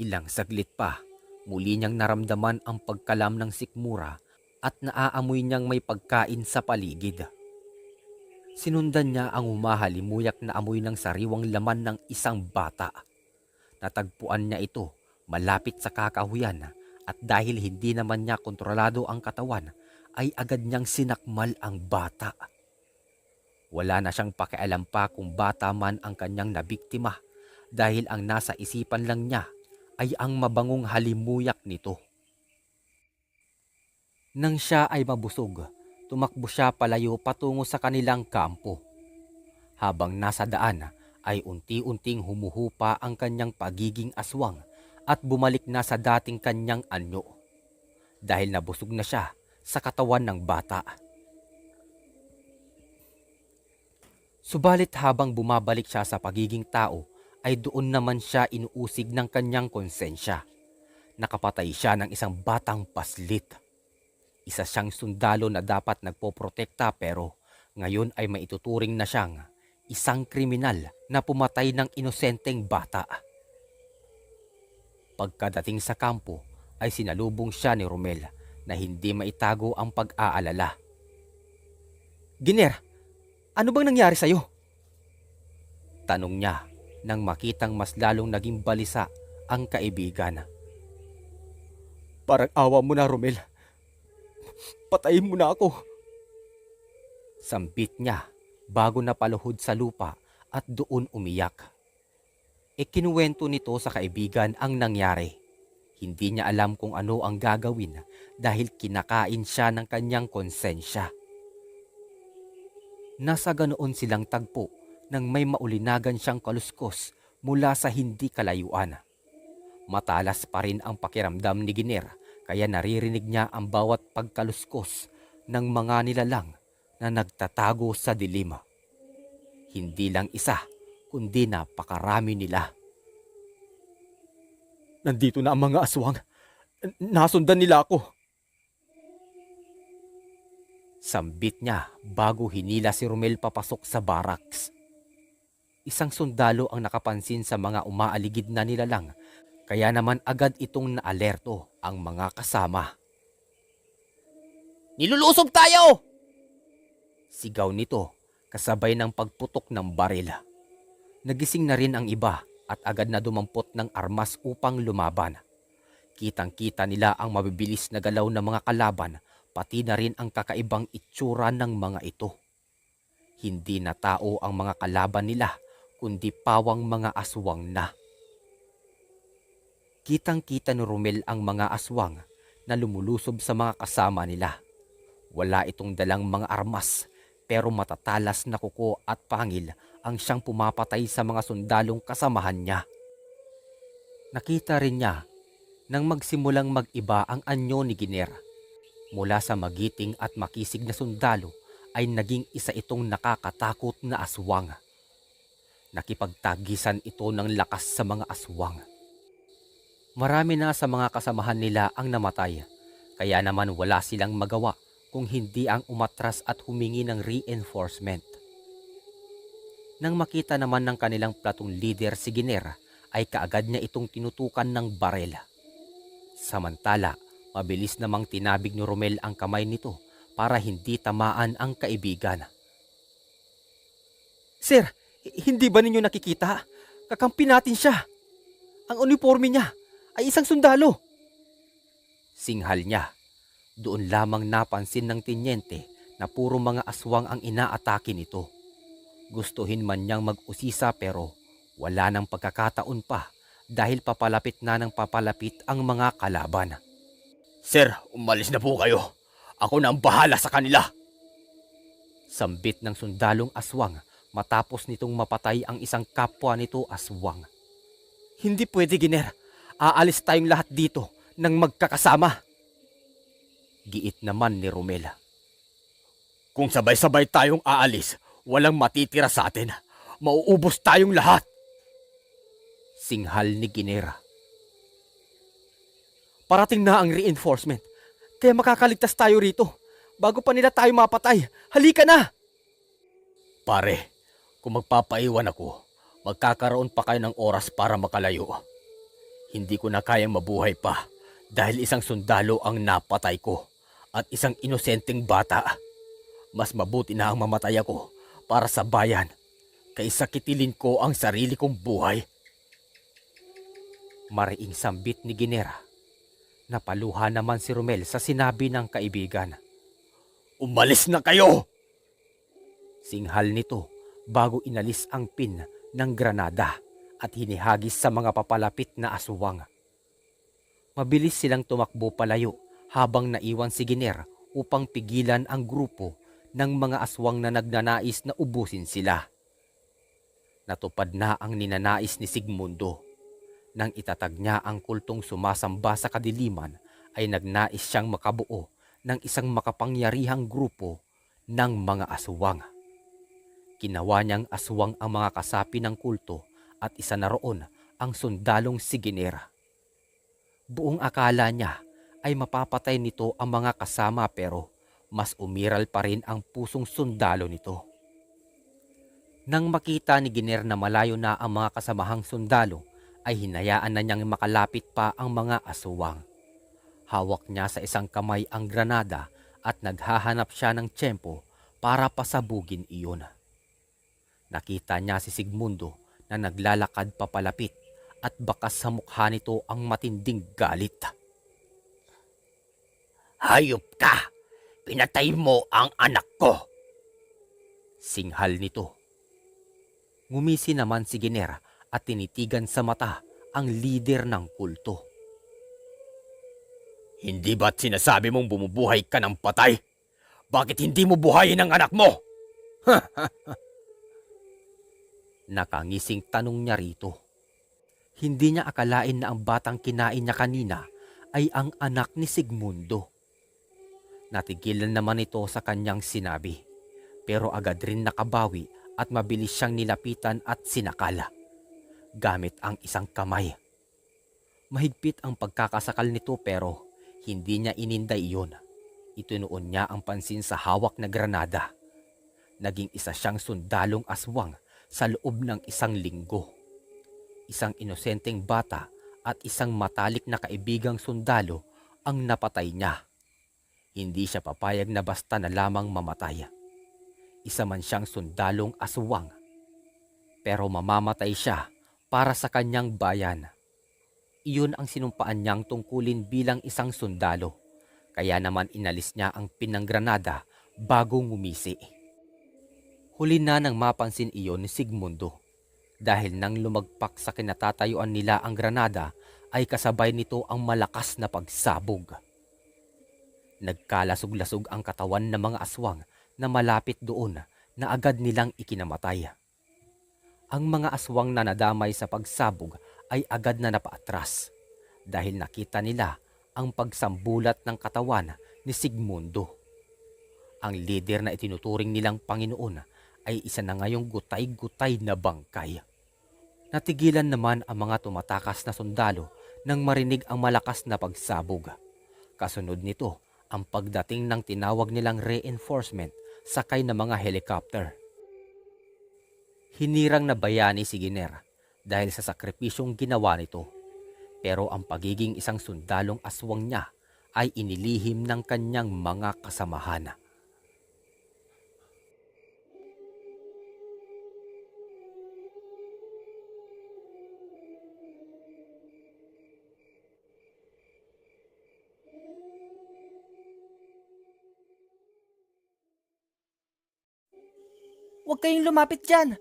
Ilang saglit pa, muli niyang naramdaman ang pagkalam ng sikmura at naaamoy niyang may pagkain sa paligid. Sinundan niya ang humahalimuyak na amoy ng sariwang laman ng isang bata. Natagpuan niya ito malapit sa kakahuyan at dahil hindi naman niya kontrolado ang katawan ay agad niyang sinakmal ang bata. Wala na siyang pakialam pa kung bata man ang kanyang nabiktima dahil ang nasa isipan lang niya ay ang mabangong halimuyak nito. Nang siya ay mabusog, tumakbo siya palayo patungo sa kanilang kampo. Habang nasa daan ay unti-unting humuhupa ang kanyang pagiging aswang at bumalik na sa dating kanyang anyo dahil nabusog na siya sa katawan ng bata. Subalit habang bumabalik siya sa pagiging tao ay doon naman siya inuusig ng kanyang konsensya. Nakapatay siya ng isang batang paslit. Isa siyang sundalo na dapat nagpoprotekta pero ngayon ay maituturing na siyang isang kriminal na pumatay ng inosenteng bata. Pagkadating sa kampo ay sinalubong siya ni Romel na hindi maitago ang pag-aalala. "Giner, ano bang nangyari sa'yo?" Tanong niya nang makitang mas lalong naging balisa ang kaibigan. "Parang awa mo na, Romel. Patayin mo na ako." Sambit niya bago napaluhod sa lupa at doon umiyak. Ikinuwento nito sa kaibigan ang nangyari. Hindi niya alam kung ano ang gagawin dahil kinakain siya ng kanyang konsensya. Nasa ganoon silang tagpo nang may maulinagan siyang kaluskos mula sa hindi kalayuan. Matalas pa rin ang pakiramdam ni Giner kaya naririnig niya ang bawat pagkaluskos ng mga nilalang na nagtatago sa dilim. Hindi lang isa, kundi napakarami nila. "Nandito na ang mga aswang. Nasundan nila ako." Sambit niya bago hinila si Romel papasok sa barracks. Isang sundalo ang nakapansin sa mga umaaligid na nilalang, kaya naman agad itong naalerto ang mga kasama. "Nilulusob tayo!" Sigaw nito kasabay ng pagputok ng baril. Nagising na rin ang iba at agad na dumampot ng armas upang lumaban. Kitang-kita nila ang mabibilis na galaw ng mga kalaban, pati na rin ang kakaibang itsura ng mga ito. Hindi na tao ang mga kalaban nila, kundi pawang mga aswang na. Kitang-kita ni Romel ang mga aswang na lumulusob sa mga kasama nila. Wala itong dalang mga armas, pero matatalas na kuko at pangil ang siyang pumapatay sa mga sundalong kasamahan niya. Nakita rin niya nang magsimulang mag-iba ang anyo ni Giner. Mula sa magiting at makisig na sundalo ay naging isa itong nakakatakot na aswang. Nakipagtagisan ito ng lakas sa mga aswang. Marami na sa mga kasamahan nila ang namatay, kaya naman wala silang magawa kung hindi ang umatras at humingi ng reinforcement. Nang makita naman ng kanilang platong leader si Giner, ay kaagad niya itong tinutukan ng barel. Samantala, mabilis namang tinabig ni Romel ang kamay nito para hindi tamaan ang kaibigan. "Sir, hindi ba ninyo nakikita? Kakampi natin siya. Ang uniforme niya ay isang sundalo." Singhal niya. Doon lamang napansin ng tinyente na puro mga aswang ang inaatake nito. Gustuhin man niyang mag-usisa pero wala nang pagkakataon pa dahil papalapit na ng papalapit ang mga kalaban. Sir, umalis na po kayo. Ako na ang bahala sa kanila. Sambit ng sundalong aswang matapos nitong mapatay ang isang kapwa nito aswang. "Hindi pwede, Giner. Aalis tayong lahat dito nang magkakasama." Giit naman ni Romel. Kung sabay-sabay tayong aalis, walang matitira sa atin. Mauubos tayong lahat. Singhal ni Giner. "Parating na ang reinforcement, kaya makakaligtas tayo rito bago pa nila tayo mapatay. Halika na!" Pare, kung magpapaiwan ako, magkakaroon pa kayo ng oras para makalayo. Hindi ko na kayang mabuhay pa dahil isang sundalo ang napatay ko at isang inosenteng bata. Mas mabuti na ang mamatay ako para sa bayan kaysa kitilin ko ang sarili kong buhay. Mariing sambit ni Giner. Napaluha naman si Romel sa sinabi ng kaibigan. Umalis na kayo! Singhal nito bago inalis ang pin ng granada at hinihagis sa mga papalapit na aswang. Mabilis silang tumakbo palayo habang naiwan si Giner upang pigilan ang grupo ng mga aswang na nagnanais na ubusin sila. Natupad na ang ninanais ni Sigmundo. Nang itatag niya ang kultong sumasamba sa kadiliman ay nagnais siyang makabuo ng isang makapangyarihang grupo ng mga aswang. Ginawa niyang aswang ang mga kasapi ng kulto at isa na roon ang sundalong si Giner. Buong akala niya ay mapapatay nito ang mga kasama pero mas umiral pa rin ang pusong sundalo nito. Nang makita ni Giner na malayo na ang mga kasamahang sundalo, ay hinayaan na niyang makalapit pa ang mga aswang. Hawak niya sa isang kamay ang granada at naghahanap siya ng tiyempo para pasabugin iyon. Nakita niya si Sigmundo na naglalakad papalapit at bakas sa mukha nito ang matinding galit. Hayop ka! Pinatay mo ang anak ko! Singhal nito. Ngumisi naman si Giner at tinitigan sa mata ang lider ng kulto. Hindi ba't sinasabi mong bumubuhay ka ng patay? Bakit hindi mo buhayin ang anak mo? Nakangising tanong niya rito. Hindi niya akalain na ang batang kinain niya kanina ay ang anak ni Sigmundo. Natigilan naman ito sa kanyang sinabi, pero agad rin nakabawi at mabilis siyang nilapitan at sinakala gamit ang isang kamay. Mahigpit ang pagkakasakal nito pero hindi niya ininday iyon. Itinuon niya ang pansin sa hawak na granada. Naging isa siyang sundalong aswang sa loob ng isang linggo. Isang inosenteng bata at isang matalik na kaibigang sundalo ang napatay niya. Hindi siya papayag na basta na lamang mamatay. Isa man siyang sundalong aswang. Pero mamamatay siya para sa kanyang bayan. Iyon ang sinumpaan niyang tungkulin bilang isang sundalo. Kaya naman inalis niya ang pinanggranada bago ngumisi. Huli na nang mapansin iyon ni Sigmundo. Dahil nang lumagpak sa kinatatayuan nila ang granada ay kasabay nito ang malakas na pagsabog. Nagkalasog-lasog ang katawan ng mga aswang na malapit doon na agad nilang ikinamatay. Ang mga aswang na nadamay sa pagsabog ay agad na napaatras dahil nakita nila ang pagsambulat ng katawan ni Sigmundo. Ang lider na itinuturing nilang Panginoon ay isa na ngayong gutay-gutay na bangkay. Natigilan naman ang mga tumatakas na sundalo nang marinig ang malakas na pagsabog. Kasunod nito ang pagdating ng tinawag nilang reinforcement sakay na mga helicopter. Hinirang na bayani si Giner dahil sa sakripisyong ginawa nito. Pero ang pagiging isang sundalong aswang niya ay inilihim ng kanyang mga kasamahan. Huwag kayong lumapit dyan.